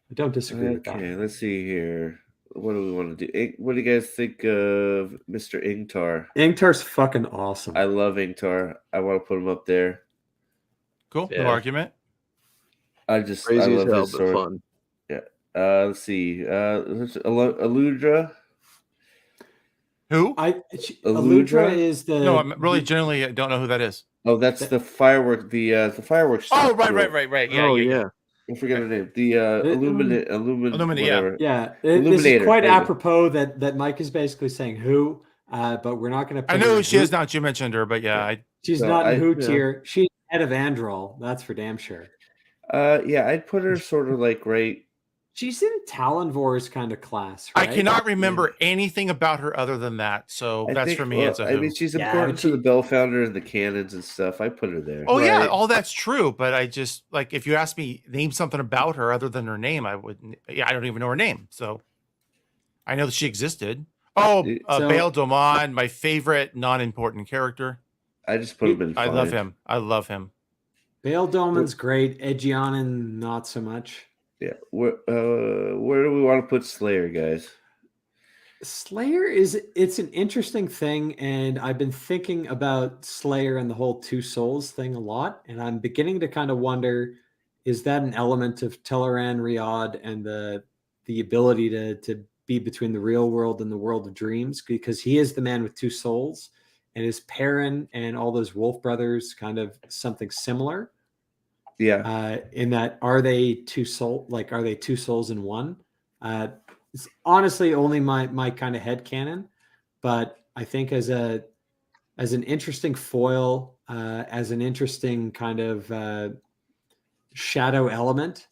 I don't disagree with that. Okay, let's see here. What do we want to do? What do you guys think of Mr. Ingtar? Ingtar's fucking awesome. I love Ingtar. I want to put him up there. Cool. No argument. I love his sword. Fun. Yeah. Let's see. Aludra. Who? Aludra is the. No, I'm really generally don't know who that is. Oh, that's the firework. The fireworks. Oh, right. Yeah. Oh, yeah. I forget her name. The Illuminate, whatever. Yeah. This is quite apropos that Mike is basically saying who, but we're not going to. I know who she is now. You mentioned her, but yeah, she's not in who tier. She's head of Androl. That's for damn sure. Yeah, I'd put her sort of like right. She's in Talonvor's kind of class, right? I cannot remember anything about her other than that. So for me. It's I mean, she's important to the Bell Founder and the canons and stuff. I put her there. Oh, yeah, all that's true. But I just, like, if you ask me, name something about her other than her name, I wouldn't. Yeah, I don't even know her name. So I know that she existed. Oh, Bail Domon, my favorite non-important character. I just put him in. I love him. Bail Domon's great. Edgianan, not so much. Yeah, where do we want to put Slayer, guys? Slayer it's an interesting thing, and I've been thinking about Slayer and the whole two souls thing a lot, and I'm beginning to kind of wonder, is that an element of Teleran Riyadh and the ability to be between the real world and the world of dreams, because he is the man with two souls, and is Perrin and all those Wolf brothers kind of something similar? Yeah. In that, are they two souls in one? It's honestly only my kind of headcanon, but I think as an interesting foil, as an interesting kind of shadow element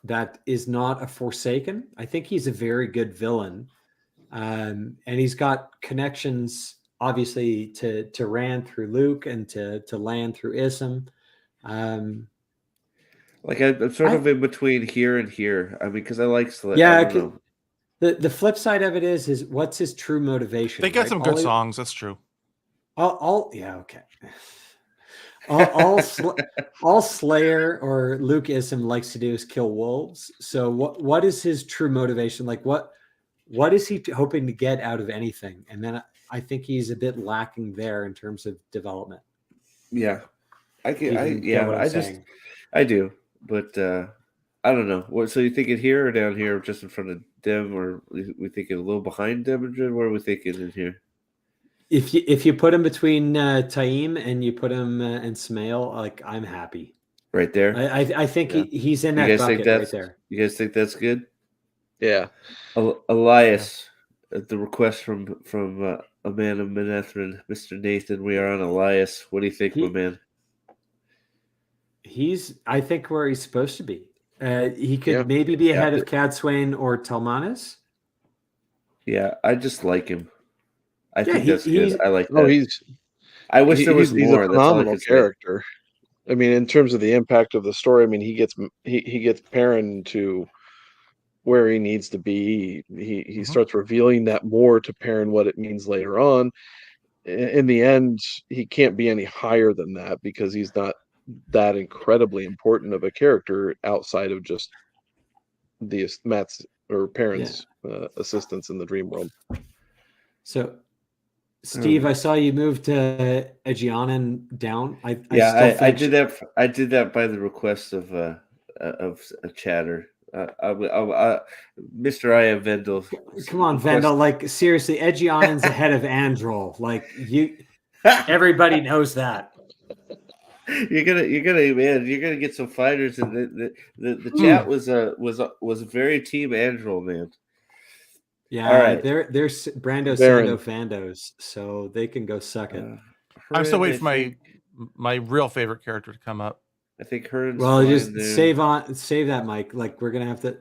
that is not a Forsaken, I think he's a very good villain. And he's got connections, obviously, to Rand through Luke and to Lan through Isam. Like I'm sort of in between here and here. I mean, because I like Slayer. Yeah, I don't know. The flip side of it is what's his true motivation? They got some good songs. That's true. Okay. All Slayer or Luke Isam likes to do is kill wolves. So what is his true motivation? Like what is he hoping to get out of anything? And then I think he's a bit lacking there in terms of development. Yeah. I do, but I don't know. What? So you think it here or down here, just in front of them, or we think it a little behind them? What are we thinking in here? If you put him between Taim and you put him in Smail, like, I'm happy. Right there. I think he's in that bucket right there. You guys think that's good? Yeah. Elias, at the request from A Man of Manetheren, Mr. Nathan, we are on Elias. What do you think, my man? He's, I think, where he's supposed to be. He could maybe be ahead of Cadsuane or Telmanis. Yeah, I just like him. I think that's good. I like that. Oh, I wish there was he's more. a phenomenal character. I mean, in terms of the impact of the story, I mean, he gets Perrin to where he needs to be. He starts revealing that more to Perrin what it means later on. In the end, he can't be any higher than that because he's not that incredibly important of a character outside of just the Matt's or Perrin's assistance in the dream world. So, Steve, I saw you move to Aegianan down. I did that. I did that by the request of a chatter. Mr. I am Vendel. Come on, Vendel. Like seriously, Aegianan's ahead of Androl. Like everybody knows that. You're gonna get some fighters, and the chat was very team Androl, man. Yeah, all right. They're Brando Sando Fandos, so they can go suck it. I'm still waiting for my real favorite character to come up. I think Hearn's just save that, Mike. Like we're gonna have to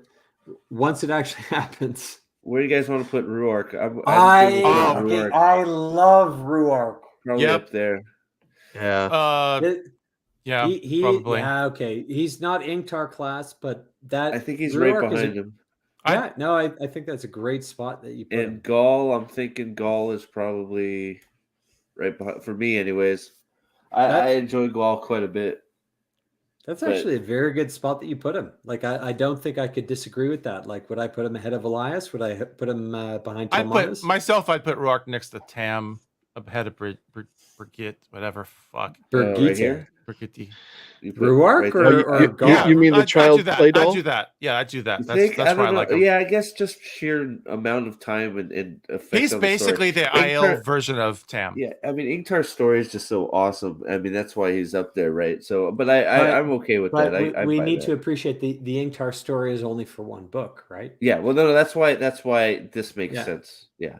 once it actually happens. Where do you guys want to put Ruark? I love Ruark. Probably up there. Yeah. Probably. Yeah, okay. He's not Ingtar class, but that I think he's right behind him. Yeah, no, I think that's a great spot that you put him. Gaul, I'm thinking Gaul is probably right behind for me, anyways. I enjoy Gaul quite a bit. That's actually a very good spot that you put him. Like I don't think I could disagree with that. Like, would I put him ahead of Elias? Would I put him behind Telmanis? I'd put Ruark next to Tam, ahead of Brigitte, whatever. Fuck. Brigitte. Right here? Brigitte. Ruark or Gaul? You mean the child play doll? I'd do that. Yeah, I'd do that. That's why I like him. Yeah, I guess just sheer amount of time and effect. He's basically the IL version of Tam. Yeah, I mean, Ingtar's story is just so awesome. I mean, that's why he's up there, right? So, but I'm okay with that. We need to appreciate the Ingtar story is only for one book, right? Yeah, well, no, that's why this makes sense. Yeah.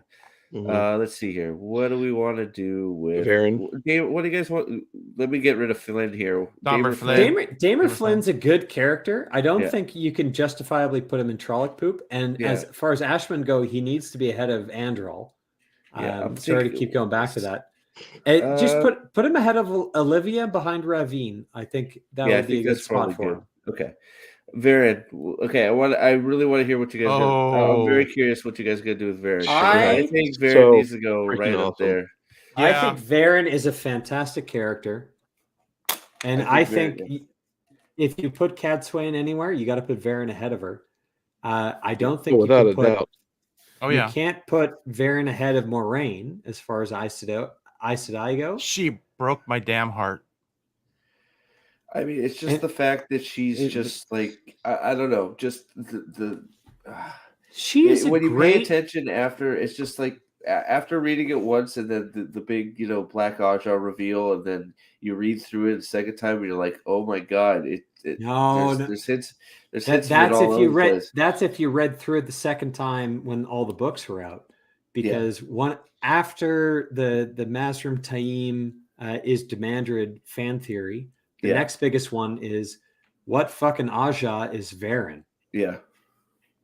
Let's see here. What do we want to do with Varen? What do you guys want? Let me get rid of Flynn here. Damer Flynn's a good character. I don't think you can justifiably put him in Trolloc Poop. And as far as Ashmen go, he needs to be ahead of Androl. I'm sorry to keep going back to that. Just put him ahead of Olivia behind Ravine. I think that would be a good spot for him. Okay. Varen. Okay, I really want to hear what you guys I'm very curious what you guys are gonna do with Varen. I think Varen needs to go right up there. Yeah. I think Varen is a fantastic character. And I think if you put Cadsuane anywhere, you got to put Varen ahead of her. I don't think without a doubt. You can't put Varen ahead of Moraine as far as Aes Sedai go. She broke my damn heart. I mean, it's just the fact that she's just like I don't know, just she is when you pay attention after, it's just like after reading it once and then the big Black Aja reveal, and then you read through it the second time and you're like, oh my god, there's hints. That's if you read through it the second time when all the books were out, because after the Mazrim Taim is Demandred fan theory. The next biggest one is what fucking Aja is Varen? Yeah.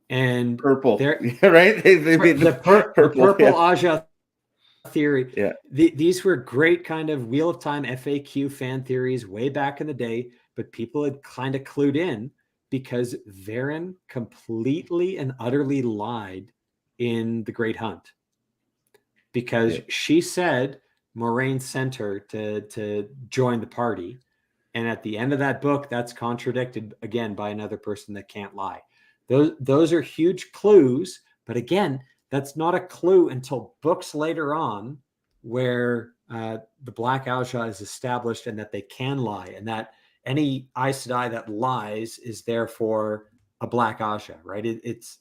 And purple. Right? They made the purple Aja theory. Yeah. These were great kind of Wheel of Time FAQ fan theories way back in the day, but people had kind of clued in because Varen completely and utterly lied in The Great Hunt. Because she said Moraine sent her to join the party. And at the end of that book, that's contradicted again by another person that can't lie. Those are huge clues. But again, that's not a clue until books later on where the Black Aja is established and that they can lie. And that any Aes Sedai that lies is therefore a Black Aja, right? It's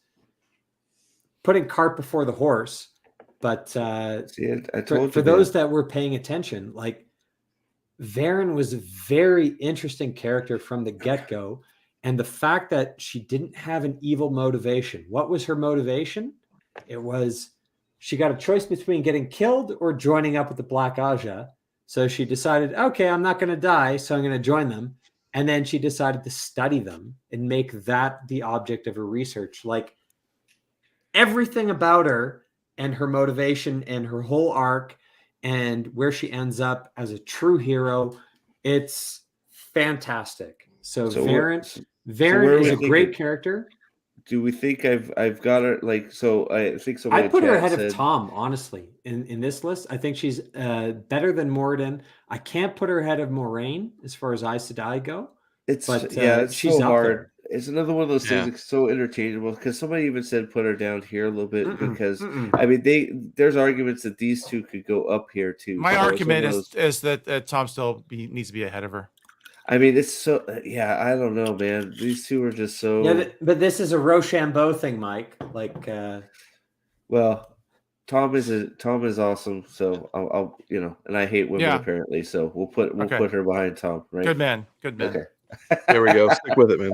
putting cart before the horse. But for those that were paying attention, like, Varen was a very interesting character from the get-go. And the fact that she didn't have an evil motivation. What was her motivation? It was she got a choice between getting killed or joining up with the Black Aja. So she decided, okay, I'm not going to die, so I'm going to join them. And then she decided to study them and make that the object of her research. Like everything about her and her motivation and her whole arc and where she ends up as a true hero, it's fantastic. So Varen is a great character. Do we think I've got her like, so I think somebody I put her ahead of Tom, honestly, in this list. I think she's better than Moraine. I can't put her ahead of Moraine as far as Aes Sedai go. It's she's so hard. there. It's another one of those things that's so interchangeable, because somebody even said put her down here a little bit because I mean there's arguments that these two could go up here too. My argument is that Tom still needs to be ahead of her. I mean, it's so I don't know, man. These two are just so. Yeah, but this is a Rochambeau thing, Mike. Like, well, Tom is awesome. So I'll and I hate women apparently. So we'll put her behind Tom. Right? Good man. Okay. There we go. Stick with it, man.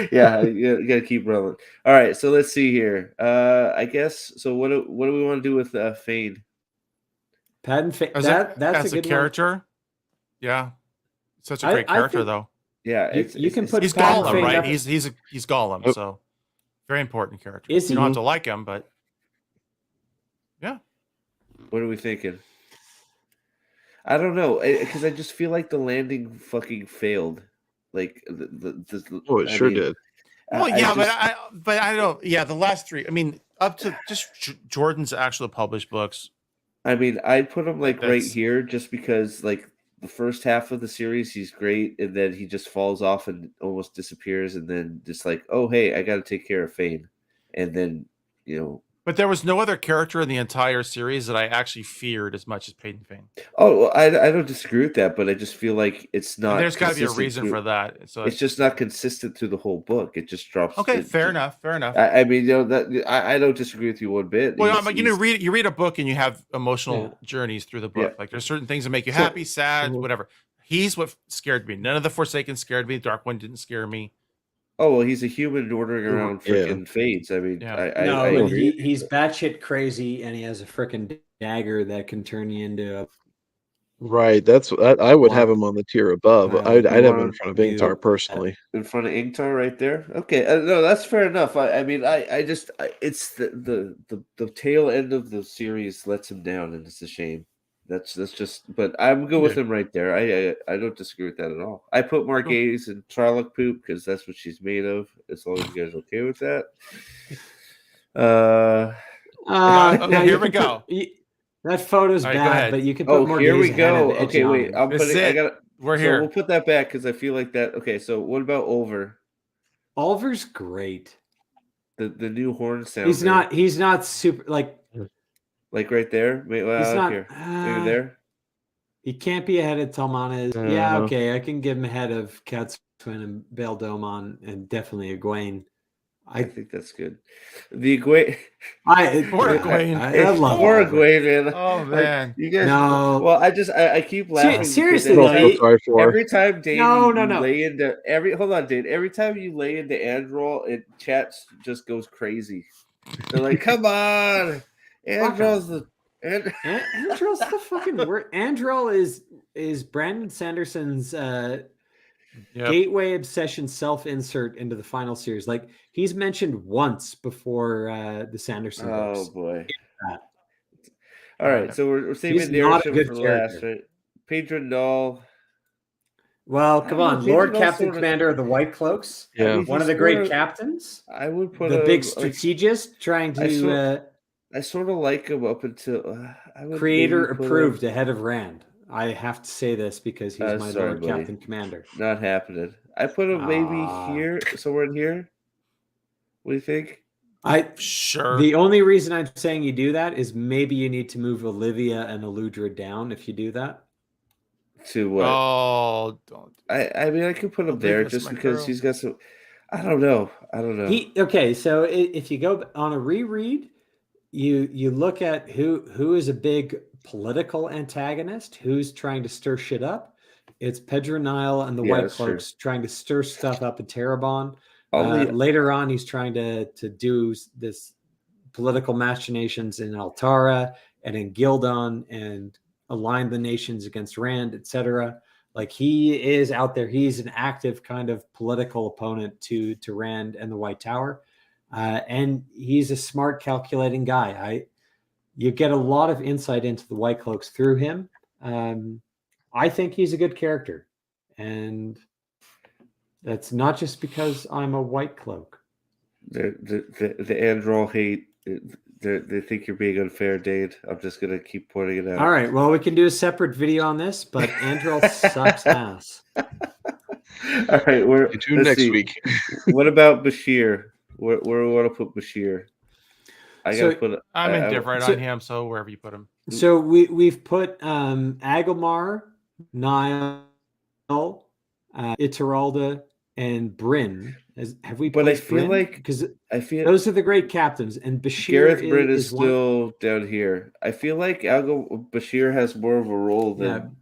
Yeah, you gotta keep rolling. All right, so let's see here. I guess so. What do we want to do with Fane? Patton Fane. That's a good character. One. Yeah. Such a great character, though. Yeah, you can put. He's Gollum, right? He's Gollum, so very important character. You don't have to like him, but yeah. What are we thinking? I don't know, because I just feel like the landing fucking failed. Like it sure did. Well, yeah, but I don't. Yeah, the last three. I mean, up to just Jordan's actual published books. I mean, I'd put him like right here, just because like. The first half of the series, he's great, and then he just falls off and almost disappears, and then just like, oh, hey, I got to take care of Fane. And then, But there was no other character in the entire series that I actually feared as much as Peyton Fane. Oh, well, I don't disagree with that, but I just feel like it's not. And there's got to be a reason for that. So it's just not consistent through the whole book. It just drops. Okay, fair enough. I mean, that I don't disagree with you one bit. Well, you read a book and you have emotional journeys through the book. Like there's certain things that make you happy, sad, whatever. He's what scared me. None of the Forsaken scared me. Dark One didn't scare me. Oh, well, he's a human ordering around freaking fades. I mean, he's batshit crazy, and he has a freaking dagger that can turn you into a. Right, I would have him on the tier above. I'd have him in front of Ingtar personally. In front of Ingtar, right there. Okay, no, that's fair enough. I mean, it's the tail end of the series lets him down, and it's a shame. That's just. But I'm good with him right there. I don't disagree with that at all. I put Margaze in Trolloc poop because that's what she's made of. As long as you guys are okay with that. Here we go. That photo's bad, but you can put more. Here we go. Okay, wait. We're here. We'll put that back because I feel like that. Okay, so what about Ulver? Ulver's great. The new horn sound. He's not super like right there. Wait, he's not here. Maybe there. He can't be ahead of Talmanes. Yeah, okay. I can give him ahead of Catswin and Bail Domon, and definitely Egwene. I think that's good. The Egwene. Poor Egwene. I love poor Egwene, man. Oh man, you guys. No. Well, I keep laughing. Seriously, every time Dane lay into hold on, Dane. Every time you lay into Androl, chat just goes crazy. They're like, "Come on, Androl's the." Androl's the fucking word. Androl is Brandon Sanderson's Gateway Obsession self-insert into the final series. Like he's mentioned once before the Sanderson books. Oh boy! All right, so we're saving narration for last, right? Pedro Null. Well, come on, Lord Captain Commander of the White Cloaks. Yeah, one of the great captains. I would put the big strategist trying to. I sort of like him up until creator approved ahead of Rand. I have to say this because he's my Lord Captain Commander. Not happening. I put him maybe here, somewhere in here. What do you think? Sure. The only reason I'm saying you do that is maybe you need to move Olivia and Aludra down if you do that. To what? Oh, don't. I mean, I could put him there just because he's got some. I don't know. Okay, so if you go on a reread, you look at who is a big political antagonist, who's trying to stir shit up. It's Pedro Nile and the White Cloaks trying to stir stuff up in Terabon. Later on, he's trying to do this political machinations in Altara and in Gildon and align the nations against Rand, etc. Like he is out there. He's an active kind of political opponent to Rand and the White Tower. And he's a smart, calculating guy. You get a lot of insight into the White Cloaks through him. I think he's a good character. And that's not just because I'm a White Cloak. The Androl hate, they think you're being unfair, Dade. I'm just going to keep pointing it out. All right. Well, we can do a separate video on this, but Androl sucks ass. All right. Stay tuned next week. What about Bashir? Where do we want to put Bashir? I'm indifferent on him, so wherever you put him. So we've put Agilmar, Niall, Ituralda, and Bryn. Have we? But I feel Bryn? like those are the great captains, and Bashir Gareth Bryn is still down here. I feel like Bashir has more of a role than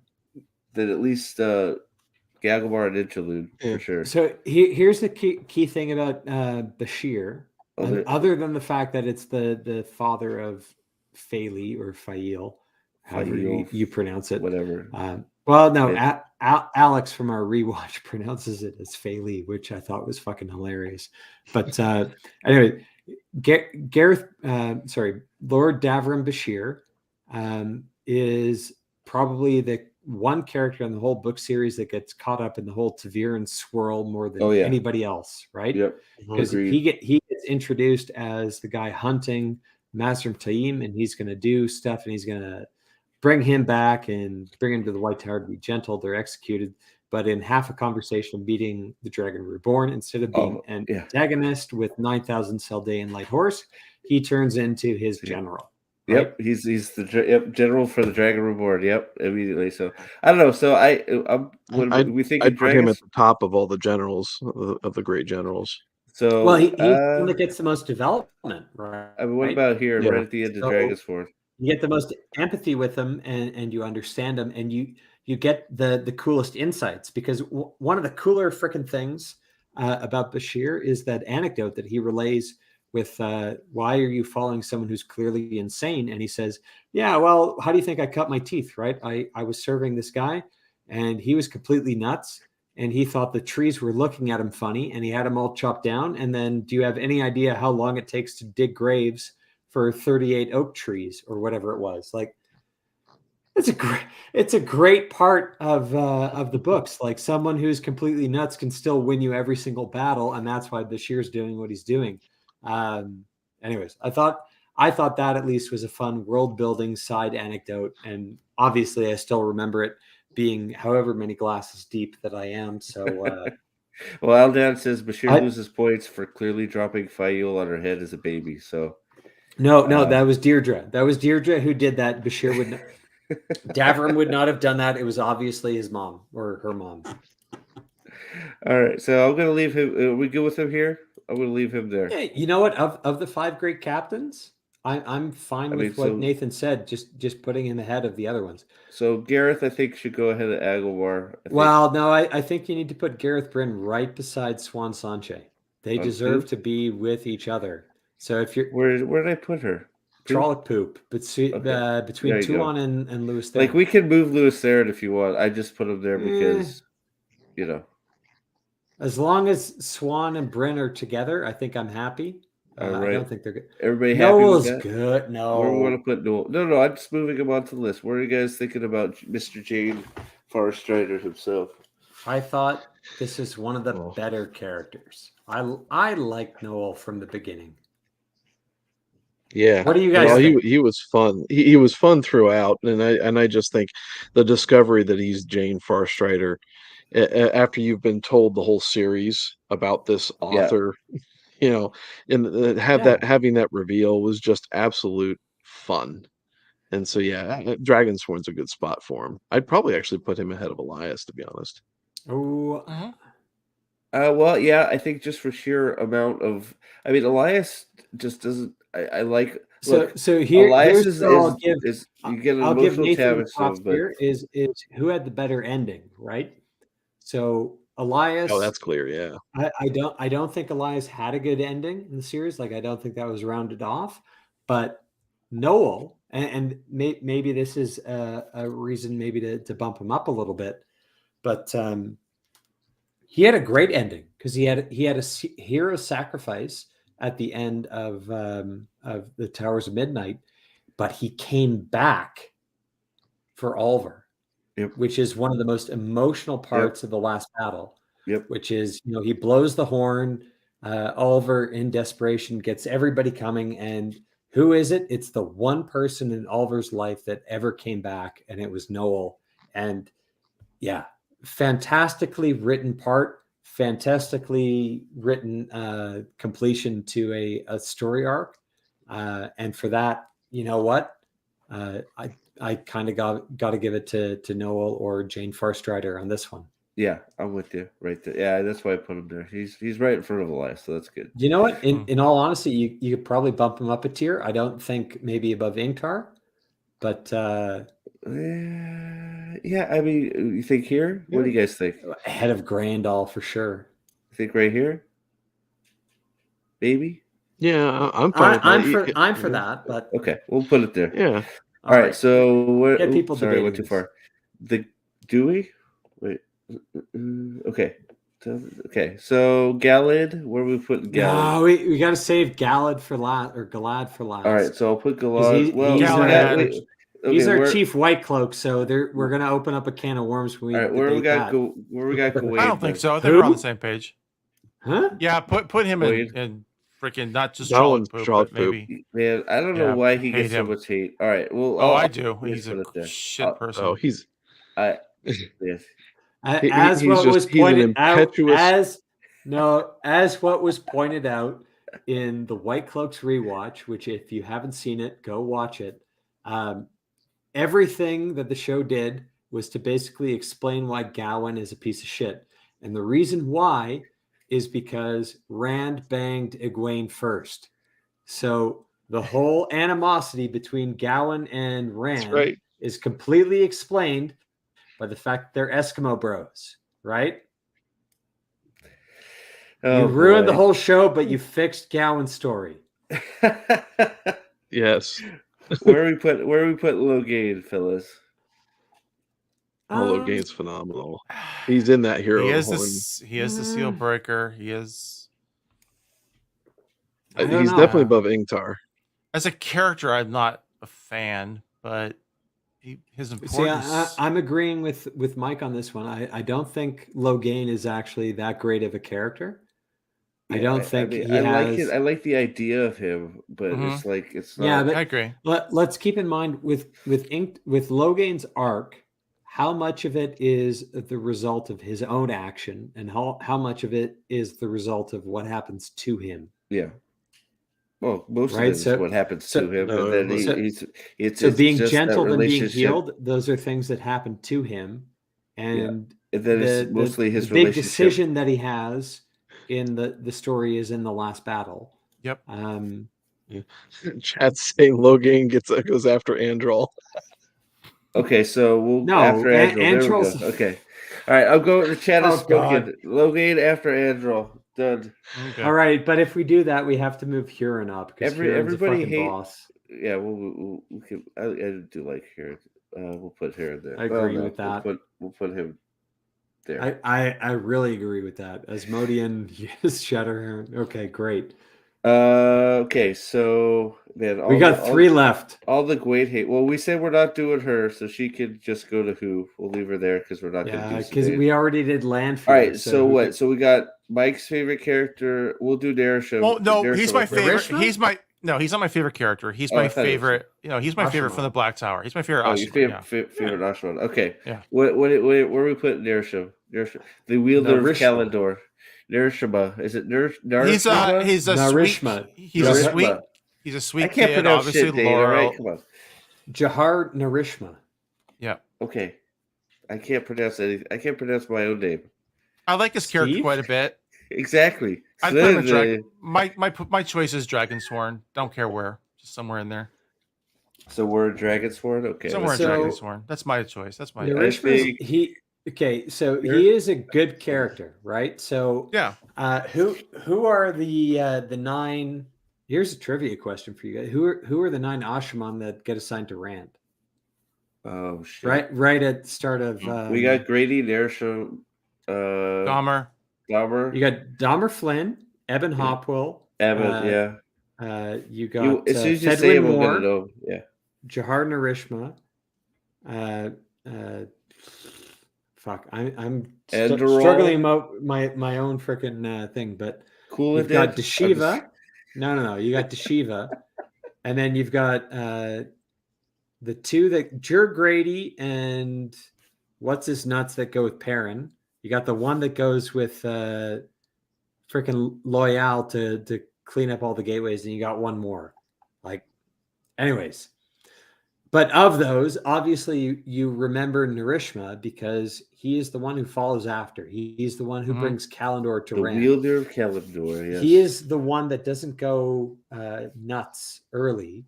at least Gagomar and Interlude for sure. So here's the key thing about Bashir. Other than the fact that it's the father of Faili or Fail, however you pronounce it. Whatever. Well, no, Alex from our rewatch pronounces it as Faili, which I thought was fucking hilarious. But anyway, Lord Davram Bashir is probably the one character in the whole book series that gets caught up in the whole Taviran swirl more than anybody else, right? Yep. Because he gets introduced as the guy hunting Master Taim, and he's going to do stuff, and he's going to bring him back and bring him to the White Tower to be gentle. They're executed, but in half a conversation beating the Dragon Reborn, instead of being an antagonist with 9,000 Saldaean light horse, he turns into his general. Right? Yep, he's the general for the Dragon Reborn. Yep, immediately. So I don't know. So we think I'd put him at the top of all the generals of the great generals. So he's the one that gets the most development, right? I mean, what about here, right at the end of Dragon's Forth? You get the most empathy with them, and you understand them, and you get the coolest insights, because one of the cooler freaking things about Bashir is that anecdote that he relays with why are you following someone who's clearly insane? And he says, yeah, well, how do you think I cut my teeth, right? I was serving this guy, and he was completely nuts, and he thought the trees were looking at him funny, and he had them all chopped down. And then, do you have any idea how long it takes to dig graves for 38 oak trees or whatever it was? Like, it's a great part of the books. Like, someone who's completely nuts can still win you every single battle, and that's why Bashir's doing what he's doing. Anyways, I thought that at least was a fun world building side anecdote, and obviously I still remember it being however many glasses deep that I am. So well, Aldan says Bashir loses points for clearly dropping Fail on her head as a baby. So no, that was Deirdre. That was Deirdre who did that. Bashir would not, Davram would not have done that. It was obviously his mom or her mom. All right, so I'm gonna leave him. Are we good with him here? I'm going to leave him there. Yeah, you know what? Of the 5 great captains, I'm fine with what Nathan said. Just putting him ahead of the other ones. So Gareth, I think, should go ahead of Agilmar. Well, no, I think you need to put Gareth Bryn right beside Swan Sanche. They deserve to be with each other. So if you're where did I put her? Trolloc Poop between Tuon and Lewis Theron. Like, we can move Lewis Theron if you want. I just put him there because As long as Swan and Bryn are together, I think I'm happy. All right. I don't think they're good. Everybody happy with that? Good. No. Where do we want to put Noel? No, I'm just moving him onto the list. What are you guys thinking about Mr. Jane Farstrider himself? I thought this is one of the better characters. I like Noel from the beginning. Yeah. What do you guys think? He was fun. He was fun throughout, and I just think the discovery that he's Jane Farstrider, after you've been told the whole series about this author, and having that reveal was just absolute fun. And so Dragonsworn's a good spot for him. I'd probably actually put him ahead of Elias, to be honest. Oh. Well, yeah, I think just for sheer amount of, I mean, Elias just doesn't. I like. So here, Elias is you get an emotional damage here is who had the better ending, right? So Elias. Oh, that's clear. Yeah. I don't think Elias had a good ending in the series. Like, I don't think that was rounded off, but Noel, and maybe this is a reason maybe to bump him up a little bit. But he had a great ending because he had a hero sacrifice at the end of the Towers of Midnight, but he came back for Oliver, which is one of the most emotional parts of the last battle. Which is, he blows the horn. Oliver, in desperation, gets everybody coming, and who is it? It's the one person in Oliver's life that ever came back, and it was Noel. And yeah, fantastically written part, fantastically written completion to a story arc. And for that, you know what? I kind of got to give it to Noel or Jane Farstrider on this one. Yeah, I'm with you right there. Yeah, that's why I put him there. He's right in front of the line, so that's good. You know what? In all honesty, you could probably bump him up a tier. I don't think maybe above Ingtar, but yeah. I mean, you think here? What do you guys think? Ahead of Grandal for sure. You think right here? Maybe. Yeah, I'm fine. I'm for that, but okay, we'll put it there. Yeah. All right. So what? Sorry, I went too this. far. The Dewey. Wait. Okay. Okay. So Galad, where we put Galad? No, we got to save Galad for last or Galad for last. All right. So I'll put Galad. He's our chief White Cloak, so we're gonna open up a can of worms. All right. Where we got Gawain? I don't think so. I think we're on the same page. Huh? Yeah. Put him in freaking not just Charlotte Poop, but maybe. Man, I don't know why he gets so much hate. All right. Well. I do. He's a shit person. Oh, he's. Yes. As what was pointed out in the White Cloaks rewatch, which if you haven't seen it, go watch it. Everything that the show did was to basically explain why Gawain is a piece of shit. And the reason why is because Rand banged Egwene first. So the whole animosity between Gawain and Rand is completely explained by the fact they're Eskimo bros, right? You ruined the whole show, but you fixed Gawain's story. Yes. Where we put Logain, Phyllis? Logain's phenomenal. He's in that hero. He is the seal breaker. He is. He's definitely above Ingtar. As a character, I'm not a fan, but his importance. See, I'm agreeing with Mike on this one. I don't think Logain is actually that great of a character. Yeah, I don't think he has. I like the idea of him, but it's like it's not. Yeah, but I agree. Let's keep in mind with Logain's arc, how much of it is the result of his own action, and how much of it is the result of what happens to him. Yeah. Well, most of it is what happens to him, and then it's being gentle than being healed. Those are things that happen to him, and then it's mostly his big decision that he has in the story is in the last battle. Yep. Chat's saying Logain goes after Androl. Okay, so after Androl. Okay. All right, I'll go. The chat is spoken. Logain after Androl. Done. Okay. All right, but if we do that, we have to move Huron up because everybody hates boss. Yeah, we can. I do like Huron. We'll put Huron there. I agree with that. We'll put him there. I really agree with that. Asmodean, yes, Shadow. Okay, great. Okay, so man, we got 3 left. All the Gwen hate. Well, we said we're not doing her, so she could just go to who. We'll leave her there because we're not going to do. Because we already did Landfield. All right, so what? So we got Mike's favorite character. We'll do Narisham. Oh no, he's my favorite. He's not my favorite character. He's my favorite. He's my favorite from the Black Tower. He's my favorite. Oh, your favorite Ashman. Okay. Yeah. Where we put Narisham? The wielder of Kalador. Narishma. Is it Narishma? He's a Narishma. He's a sweet I can't kid, pronounce obviously shit, Dana, right? Come on. Jahar Narishma. Yeah. Okay. I can't pronounce anything. I can't pronounce my own name. I like his character quite a bit. Exactly. I put him in my choice is Dragonsworn. Don't care where. Just somewhere in there. So we're Dragonsworn? Okay. Somewhere in Dragonsworn. That's my choice. That's my So he is a good character, right? So yeah. Who are the 9? Here's a trivia question for you guys. Who are the 9 Ashman that get assigned to Rand? Oh shit! Right at the start of we got Grady, Narisha, Dahmer. Dahmer. You got Dahmer Flynn, Eben Hopwell, Evan, yeah. You got as soon as you say Fedwin him, I'm Moore, gonna know. Yeah. Jahar Narishma. Fuck, I'm struggling about my own freaking thing, but cool. You've got Deshiva. No. You got Deshiva, and then you've got the two that Jer Grady and what's his nuts that go with Perrin. You got the one that goes with freaking Loyal to clean up all the gateways, and you got one more. Like, anyways. But of those, obviously, you remember Narishma because he is the one who follows after. He's the one who brings Kalendor to Rand. The wielder of Kalendor, yes. He is the one that doesn't go nuts early.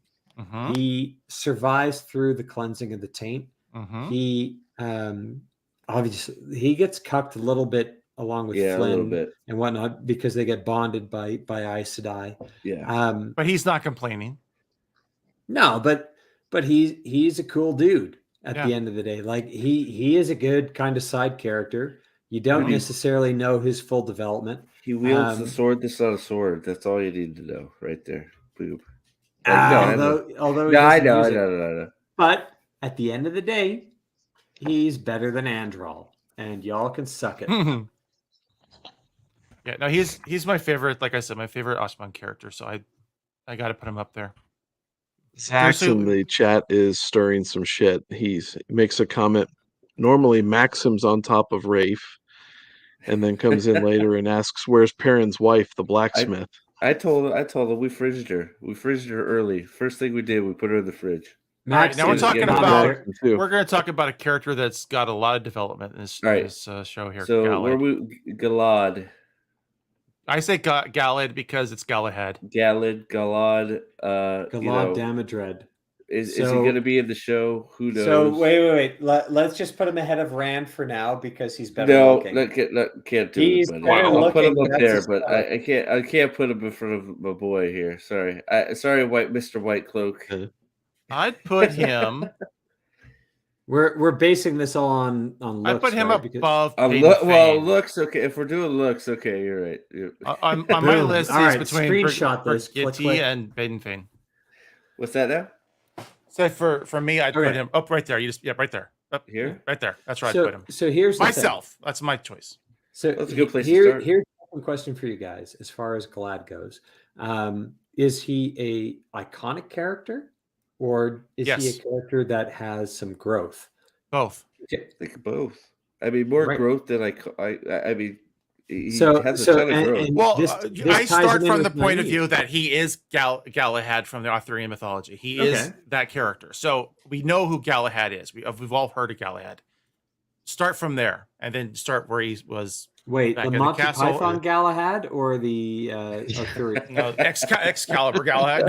He survives through the cleansing of the taint. He obviously he gets cucked a little bit along with Flynn and whatnot because they get bonded by Aes Sedai. Yeah, but he's not complaining. No, but he's a cool dude at the end of the day. Like he is a good kind of side character. You don't necessarily know his full development. He wields the sword that's not a sword. That's all you need to know right there. Boom. Although I know. But at the end of the day, he's better than Andral, and y'all can suck it. Yeah, no, he's my favorite. Like I said, my favorite Osman character. So I got to put him up there. Zax in the chat is stirring some shit. He makes a comment. Normally, Maxim's on top of Rafe, and then comes in later and asks, "Where's Perrin's wife, the blacksmith?" I told her we fridged her. We fridged her early. First thing we did, we put her in the fridge. All right, now we're talking about. We're going to talk about a character that's got a lot of development in this show here. So Galad. Galad. I say Galad because it's Galahad. Galad. Damodred. Is he going to be in the show? Who knows? So wait. Let's just put him ahead of Rand for now because he's better looking. Can't do he's it. I'll put him up there, but I can't put him in front of my boy here. Sorry, Mr. White Cloak. I'd put him. We're basing this all on looks. I put him above. Looks okay. If we're doing looks, okay, you're right. On my list, he's between screenshot this and Baden Fane. What's that now? So for me, I'd put him up right there. Right there. Up here, right there. That's right. I'd put him. So here's myself. That's my choice. So that's a good place to start. Here's one question for you guys, as far as Galad goes. Is he a iconic character, or is he a character that has some growth? Both. I think both. I mean, more growth than I mean. He has a ton of growth. Well, I start from the point of view that he is Galahad from the Arthurian mythology. He is that character. So we know who Galahad is. We've all heard of Galahad. Start from there, and then start where he was. Wait, the Monty Python Galahad or the Arthurian? No, Excalibur Galahad.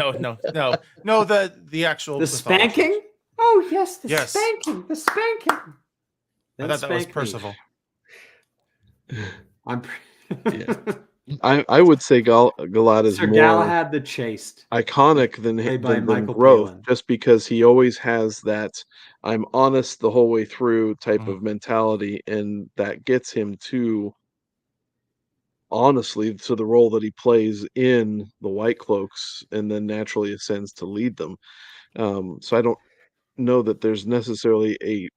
No. The actual the spanking. Oh yes, spanking. The spanking. I thought that was Percival. I would say Galad is Sir more Galahad the Chaste, iconic than growth, Palin. just because he always has that "I'm honest the whole way through" type of mentality, and that gets him to the role that he plays in the White Cloaks, and then naturally ascends to lead them. So I don't know that there's necessarily a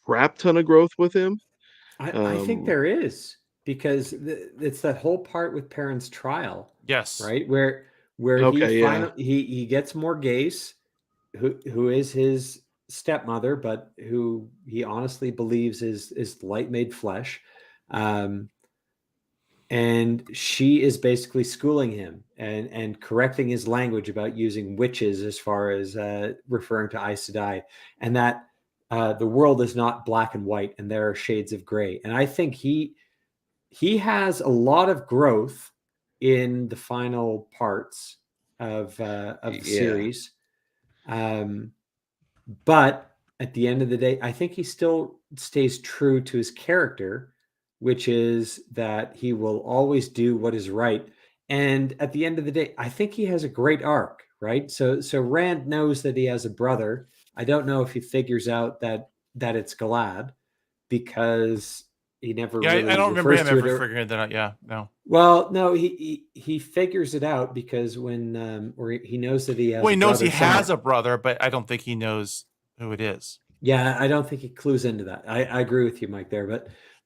crap ton of growth with him. I think there is, because it's that whole part with Perrin's trial. Yes. Right? Where he gets Morghese, who is his stepmother, but who he honestly believes is light made flesh. And she is basically schooling him and correcting his language about using witches as far as referring to Aes Sedai, and that the world is not black and white and there are shades of gray. And I think he has a lot of growth in the final parts of the series. But at the end of the day, I think he still stays true to his character, which is that he will always do what is right. And at the end of the day, I think he has a great arc, right? So Rand knows that he has a brother I don't know if he figures out that it's Galad, because he never really I don't remember refers him to ever it. figuring that out. Yeah, no. Well, no, he figures it out because when or he knows that he has. Well, he knows brother he has somewhere. a brother, but I don't think he knows who it is. Yeah, I don't think he clues into that. I agree with you, Mike, there,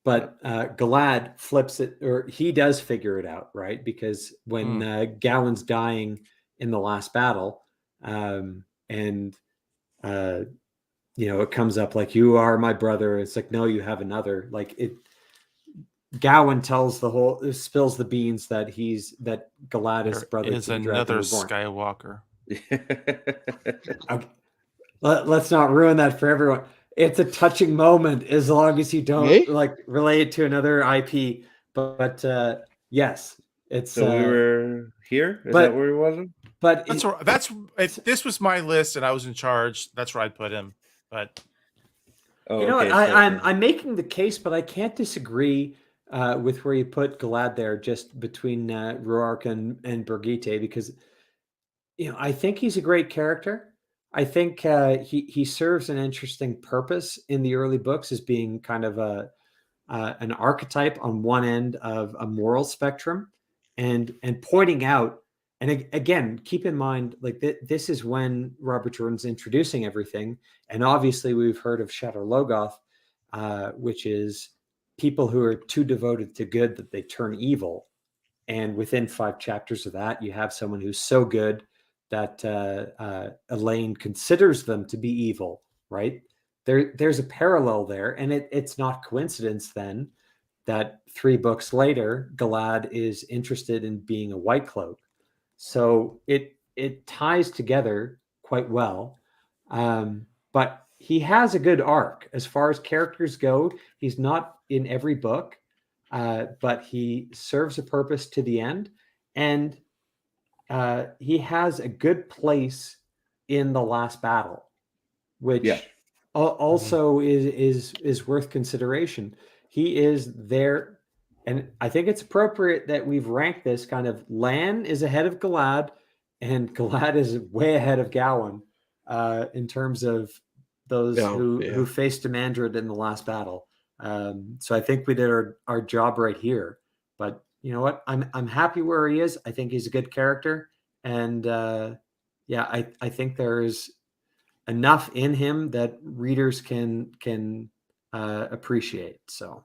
but Galad flips it, or he does figure it out, right? Because when Gowan's dying in the last battle, and it comes up like, "You are my brother." It's like, "No, you have another." Like it. Gowan spills the beans that Galad is brother is to the Dragon another Reborn. Skywalker. Okay. Let's not ruin that for everyone. It's a touching moment as long as you don't relate it to another IP. But yes, it's. So we were here. Is that where we wanted? But this was my list, and I was in charge. That's where I'd put him. But what? I'm making the case, but I can't disagree with where you put Galad there, just between Roark and Brigitte, because I think he's a great character. I think he serves an interesting purpose in the early books as being kind of an archetype on one end of a moral spectrum, and pointing out. And again, keep in mind, like this is when Robert Jordan's introducing everything, and obviously we've heard of Shadow Logoth, which is people who are too devoted to good that they turn evil. And within 5 chapters of that, you have someone who's so good that Elaine considers them to be evil, right? There's a parallel there, and it's not coincidence then that 3 books later, Galad is interested in being a White Cloak. So it ties together quite well. But he has a good arc as far as characters go. He's not in every book, but he serves a purpose to the end, and he has a good place in the last battle, which also is worth consideration. He is there, and I think it's appropriate that we've ranked this kind of. Lan is ahead of Galad, and Galad is way ahead of Gowan in terms of those who faced Demandred in the last battle. So I think we did our job right here. But you know what? I'm happy where he is. I think he's a good character, and I think there's enough in him that readers can appreciate. So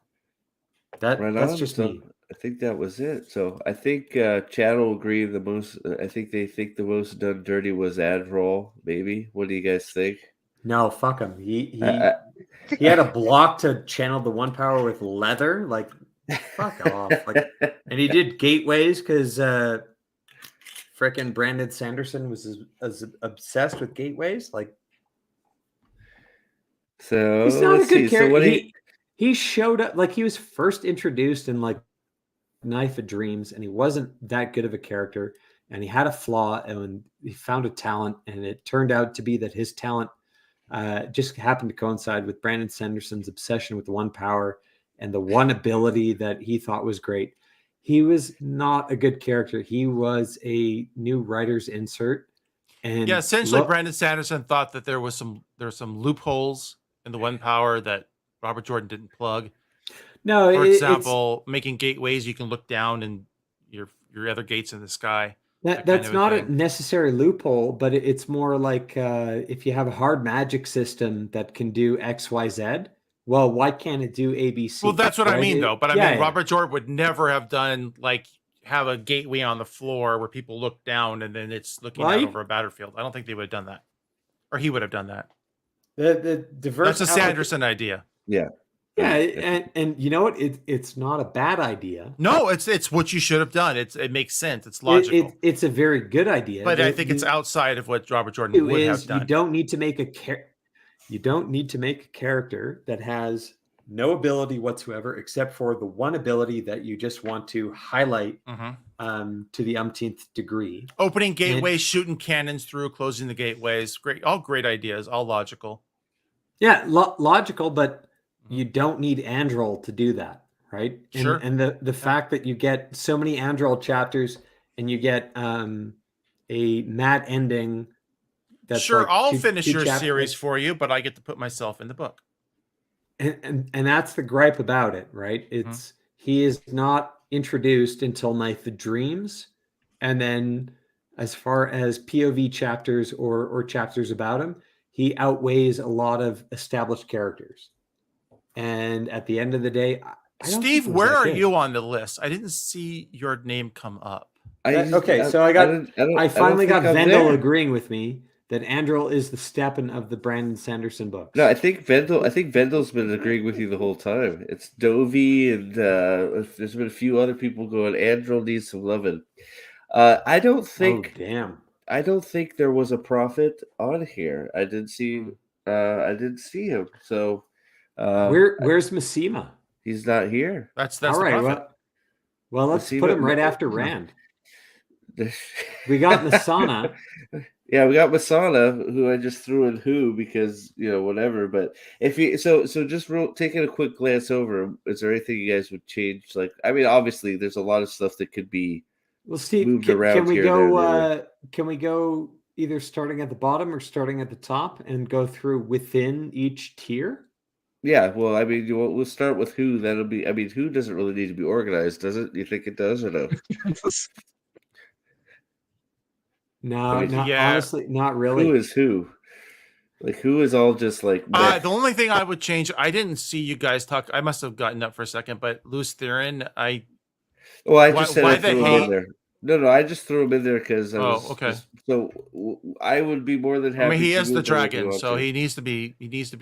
that's just me. I think that was it. So I think Chad will agree the most. I think they think the most done dirty was Adroll. Maybe. What do you guys think? No, fuck him. He had a block to channel the 1 power with leather. Like, fuck off. Like, and he did gateways because frickin' Brandon Sanderson was as obsessed with gateways. Like, so he's not a good character. So he showed up, like, he was first introduced in like Knife of Dreams, and he wasn't that good of a character, and he had a flaw, and he found a talent, and it turned out to be that his talent just happened to coincide with Brandon Sanderson's obsession with the 1 power and the one ability that he thought was great. He was not a good character. He was a new writer's insert. And essentially Brandon Sanderson thought that there were some loopholes in the 1 power that Robert Jordan didn't plug. No, for example, making gateways you can look down and your other gates in the sky. That's not a necessary loophole, but it's more like if you have a hard magic system that can do X, Y, Z, well, why can't it do ABC? Well, that's what I mean, though. But I mean, Robert Jordan would never have done have a gateway on the floor where people look down and then it's looking out over a battlefield. I don't think they would have done that, or he would have done that. The diverse. That's a Sanderson idea. Yeah. Yeah, and you know what? It's not a bad idea. No, it's what you should have done. It makes sense. It's logical. It's a very good idea. But I think it's outside of what Robert Jordan would have done. You don't need to make a character that has no ability whatsoever, except for the one ability that you just want to highlight to the umpteenth degree. Opening gateways, shooting cannons through, closing the gateways. Great, all great ideas, all logical. Yeah, logical, but you don't need Androl to do that, right? Sure. And the fact that you get so many Androl chapters and you get a mad ending that's sure, like I'll finish your chapters. series for you, but I get to put myself in the book. And that's the gripe about it, right? It's he is not introduced until Knife of Dreams, and then as far as POV chapters or chapters about him, he outweighs a lot of established characters. And at the end of the day, I don't Steve, think where are you on the list? I didn't see your name come up. So I finally got Vendel agreeing with me that Andrel is the Steppen of the Brandon Sanderson books. No, I think Vendel's been agreeing with you the whole time. It's Dovey and there's been a few other people going, Andrel needs some loving. I don't think there was a prophet on here. I didn't see him. So where's Massima? He's not here. That's all right. Well, let's put him right after Rand. We got Masana. Yeah, we got Masana, who I just threw in who because whatever. But if you just taking a quick glance over, is there anything you guys would change? Like, I mean, obviously, there's a lot of stuff that could be Steve, moved around. Can we go? Can we go either starting at the bottom or starting at the top and go through within each tier? Yeah, well, I mean, we'll start with who. That'll be. I mean, who doesn't really need to be organized, does it? You think it does or no? No, honestly, not really. Who is who? Like, who is all just like... the only thing I would change, I didn't see you guys talk. I must have gotten up for a second, but Lews Theron, I just said I threw him in there. No, I just threw him in there because I was... okay. So I would be more than happy. I mean, he is the dragon, so he needs to be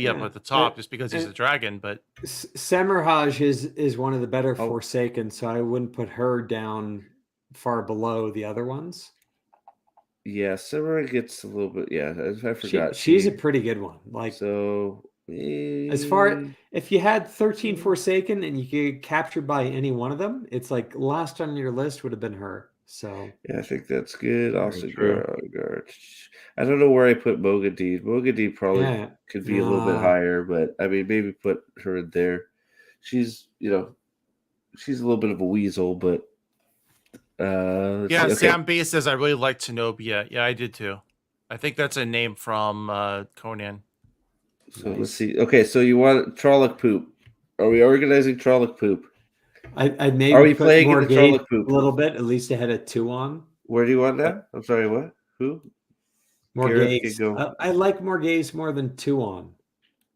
up at the top just because he's a dragon. But Semirhage is one of the better Forsaken, so I wouldn't put her down far below the other ones. Yeah, Samurai gets a little bit. Yeah, I forgot. She's a pretty good one. Like, so, as far if you had 13 Forsaken and you get captured by any one of them, it's like last on your list would have been her. So yeah, I think that's good. Also, I don't know where I put Mogadine. Mogadine probably could be a little bit higher, but I mean, maybe put her in there. She's she's a little bit of a weasel, but. Sam B says I really like Zenobia. Yeah, I did too. I think that's a name from Conan. So let's see. Okay, so you want Trolloc Poop? Are we organizing Trolloc Poop? I maybe are we playing in the Trolloc Poop a little bit? At least ahead of 2 on. Where do you want that? I'm sorry. What? Who? Morghese. I like Morghese more than 2 on.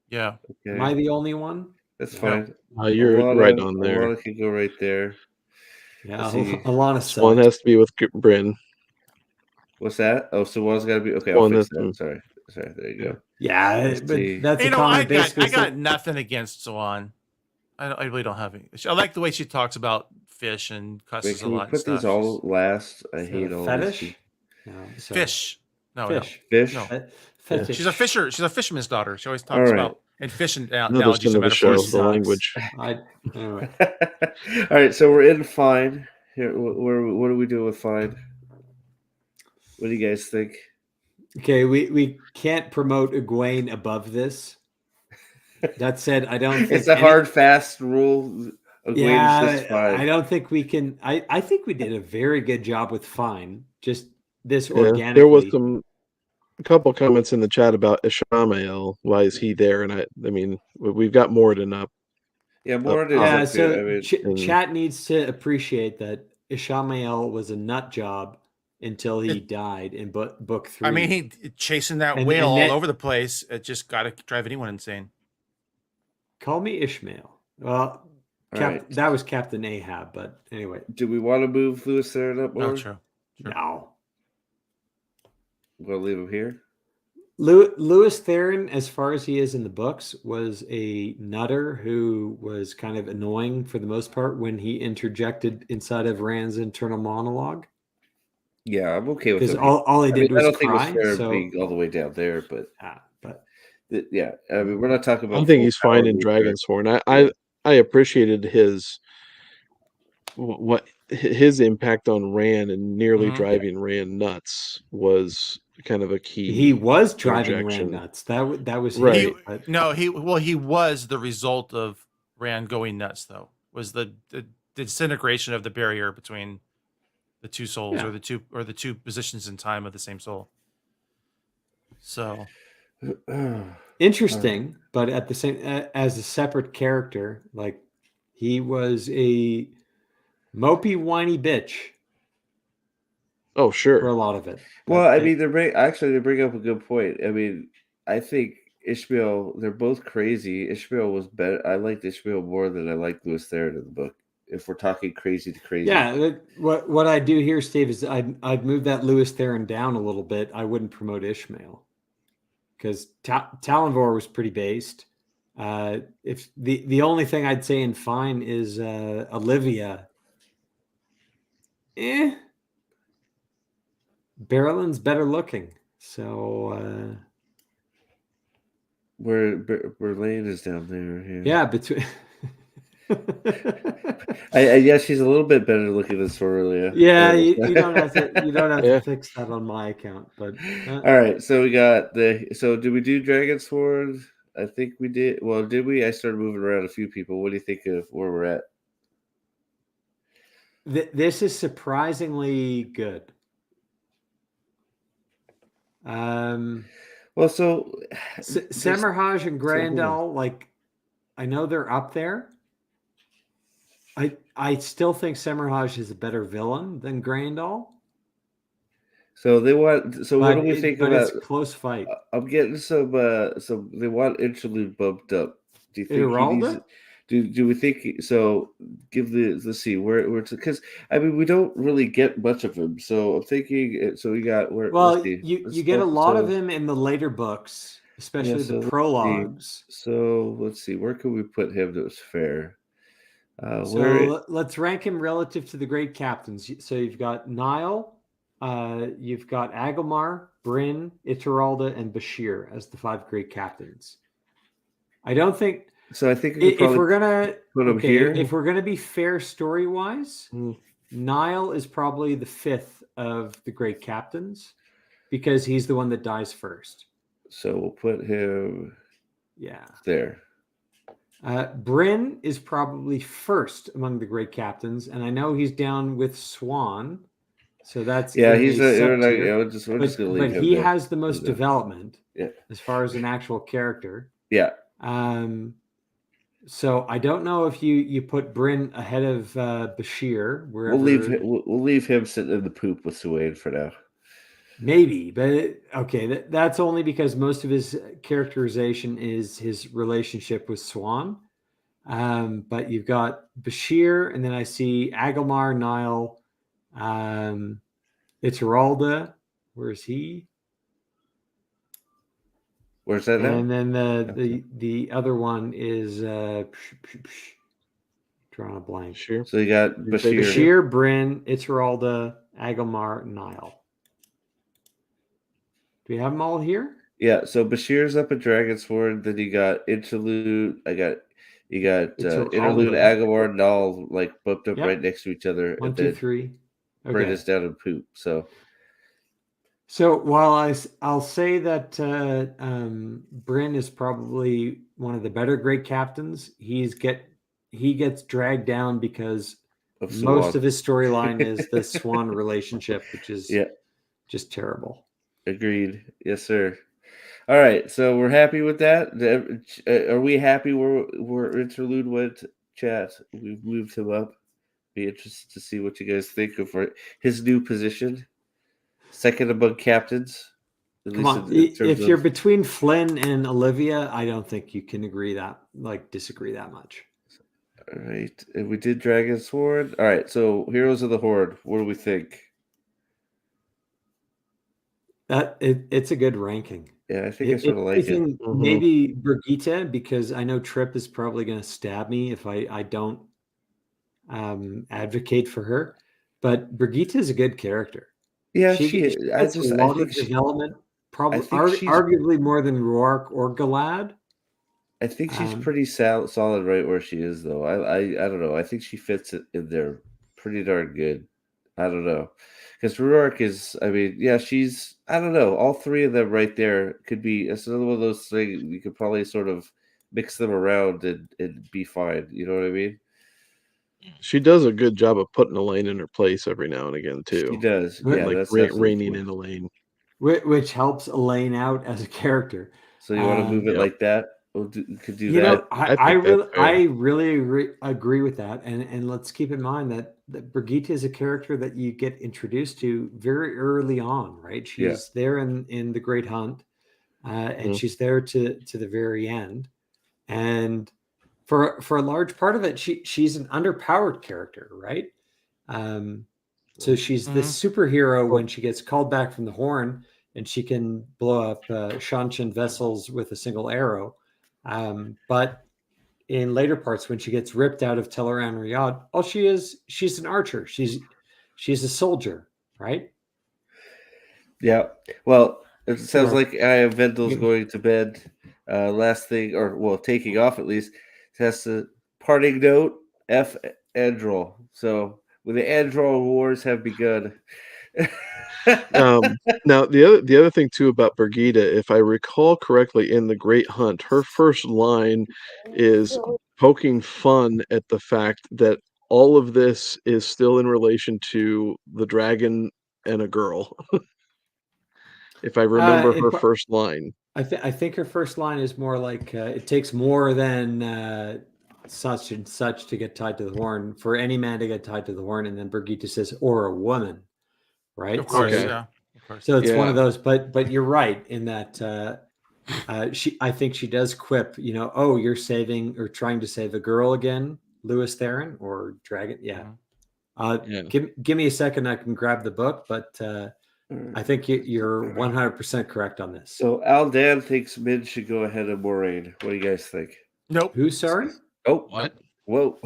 Yeah. Okay. Am I the only one? That's fine. You're right on there. Alana can go right there. Yeah, Alana. One has to be with Bryn. What's that? Oh, so one's got to be okay. I'll fix that. Sorry. There you go. Yeah, but that's I got nothing against Swan. I really don't have any. I like the way she talks about fish and cusses a lot. Put these all last. I hate all fetish. No, fish. No, fish. No. Fetish. She's a fisher. She's a fisherman's daughter. She always talks about and fish and analogies and metaphors. The language. Anyway. All right, so we're in fine. Here, what do we do with fine? What do you guys think? Okay, we can't promote Egwene above this. That said, I don't think it's a hard, fast rule. I don't think we can. I think we did a very good job with fine. Just this organically. There was a couple comments in the chat about Ishamael. Why is he there? And I mean, we've got Morden up. Yeah, Morden. Yeah, so chat needs to appreciate that Ishamael was a nut job until he died in book 3. I mean, he chasing that whale all over the place. It just got to drive anyone insane. Call me Ishmael. Well, that was Captain Ahab, but anyway. Do we want to move Lews Theron up more? No, true. No. We'll leave him here. Lews Theron, as far as he is in the books, was a nutter who was kind of annoying for the most part when he interjected inside of Rand's internal monologue. Yeah, I'm okay with it. Because all he did was cry. I don't think it was fair being all the way down there, but yeah, I mean, we're not talking about. I think he's fine in Dragonshorn. I appreciated his impact on Rand and nearly driving Rand nuts was kind of a key. He was driving Rand nuts. That was right. He was the result of Rand going nuts. Though was the disintegration of the barrier between the two souls, or the two positions in time of the same soul. So interesting, but at the same as a separate character, like he was a mopey, whiny bitch. Oh, sure. For a lot of it. Well, I mean, they bring up a good point. I mean, I think Ishmael, they're both crazy. Ishmael was better. I liked Ishmael more than I liked Louis Theron in the book. If we're talking crazy to crazy. Yeah, what I do here, Steve, is I'd move that Louis Theron down a little bit. I wouldn't promote Ishmael because Talonvor was pretty based. If the only thing I'd say in fine is Olivia. Berlin's better looking, so where Elaine is down there. Yeah, between. Yeah, she's a little bit better looking than Sorelia. Yeah, you don't have to fix that on my account, but all right. So we got did we do Dragon Sword? I think we did. Well, did we? I started moving around a few people. What do you think of where we're at? This is surprisingly good. Well, so Semerhage and Grandal, like I know they're up there. I still think Semerhage is a better villain than Grandal. So they want. So what do we think about? It's a close fight. I'm getting some. So they want Interlude bumped up. Do you think he needs? Do we think so? Let's see where because I mean we don't really get much of him. So I'm thinking. So we got where. Well, you get a lot of him in the later books, especially the prologues. So let's see. Where can we put him that was fair? Let's rank him relative to the great captains. So you've got Niall, you've got Agomar, Bryn, Ituralde, and Bashir as the 5 great captains. I don't think. So I think if we're gonna put him here, if we're gonna be fair story wise, Niall is probably the 5th of the great captains because he's the one that dies first. So we'll put him. Yeah. There. Bryn is probably first among the great captains, and I know he's down with Swan, so that's he's we're just gonna leave him. But he has the most development, as far as an actual character. Yeah. So I don't know if you put Bryn ahead of Bashir. We'll leave him sitting in the poop with Suwain for now. Maybe, but okay, that's only because most of his characterization is his relationship with Swan. But you've got Bashir, and then I see Agomar, Niall, Ituralde. Where is he? Where's that now? And then the other one is drawing a blank. Sure. So you got Bashir, Bryn, Ituralde, Agomar, Niall. Do we have them all here? Yeah, so Bashir's up at Dragonsword. Then you got Interlude. You got Interlude, Agomar, Null, like bumped up right next to each other. 1, 2, 3. Okay. Bryn is down in poop. So while I'll say that Bryn is probably one of the better great captains, he gets dragged down because most of his storyline is the Swan relationship, which is just terrible. Agreed. Yes, sir. All right, so we're happy with that. Are we happy where Interlude went, chat? We've moved him up. Be interested to see what you guys think of his new position. Second among captains. Come on, if you're between Flynn and Olivia, I don't think you can disagree that much. All right, and we did Dragon Sword. All right, so Heroes of the Horde. What do we think? It's a good ranking. Yeah, I think I sort of like it. Maybe Brigitte, because I know Tripp is probably going to stab me if I don't advocate for her. But Brigitte is a good character. Yeah, she is. A lot of development, probably arguably more than Roark or Galad. I think she's pretty solid right where she is, though. I don't know. I think she fits it in there pretty darn good. I don't know. Because Roark is, she's, I don't know. All 3 of them right there could be, it's another one of those things you could probably sort of mix them around and be fine. You know what I mean? She does a good job of putting Elaine in her place every now and again, too. She does. Yeah, like reining in Elaine. which helps Elaine out as a character. So you want to move it like that? We could do you that. know, I really agree with that, and let's keep in mind that Brigitte is a character that you get introduced to very early on, right? She's there in the Great Hunt, and she's there to the very end, and for a large part of it, she's an underpowered character, right? So she's this superhero when she gets called back from the Horn, and she can blow up Shanshan vessels with a single arrow. But in later parts, when she gets ripped out of Teleran Riyadh, all she's an archer. She's a soldier, right? Yeah. Well, it sounds like Vendel's going to bed. Last thing, or taking off at least. Has a parting note. F. Androl. So when the Androl Wars have begun. Now the other thing too about Brigitte, if I recall correctly, in the Great Hunt, her first line is poking fun at the fact that all of this is still in relation to the dragon and a girl. If I remember her first line, I think her first line is more like it takes more than such and such to get tied to the Horn, for any man to get tied to the Horn, and then Brigitte says, or a woman, right? Of course, yeah. Of course. So it's one of those, but you're right in that I think she does quip, oh, you're saving or trying to save a girl again, Lewis Theron or Dragon. Yeah. Give me a second. I can grab the book, but I think you're 100% correct on this. So Aldan thinks Min should go ahead of Moraine. What do you guys think? Nope. Who? Sorry? Oh, what? Whoa.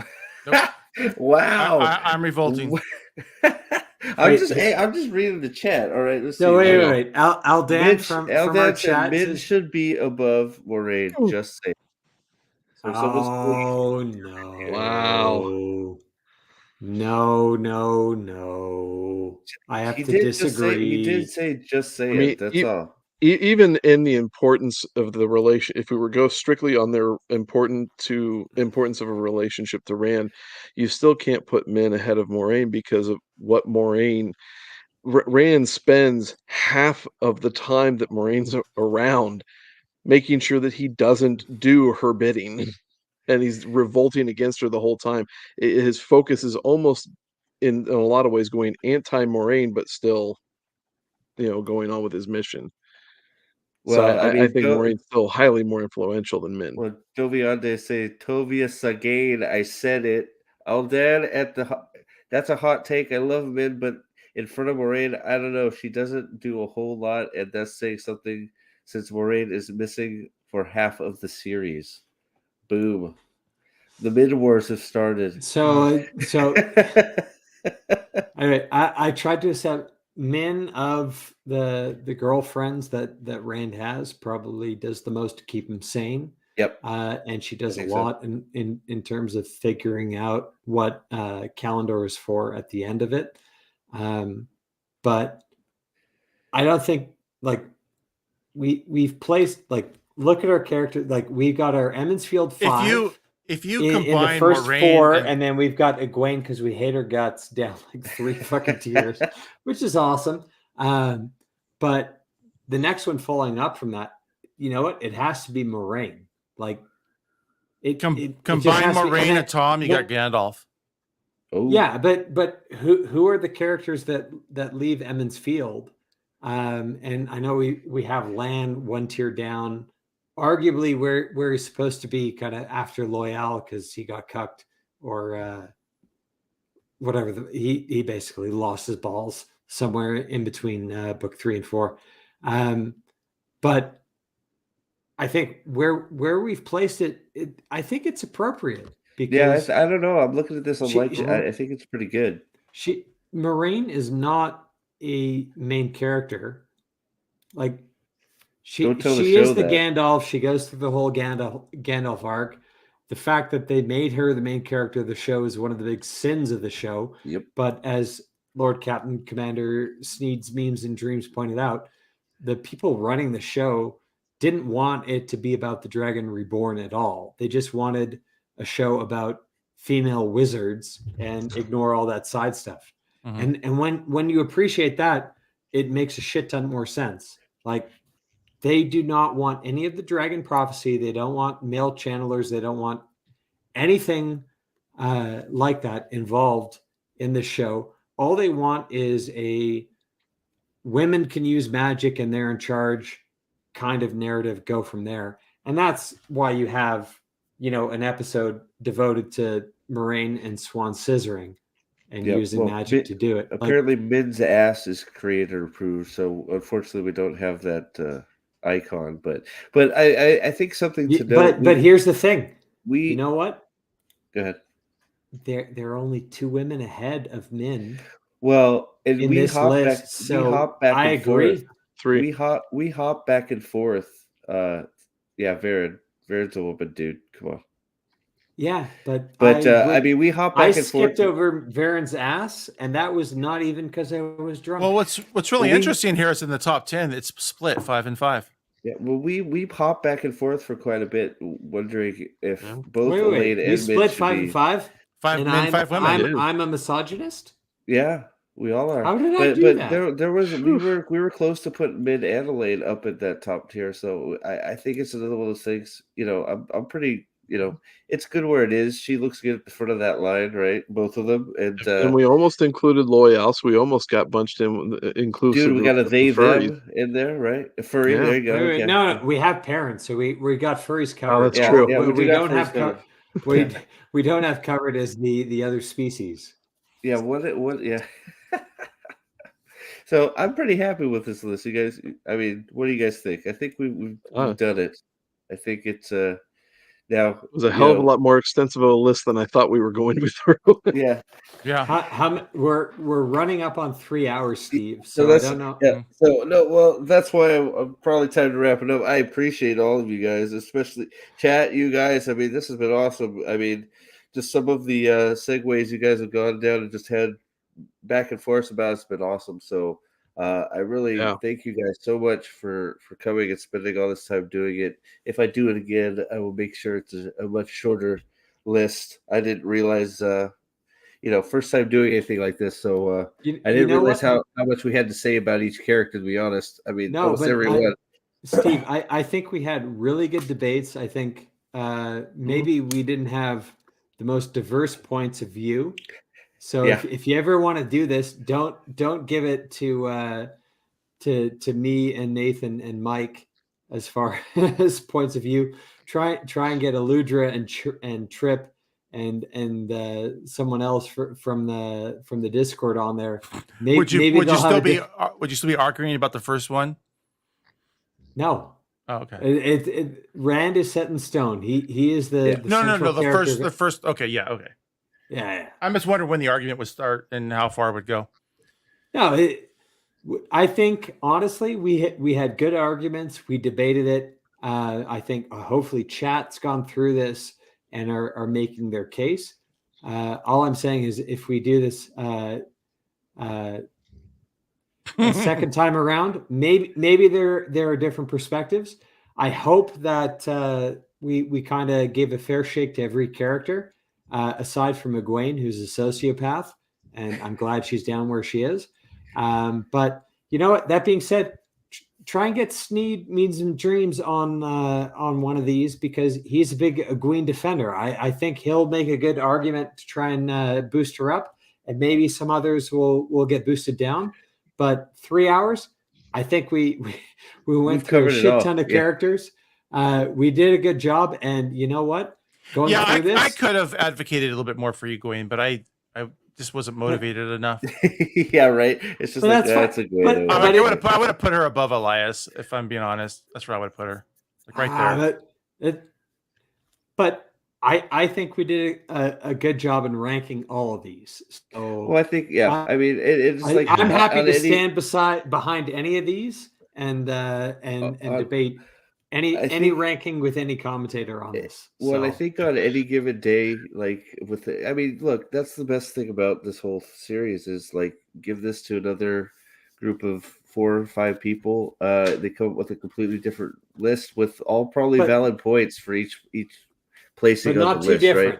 Nope. Wow. I'm revolting. I'm just reading the chat. All right, let's see. Wait. Aldan from our chat Min should be above Moraine. Just say. So no. Wow. No. I have to disagree. He did say just say it. That's all. Even in the importance of the relation, if we were go strictly on their importance of a relationship to Rand, you still can't put Min ahead of Moraine because of what Rand spends half of the time that Moraine's around making sure that he doesn't do her bidding, and he's revolting against her the whole time. His focus is almost in a lot of ways going anti-Moraine, but still, going on with his mission. Well, so I think Moraine's still highly more influential than Min. Well, Joviande say Tovia Sagain. I said it. Aldan that's a hot take. I love Min, but in front of Moraine, I don't know. She doesn't do a whole lot, and that's saying something since Moraine is missing for half of the series. Boom. The mid wars have started. So I tried to accept Min of the girlfriends that Rand has, probably does the most to keep him sane. Yep. And she does a lot in terms of figuring out what Calendar is for at the end of it. But I don't think we've placed look at our character, we got our Emmonsfield 5. If you combine in the first Moraine 4, and then we've got Gwen because we hate her guts down 3 fucking tiers, which is awesome. But the next one following up from that, you know what? It has to be Moraine. Combine Moraine and Tom, you got Gandalf. Oh yeah, but who are the characters that leave Emmons Field? And I know we have Lan 1 tier down, arguably where he's supposed to be, kind of after Loyal, because he got cucked or whatever. He basically lost his balls somewhere in between book 3 and 4. But I think where we've placed it, I think it's appropriate. Because I don't know. I'm looking at this. I think it's pretty good. Moraine is not a main character. She is the Gandalf. She goes through the whole Gandalf arc. The fact that they made her the main character of the show is one of the big sins of the show. Yep. But as Lord Captain Commander Sneed's Memes and Dreams pointed out, the people running the show didn't want it to be about the Dragon Reborn at all. They just wanted a show about female wizards and ignore all that side stuff. Mm-hmm. And when you appreciate that, it makes a shit ton more sense. Like, they do not want any of the Dragon Prophecy. They don't want male channelers. They don't want anything like that involved in the show. All they want is a women can use magic and they're in charge kind of narrative, go from there. And that's why you have, an episode devoted to Moraine and Swan scissoring and using magic to do it. Apparently, Min's ass is creator approved, so unfortunately, we don't have that icon. But I think something to note. But here's the thing. You know what? Go ahead. There are only 2 women ahead of Min. Well, and in this list, so we hop back I and agree. Forth. 3. We hop back and forth. Varen's a woman, dude. Come on. Yeah, but I mean, we hop back and forth. I skipped over Varen's ass, and that was not even because I was drunk. Well, what's really interesting here is in the top 10, it's split 5 and 5. Yeah, well, we hop back and forth for quite a bit, wondering if both Elaine and we split 5 and 5. 5 men, 5 women. I'm a misogynist. Yeah, we all are. How did I do that? But there was we were close to putting Min and Elaine up at that top tier. So I think it's another one of those things. I'm pretty. It's good where it is. She looks good at the front of that line, right? Both of them, and we almost included Loyal, so we almost got bunched in inclusive. Dude, we got a they them in there, right? A furry, there you go. Wait, no, we have parents, so we got furries covered. Oh, that's true. Yeah, we don't have we don't have covered as the other species. Yeah, what? Yeah. So I'm pretty happy with this list, you guys. I mean, what do you guys think? I think we've done it. I think it's now it was a hell of a lot more extensive of a list than I thought we were going through. Yeah. We're running up on 3 hours, Steve. So I don't know. Yeah. So no, well, that's why I'm probably time to wrap it up. I appreciate all of you guys, especially chat. You guys, I mean, this has been awesome. I mean, just some of the segues you guys have gone down and just had back and forth about it's been awesome. So I really thank you guys so much for coming and spending all this time doing it. If I do it again, I will make sure it's a much shorter list. I didn't realize, first time doing anything like this, so I didn't realize how much we had to say about each character. To be honest, I mean, almost everyone. Steve, I think we had really good debates. I think maybe we didn't have the most diverse points of view. So if you ever want to do this, don't give it to me and Nathan and Mike as far as points of view. Try and get Aludra and Trip and someone else from the Discord on there. Would you still be arguing about the first one? No. Oh, okay. Rand is set in stone. He is the no. The first. Okay. Yeah. Okay. Yeah. I'm just wondering when the argument would start and how far it would go. No, I think honestly we had good arguments. We debated it. I think hopefully chat's gone through this and are making their case. All I'm saying is if we do this a second time around, maybe there are different perspectives. I hope that we kind of gave a fair shake to every character. Aside from Gwen, who's a sociopath, and I'm glad she's down where she is. But you know what? That being said, try and get Sneed Means and Dreams on one of these because he's a big Gwen defender. I think he'll make a good argument to try and boost her up, and maybe some others will get boosted down. But 3 hours, I think we went through a shit ton of characters. We did a good job, and you know what? I could have advocated a little bit more for you, Gwen, but I just wasn't motivated enough. Yeah, right. It's just that's a good. I would have put her above Elias, if I'm being honest. That's where I would put her, like right there. But I think we did a good job in ranking all of these. So, well, I think I mean it's like I'm happy to stand behind any of these and debate any ranking with any commentator on this. Well, I think on any given day, like I mean, look, that's the best thing about this whole series is like give this to another group of 4 or 5 people. They come up with a completely different list with all probably valid points for each placing on the list, right?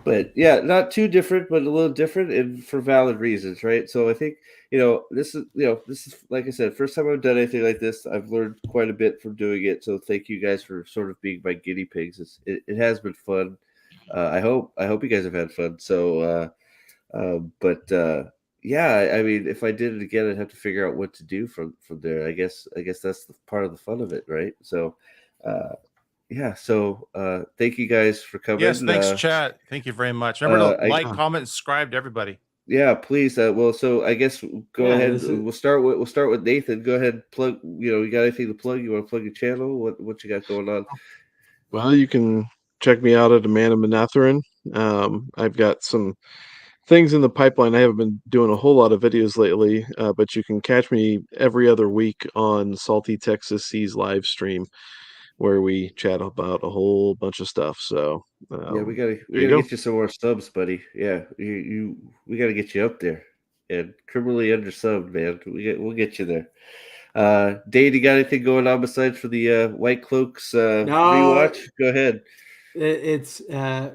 But yeah, not too different, but a little different, and for valid reasons, right? So I think this is like I said, first time I've done anything like this. I've learned quite a bit from doing it. So thank you guys for sort of being my guinea pigs. It has been fun. I hope you guys have had fun. So, yeah, I mean, if I did it again, I'd have to figure out what to do from there. I guess that's the part of the fun of it, right? So, yeah. So, thank you guys for coming. Yes, thanks, chat. Thank you very much. Remember to like, comment, and subscribe to everybody. Yeah, please. Well, so I guess go ahead. We'll start with Nathan. Go ahead, plug. You got anything to plug? You want to plug your channel? What you got going on? Well, you can check me out at A Man of Manetheren. I've got some things in the pipeline. I haven't been doing a whole lot of videos lately, but you can catch me every other week on Salty Texas Seas live stream, where we chat about a whole bunch of stuff. So yeah, we gotta get you some more subs, buddy. Yeah, we gotta get you up there and criminally undersubbed, man. We'll get you there. Dave, you got anything going on besides for the White Cloaks rewatch? Go ahead. It's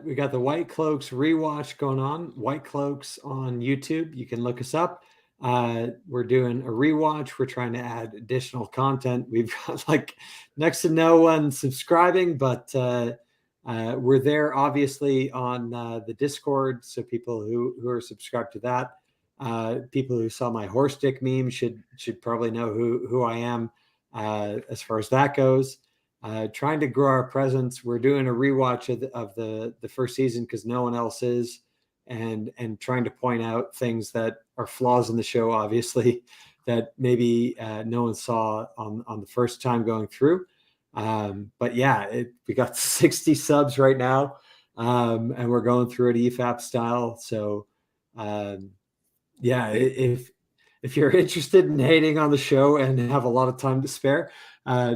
we got the White Cloaks rewatch going on. White Cloaks on YouTube. You can look us up. We're doing a rewatch. We're trying to add additional content. We've got like next to no one subscribing, but we're there obviously on the Discord. So people who are subscribed to that, people who saw my horse dick meme should probably know who I am as far as that goes. Trying to grow our presence. We're doing a rewatch of the first season because no one else is, and trying to point out things that are flaws in the show, obviously, that maybe no one saw on the first time going through. But yeah, we got 60 subs right now, and we're going through it EFAP style. So yeah, if you're interested in hating on the show and have a lot of time to spare,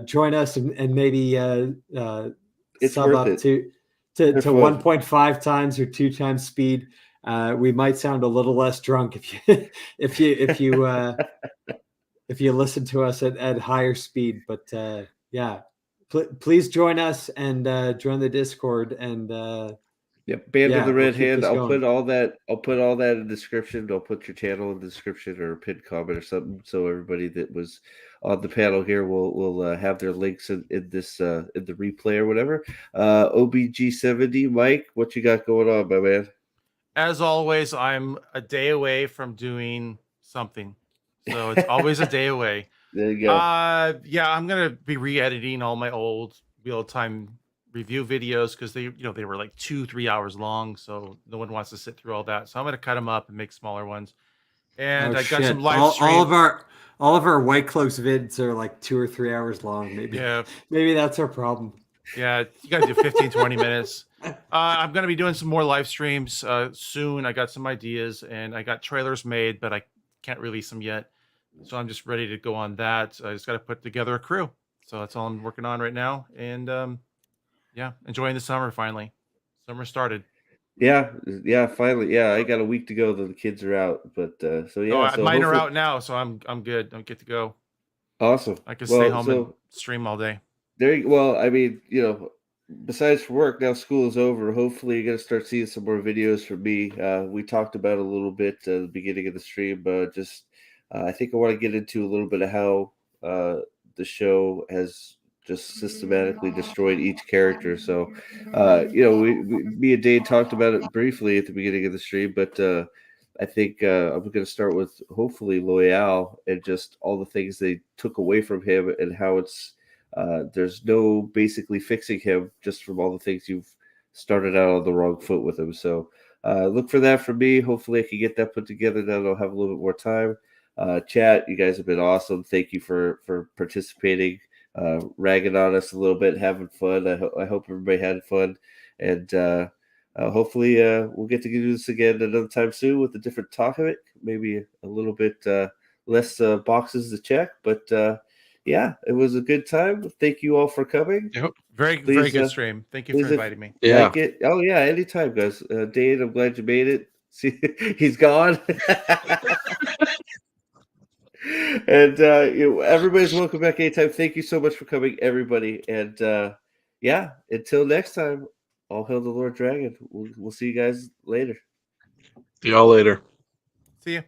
join us and maybe sub up to 1.5 times or 2 times speed. We might sound a little less drunk if you listen to us at higher speed. But yeah, please join us and join the Discord and. Yep, Band of the Red Hand. I'll put all that in the description. I'll put your channel in the description or a pinned comment or something, so everybody that was on the panel here will have their links in this in the replay or whatever. OBG70, Mike, what you got going on, my man? As always, I'm a day away from doing something, so it's always a day away. There you go. Yeah, I'm gonna be re-editing all my old real-time review videos because they were like 2-3 hours long, so no one wants to sit through all that. So I'm gonna cut them up and make smaller ones. And I got some live streams. All of our White Cloaks vids are like 2 or 3 hours long. Maybe that's our problem. Yeah, you gotta do 15-20 minutes. I'm gonna be doing some more live streams soon. I got some ideas and I got trailers made, but I can't release them yet. So I'm just ready to go on that. I just got to put together a crew. So that's all I'm working on right now. And yeah, enjoying the summer finally. Summer started. Yeah, finally. Yeah, I got a week to go though the kids are out. But so yeah, so mine are out now, so I'm good. I'm good to go. Awesome. I can stay home and stream all day. Well, I mean, besides for work, now school is over. Hopefully, you're gonna start seeing some more videos from me. We talked about it a little bit at the beginning of the stream, but I think I want to get into a little bit of how the show has just systematically destroyed each character. So, me and Dave talked about it briefly at the beginning of the stream, but I think I'm going to start with hopefully Loyal and just all the things they took away from him and how it's there's no basically fixing him just from all the things you've started out on the wrong foot with him. So look for that from me. Hopefully I can get that put together. Now I'll have a little bit more time. Chat, you guys have been awesome. Thank you for participating, ragging on us a little bit, having fun. I hope everybody had fun. And hopefully we'll get to do this again another time soon with a different topic, maybe a little bit less boxes to check. But yeah, it was a good time. Thank you all for coming. Yep. Very good stream. Thank you for inviting me. Yeah. Like it. Oh yeah, anytime, guys. Dave, I'm glad you made it. See, he's gone. And everybody's welcome back anytime. Thank you so much for coming, everybody. And yeah, until next time. all hail the Lord Dragon. We'll see you guys later. See y'all later. See ya.